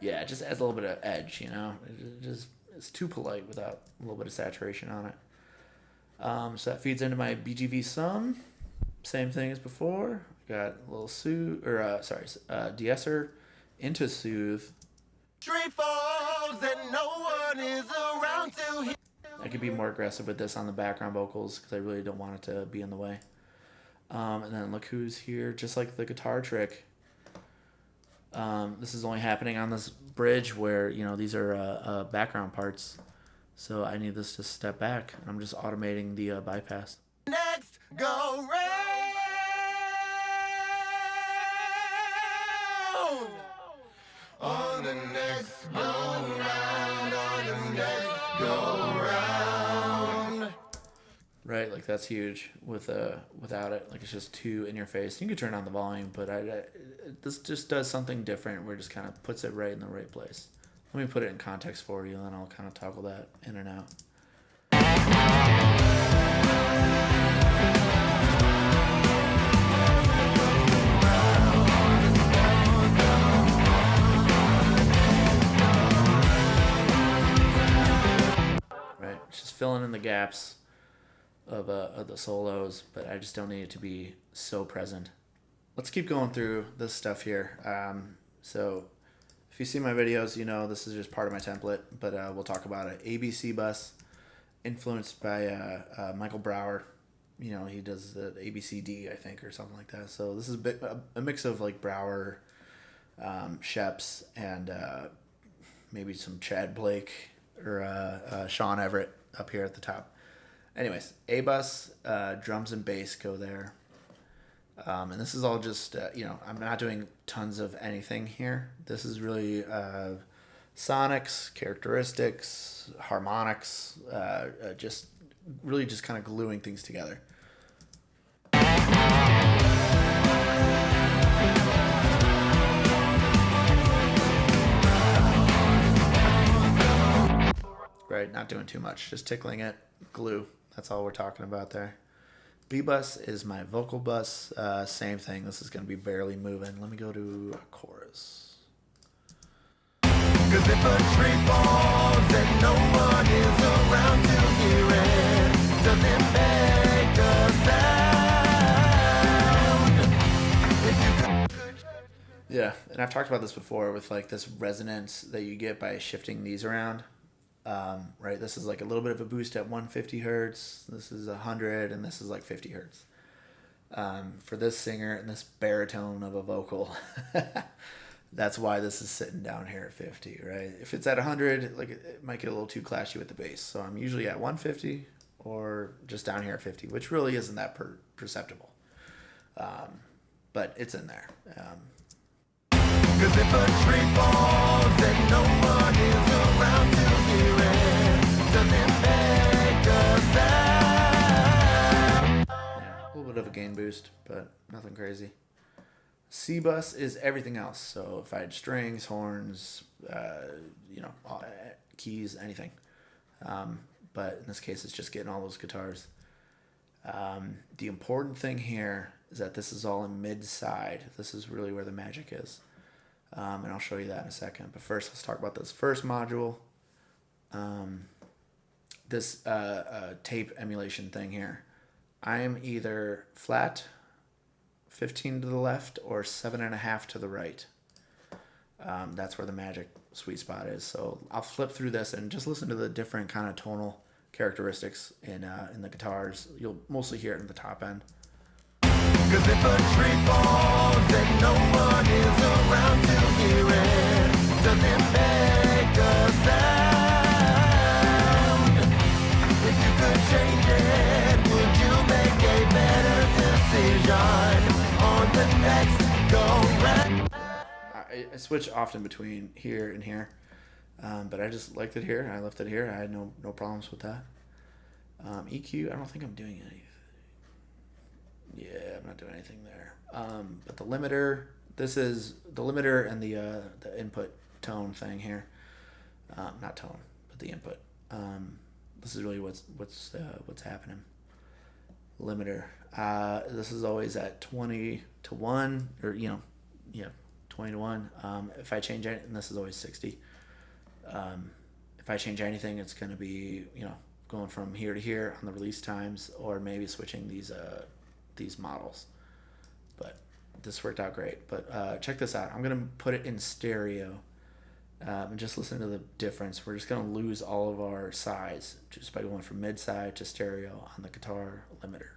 Yeah, it just adds a little bit of edge, it's too polite without a little bit of saturation on it. So that feeds into my BGV sum. Same thing as before. Got a little de-esser into soothe. Tree falls and no one is around to hear. I could be more aggressive with this on the background vocals because I really don't want it to be in the way. And then look who's here, just like the guitar trick. This is only happening on this bridge where, these are background parts. So I need this to step back. I'm just automating the bypass. Next go round. On the next go round, on the next go round. Right, like that's huge without it. Like it's just too in your face. You can turn on the volume, but this just does something different where it just kind of puts it right in the right place. Let me put it in context for you, and then I'll kind of toggle that in and out. Right, it's just filling in the gaps of the solos, but I just don't need it to be so present. Let's keep going through this stuff here. So if you see my videos, this is just part of my template, but we'll talk about it. ABC bus, influenced by Michael Brower. He does the ABCD, I think, or something like that. So this is a mix of like Brower, Sheps, and maybe some Chad Blake or Sean Everett up here at the top. Anyways, A bus, drums and bass go there. And this is all just, I'm not doing tons of anything here. This is really sonics, characteristics, harmonics, just kind of gluing things together. Right, not doing too much, just tickling it, glue. That's all we're talking about there. B bus is my vocal bus. Same thing. This is going to be barely moving. Let me go to a chorus. 'Cause if a tree falls and no one is around to hear it, doesn't make a sound. Yeah, and I've talked about this before with like this resonance that you get by shifting these around. Right, this is like a little bit of a boost at 150 hertz. This is 100, and this is like 50 hertz. For this singer and this baritone of a vocal, that's why this is sitting down here at 50. Right, if it's at 100, like it might get a little too clashy with the bass. So I'm usually at 150 or just down here at 50, which really isn't that perceptible. But it's in there. 'Cause Cause if a tree falls and no one is around to hear it, does it make a sound? Yeah, a little bit of a gain boost, but nothing crazy. C bus is everything else. So if I had strings, horns, keys, anything. But in this case, it's just getting all those guitars. The important thing here is that this is all in mid-side. This is really where the magic is. And I'll show you that in a second. But first, let's talk about this first module. This tape emulation thing here. I'm either flat, 15 to the left, or 7.5 to the right. That's where the magic sweet spot is. So I'll flip through this and just listen to the different kind of tonal characteristics in the guitars. You'll mostly hear it in the top end. Cause if a tree falls and no one is around to hear it, does it make a sound? If you could change it, would you make a better decision on the next go round? I switch often between here and here, but I just liked it here. I left it here. I had no problems with that. EQ, I don't think I'm doing anything. Yeah, I'm not doing anything there. But the limiter, this is the limiter and the input tone thing here. Not tone, but the input. This is really what's happening. Limiter. This is always at 20 to 1, or 20 to 1. If I change it, and this is always 60. If I change anything, it's going to be going from here to here on the release times, or maybe switching these models. But this worked out great. But check this out. I'm going to put it in stereo and just listen to the difference. We're just going to lose all of our size just by going from mid-side to stereo on the guitar limiter.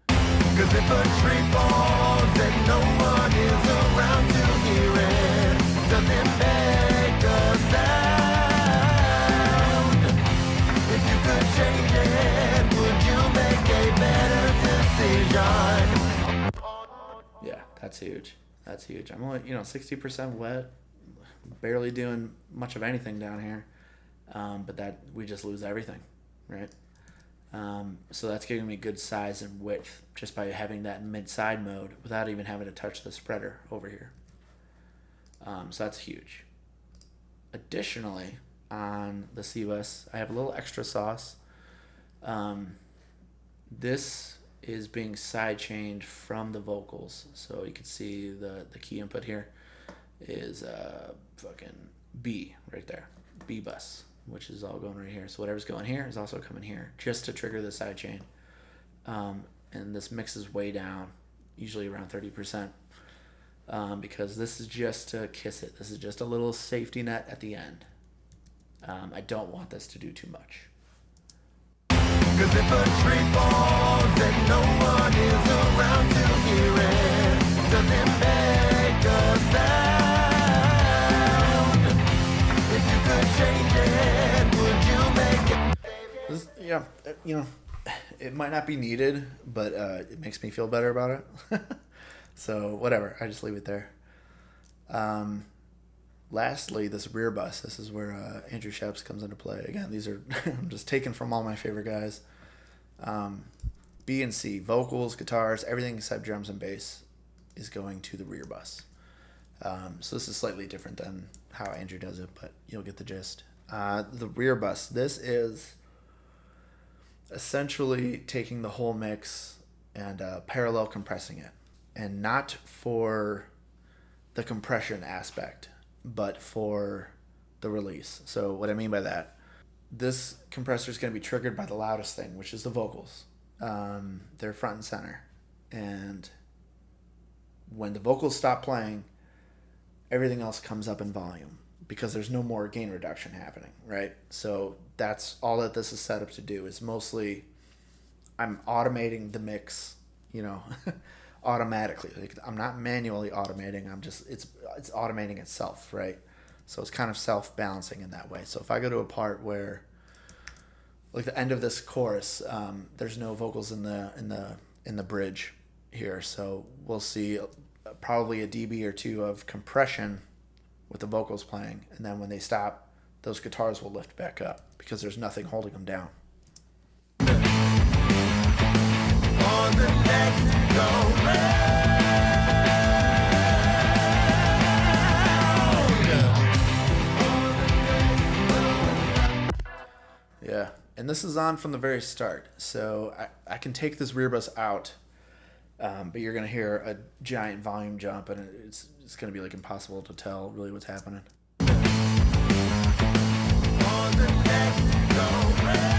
Cause if a tree falls and no one is around to hear it, does it make a sound? If you could change it, would you make a better decision? Yeah, that's huge. That's huge. I'm only 60% wet, barely doing much of anything down here, but that we just lose everything, right? So that's giving me good size and width just by having that mid-side mode without even having to touch the spreader over here. So that's huge. Additionally, on the C-Bus, I have a little extra sauce. This is being side-chained from the vocals. So you can see the key input here is fucking B right there, B-Bus, which is all going right here. So whatever's going here is also coming here, just to trigger the side chain. And this mixes way down, usually around 30%, because this is just to kiss it. This is just a little safety net at the end. I don't want this to do too much. Cause if a tree falls and no one is around to hear it, does it make a sound? If you could change it, would you make it? It might not be needed, but it makes me feel better about it. So whatever, I just leave it there. Lastly, this rear bus. This is where Andrew Sheps comes into play. Again, these are I'm just taken from all my favorite guys. B and C, vocals, guitars, everything except drums and bass is going to the rear bus. So this is slightly different than how Andrew does it, but you'll get the gist. The rear bus. This is essentially taking the whole mix and parallel compressing it, and not for the compression aspect, but for the release. So what I mean by that, this compressor is going to be triggered by the loudest thing, which is the vocals. They're front and center, and when the vocals stop playing, everything else comes up in volume because there's no more gain reduction happening, right? So that's all that this is set up to do. Is mostly I'm automating the mix, automatically. Like, I'm not manually automating. It's automating itself, right? So it's kind of self-balancing in that way. So if I go to a part where, like the end of this chorus, there's no vocals in the bridge here, so we'll see probably a dB or two of compression with the vocals playing, and then when they stop, those guitars will lift back up because there's nothing holding them down. On the next go round. Yeah, and this is on from the very start, so I can take this rear bus out, but you're going to hear a giant volume jump, and it's going to be like impossible to tell really what's happening. On the next go round.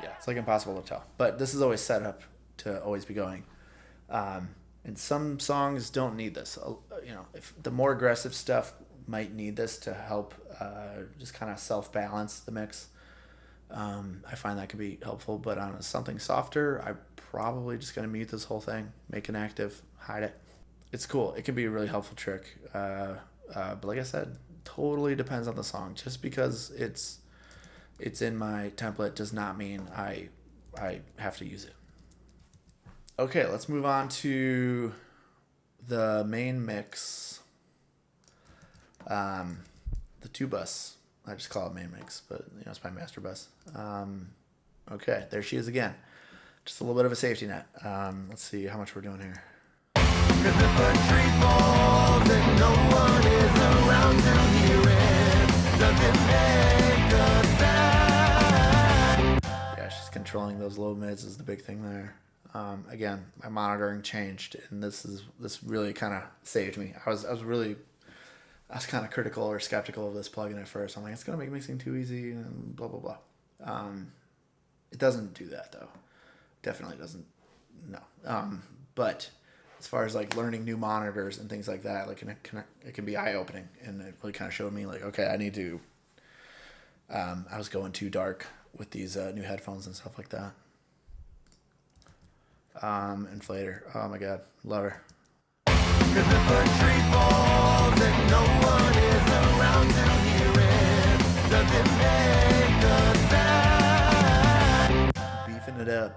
Yeah, it's like impossible to tell, but this is always set up to always be going. And some songs don't need this. If the more aggressive stuff might need this to help just kind of self-balance the mix. I find that could be helpful, but on something softer, I'm probably just going to mute this whole thing, make it active, hide it. It's cool. It can be a really helpful trick. But like I said, totally depends on the song. Just because it's in my template does not mean I have to use it. Okay, let's move on to the main mix. The 2-bus. I just call it main mix, but it's my master bus. Okay, there she is again. Just a little bit of a safety net. Let's see how much we're doing here. Cause if a tree falls and no one is around to hear it, does it make a sound? Yeah, she's controlling those low mids is the big thing there. Again, my monitoring changed, and this really kind of saved me. I was kind of critical or skeptical of this plugin at first. I'm like, it's gonna make mixing too easy and blah blah blah. It doesn't do that though. Definitely doesn't. No. But as far as like learning new monitors and things like that, like it can be eye opening, and it really kind of showed me like, okay, I need to. I was going too dark with these new headphones and stuff like that. Inflator. Oh my god, love her. Cause if a tree falls and no one is around to hear it, does it make a sound? Beefing it up.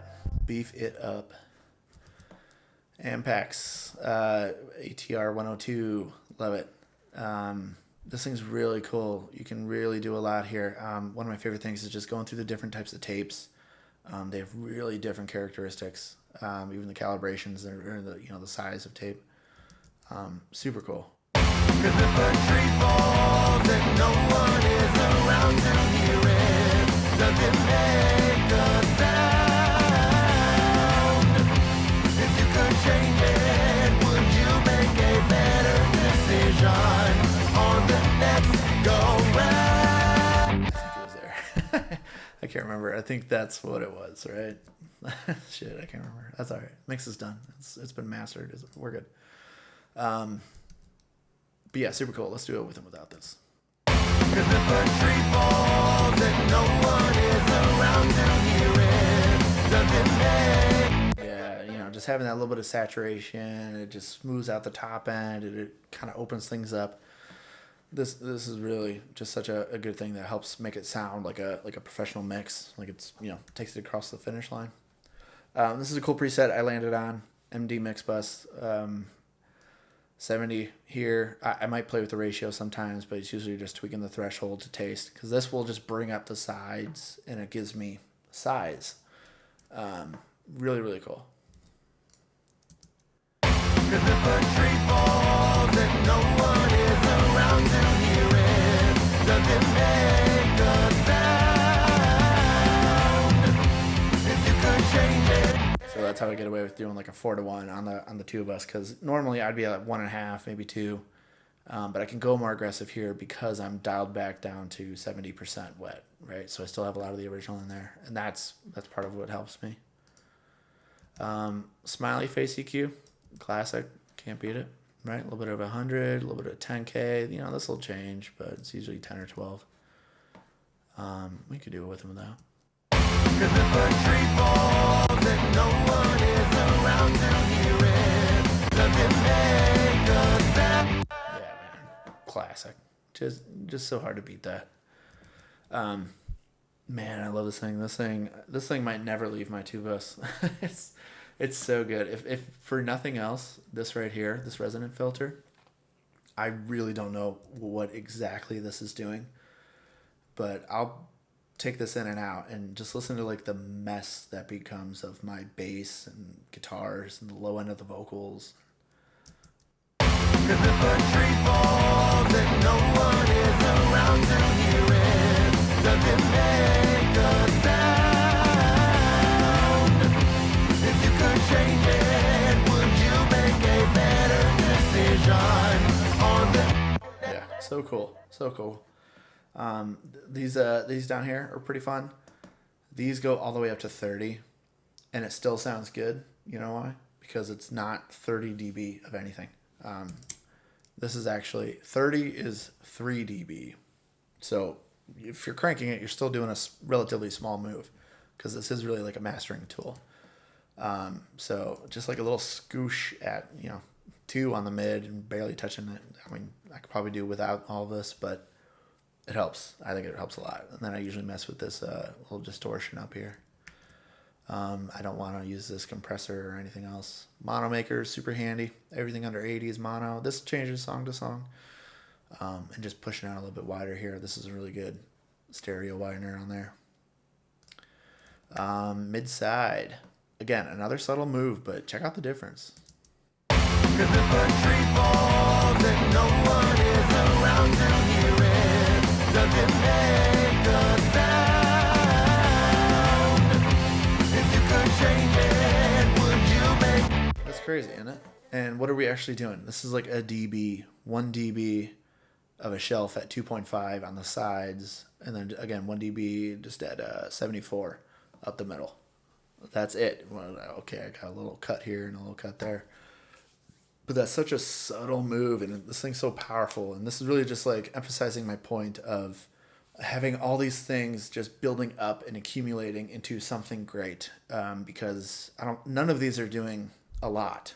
Beef it up. Ampex. ATR 102. Love it. This thing's really cool. You can really do a lot here. One of my favorite things is just going through the different types of tapes. They have really different characteristics. Even the calibrations or the size of tape. Super cool. Cause if a tree falls and no one is around to hear it, does it make a sound? If you could change it, would you make a better decision on the next go round? I think it was there. I can't remember. I think that's what it was, right? Shit, I can't remember. That's all right. Mix is done. It's been mastered. We're good. But yeah, super cool. Let's do it with and without this. Cause if a tree falls and no one is around to hear it, does it make? Yeah, just having that little bit of saturation, it just smooths out the top end, and it kind of opens things up. This is really just such a good thing that helps make it sound like a professional mix, like it's takes it across the finish line. This is a cool preset I landed on MD Mix Bus. 70 here. I might play with the ratio sometimes, but it's usually just tweaking the threshold to taste, because this will just bring up the sides and it gives me size. Really, really cool. Cause if a tree falls and no one is around to hear it, does it make a sound? If you could change it. So that's how I get away with doing like a 4-to-1 on the 2-bus, because normally I'd be at 1.5, maybe 2, but I can go more aggressive here because I'm dialed back down to 70% wet, right? So I still have a lot of the original in there, and that's part of what helps me. Smiley face EQ, classic, can't beat it, right? A little bit of 100, a little bit of 10K. This will change, but it's usually 10 or 12. We could do it with and without. Cause if a tree falls and no one is around to hear it, does it make a sound? Yeah, man. Classic. Just so hard to beat that. Man, I love this thing. This thing might never leave my 2-bus. It's so good. If for nothing else, this right here, this resonant filter, I really don't know what exactly this is doing, but I'll take this in and out and just listen to like the mess that becomes of my bass and guitars and the low end of the vocals. Cause if a tree falls and no one is around to hear it, does it make a sound? If you could change it, would you make a better decision on the... Yeah, so cool. So cool. These down here are pretty fun. These go all the way up to 30 and it still sounds good. You know why? Because it's not 30 dB of anything. This is actually 30 is 3 dB. So if you're cranking it, you're still doing a relatively small move because this is really like a mastering tool. So just like a little scoosh at, 2 on the mid and barely touching it. I mean, I could probably do without all this, but it helps. I think it helps a lot. And then I usually mess with this little distortion up here. I don't want to use this compressor or anything else. Mono maker is super handy. Everything under 80 is mono. This changes song to song. And just pushing out a little bit wider here. This is a really good stereo widener on there. Mid side. Again, another subtle move, but check out the difference. Cause if a tree falls and no one is around to hear it, does it make a sound? If you could change it, would you make... That's crazy, isn't it? And what are we actually doing? This is like a dB, 1 dB of a shelf at 2.5 on the sides, and then again 1 dB just at 74 up the middle. That's it. Well, okay, I got a little cut here and a little cut there. But that's such a subtle move, and this thing's so powerful. And this is really just like emphasizing my point of having all these things just building up and accumulating into something great. Because none of these are doing a lot,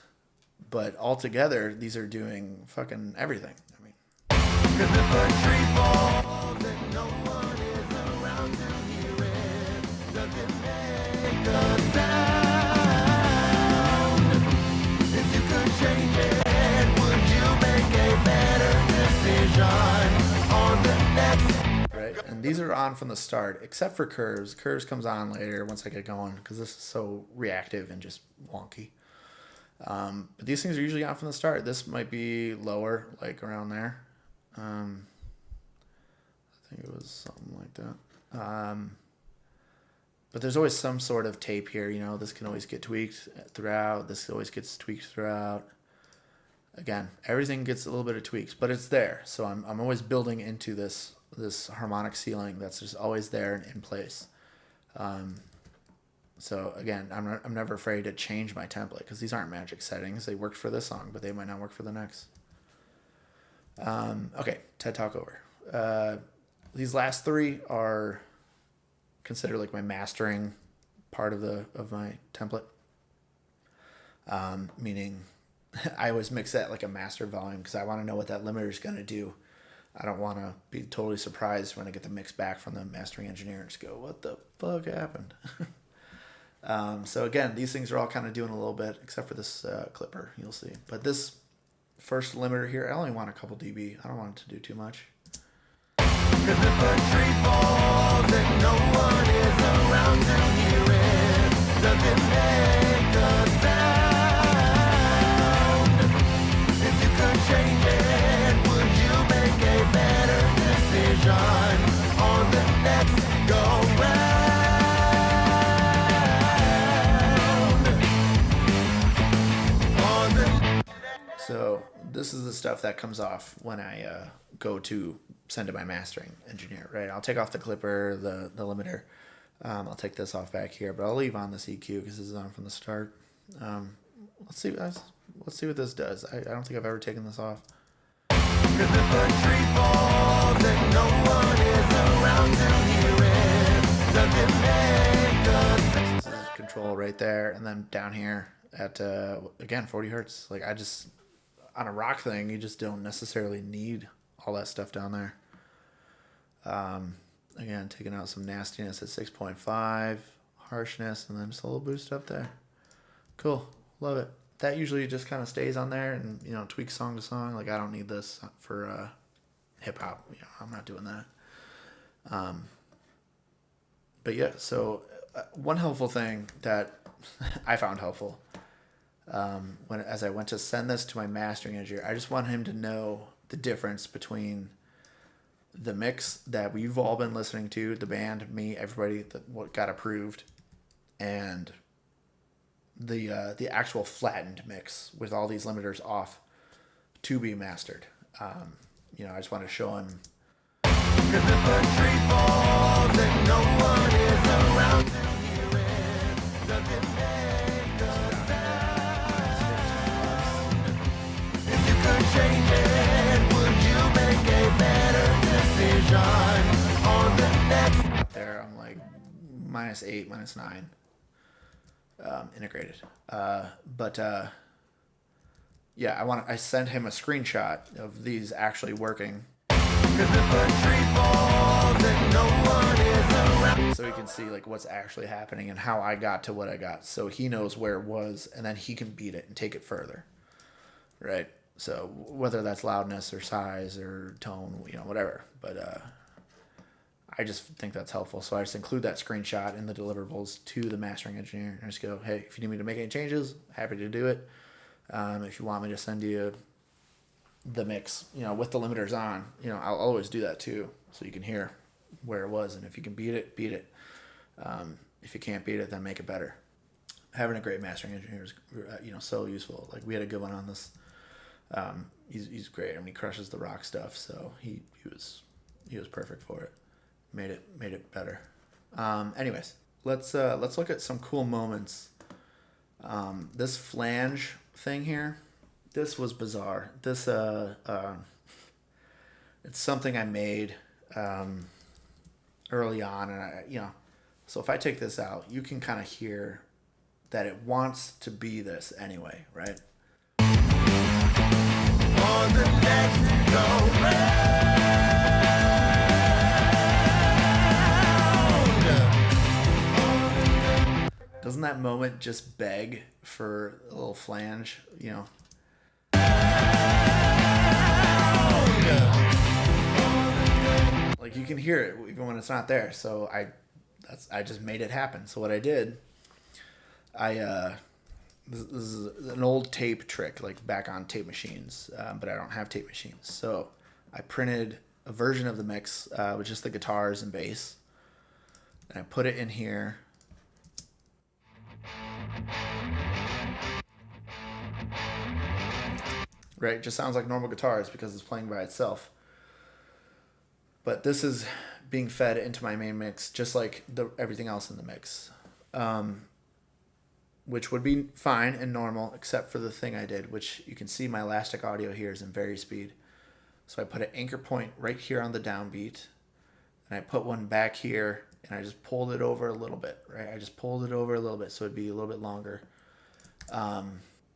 but altogether these are doing fucking everything. I mean, cause if a tree falls and no one is around to hear it, does it make a sound? If you could change it, would you make a better decision on the next? right? And these are on from the start, except for curves. Curves comes on later once I get going because this is so reactive and just wonky. But these things are usually on from the start. This might be lower, like around there. I think it was something like that. But there's always some sort of tape here. This can always get tweaked throughout. This always gets tweaked throughout. Again, everything gets a little bit of tweaks, but it's there. So I'm always building into this harmonic ceiling that's just always there and in place. So again, I'm never afraid to change my template because these aren't magic settings. They worked for this song, but they might not work for the next. Okay, TED Talk over. These last 3 are considered like my mastering part of my template. Meaning I always mix that like a master volume because I want to know what that limiter is going to do. I don't want to be totally surprised when I get the mix back from the mastering engineer and just go, what the fuck happened? So again, these things are all kind of doing a little bit, except for this clipper, you'll see. But this first limiter here, I only want a couple dB. I don't want it to do too much. Cause if a tree falls and no one is around to hear it, does it make a sound? If you could change it, would you make a better decision on the next go round? So this is the stuff that comes off when I go to send to my mastering engineer, right? I'll take off the clipper, the limiter. I'll take this off back here, but I'll leave on this EQ because this is on from the start. Let's see what this does. I don't think I've ever taken this off. Cause if a tree falls and no one is around to hear it, does it make a... This is control right there, and then down here at again 40 hertz. Like I just on a rock thing, you just don't necessarily need all that stuff down there. Again, taking out some nastiness at 6.5, harshness, and then just a little boost up there. Cool. Love it. That usually just kind of stays on there and, tweaks song to song. Like, I don't need this for hip hop. I'm not doing that. But yeah, so one helpful thing that I found helpful as I went to send this to my mastering engineer, I just want him to know the difference between the mix that we've all been listening to, the band, me, everybody, what got approved, and the actual flattened mix with all these limiters off to be mastered. I just want to show him. Cause if a tree falls and no one is around to hear it, does it make a sound? If you could change it, would you make a better decision on the next? There, I'm like -8, -9 integrated. Yeah, I sent him a screenshot of these actually working. So he can see like what's actually happening and how I got to what I got. So he knows where it was, and then he can beat it and take it further. Right? So whether that's loudness or size or tone, whatever. But I just think that's helpful. So I just include that screenshot in the deliverables to the mastering engineer. And I just go, hey, if you need me to make any changes, happy to do it. If you want me to send you the mix, with the limiters on, I'll always do that too, so you can hear where it was, and if you can beat it, beat it. If you can't beat it, then make it better. Having a great mastering engineer is, so useful. Like, we had a good one on this. He's great. I mean, he crushes the rock stuff, so he was perfect for it. Made it better. Anyways, let's look at some cool moments. This flange thing here. This was bizarre. This it's something I made early on, and so if I take this out, you can kind of hear that it wants to be this anyway, right? On the next go round. Doesn't that moment just beg for a little flange, Like, you can hear it even when it's not there. So I just made it happen. So what I did, this is an old tape trick, like back on tape machines, but I don't have tape machines. So I printed a version of the mix with just the guitars and bass, and I put it in here. Right, it just sounds like normal guitars because it's playing by itself. But this is being fed into my main mix, just like everything else in the mix, which would be fine and normal, except for the thing I did, which you can see my elastic audio here is in vari-speed. So I put an anchor point right here on the downbeat, and I put one back here, and I just pulled it over a little bit, right? I just pulled it over a little bit so it'd be a little bit longer.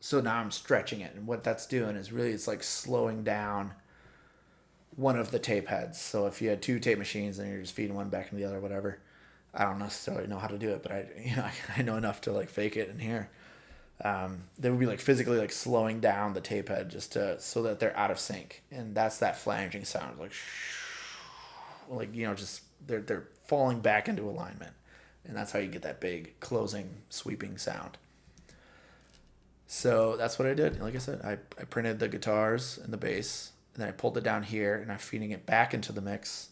So now I'm stretching it, and what that's doing is really, it's like slowing down one of the tape heads. So if you had two tape machines and you're just feeding one back into the other, whatever, I don't necessarily know how to do it, but I know enough to like fake it in here. They would be like physically like slowing down the tape head so that they're out of sync, and that's that flanging sound, like just they're falling back into alignment, and that's how you get that big closing sweeping sound. So that's what I did. Like I said, I printed the guitars and the bass, and then I pulled it down here, and I'm feeding it back into the mix,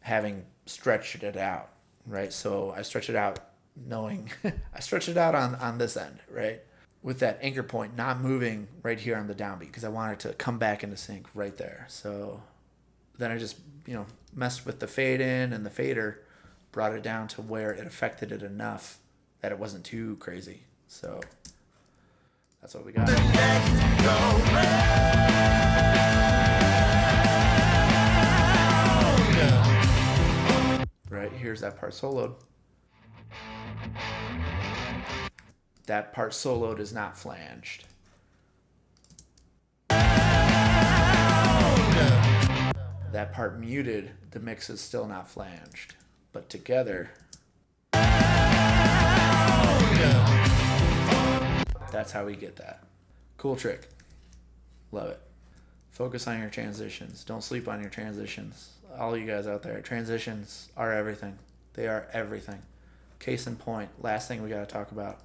having stretched it out, right? So I stretch it out knowing I stretch it out on this end, right? With that anchor point not moving right here on the downbeat, because I want it to come back into sync right there. So then I just, messed with the fade in and the fader, brought it down to where it affected it enough that it wasn't too crazy. So that's what we got. Right, here's that part soloed. That part soloed is not flanged. That part muted, the mix is still not flanged. But together... That's how we get that. Cool trick. Love it. Focus on your transitions. Don't sleep on your transitions. All you guys out there, transitions are everything. They are everything. Case in point, last thing we got to talk about.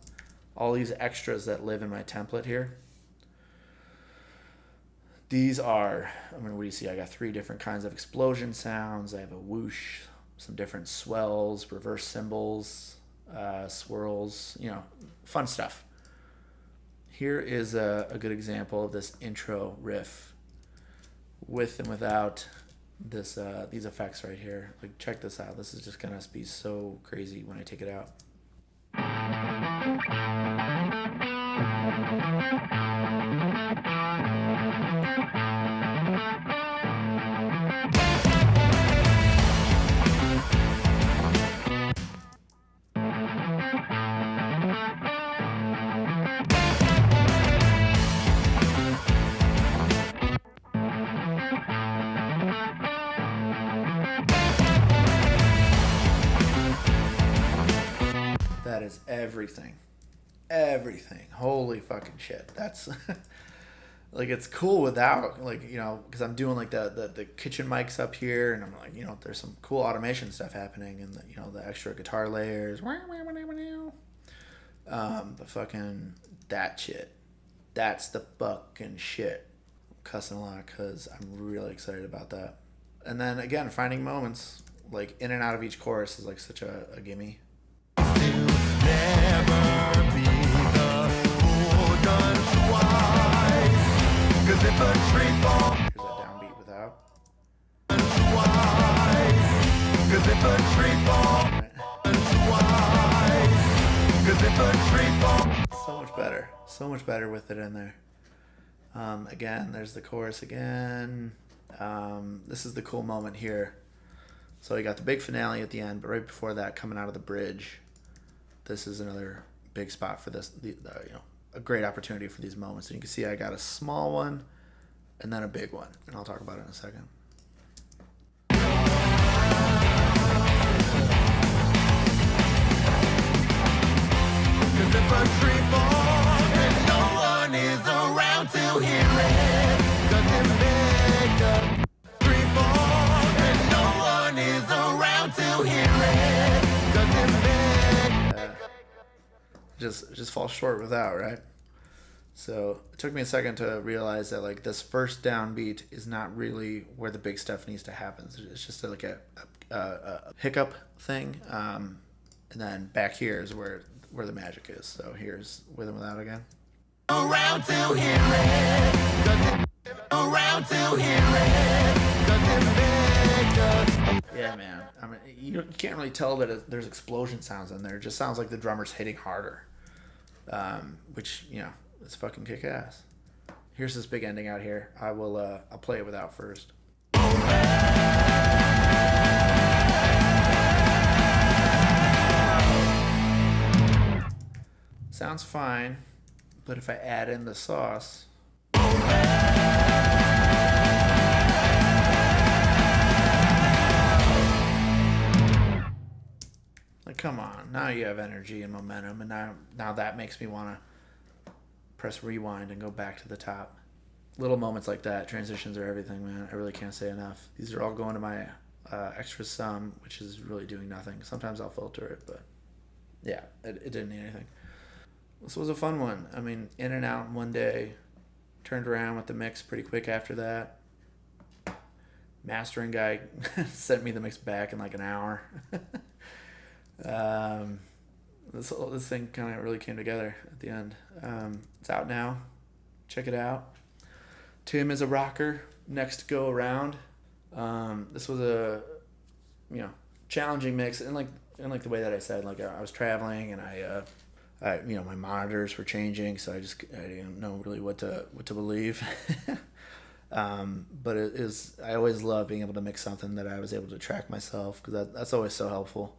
All these extras that live in my template here. These are, what do you see? I got 3 different kinds of explosion sounds. I have a whoosh, some different swells, reverse cymbals, swirls, fun stuff. Here is a good example of this intro riff with and without these effects right here. Like, check this out. This is just gonna be so crazy when I take it out. That is everything. Holy fucking shit. That's like, it's cool without, like, because I'm doing like the kitchen mics up here, and I'm like, there's some cool automation stuff happening, and the extra guitar layers, the fucking, that shit, that's the fucking shit. I'm cussing a lot because I'm really excited about that. And then again, finding moments like in and out of each chorus is like such a gimme. Never be the fool done twice. 'Cause if a tree falls, here's that downbeat without. Twice. 'Cause if a tree falls, twice. 'Cause if a tree falls. So much better with it in there. Again, there's the chorus again. This is the cool moment here. So you got the big finale at the end, but right before that, coming out of the bridge, this is another big spot for this, a great opportunity for these moments. And you can see I got a small one and then a big one, and I'll talk about it in a second. Cause if a tree falls and no one is around to hear it, doesn't make a tree falls and no one is around to hear it, doesn't make just fall short without, right? So it took me a second to realize that like this first downbeat is not really where the big stuff needs to happen. It's just like a hiccup thing, and then back here is where the magic is. So here's with and without again. around to hear it, around to hear it, doesn't make a. Yeah, man. I mean, you can't really tell that there's explosion sounds in there. It just sounds like the drummer's hitting harder, which it's fucking kick ass. Here's this big ending out here. I'll play it without first. Sounds fine, but if I add in the sauce. Like, come on, now you have energy and momentum, and now that makes me want to press rewind and go back to the top. Little moments like that, transitions are everything, man. I really can't say enough. These are all going to my extra sum, which is really doing nothing. Sometimes I'll filter it, but yeah, it didn't need anything. This was a fun one. I mean, in and out in one day. Turned around with the mix pretty quick after that. Mastering guy sent me the mix back in like an hour. This thing kind of really came together at the end. It's out now. Check it out. Timisarocker, next go around. This was a challenging mix, and like the way that I said, like I was traveling and I my monitors were changing, so I didn't know really what to believe. But it is, I always love being able to mix something that I was able to track myself, because that's always so helpful.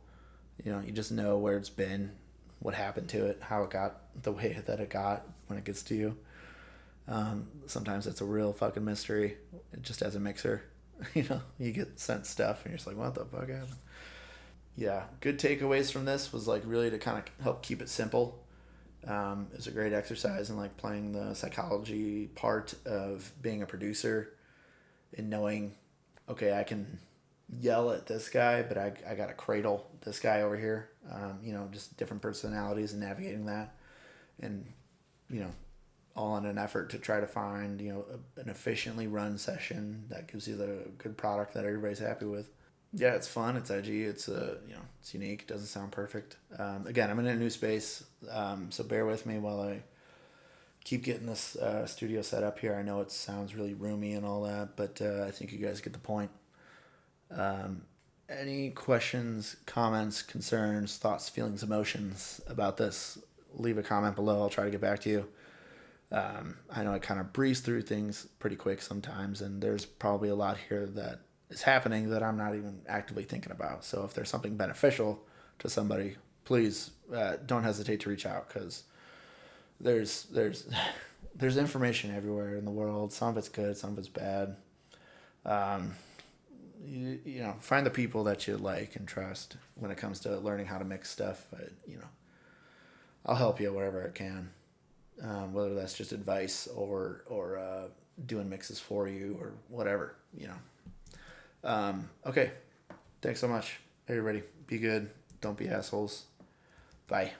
You just know where it's been, what happened to it, how it got the way that it got when it gets to you. Sometimes it's a real fucking mystery, just as a mixer. You get sent stuff and you're just like, what the fuck happened? Yeah, good takeaways from this was like really to kind of help keep it simple. It's a great exercise in like playing the psychology part of being a producer and knowing, okay, I can yell at this guy, but I got to cradle this guy over here. Just different personalities and navigating that, and all in an effort to try to find an efficiently run session that gives you the good product that everybody's happy with. Yeah, it's fun. It's edgy. It's it's unique. It doesn't sound perfect. Again, I'm in a new space, so bear with me while I keep getting this studio set up here. I know it sounds really roomy and all that, but I think you guys get the point. Any questions, comments, concerns, thoughts, feelings, emotions about this? Leave a comment below. I'll try to get back to you. I know I kind of breeze through things pretty quick sometimes, and there's probably a lot here that is happening that I'm not even actively thinking about. So if there's something beneficial to somebody, please don't hesitate to reach out, because there's information everywhere in the world. Some of it's good, some of it's bad. Find the people that you like and trust when it comes to learning how to mix stuff. I'll help you wherever I can, whether that's just advice or doing mixes for you or whatever. Okay, thanks so much, everybody. Be good. Don't be assholes. Bye.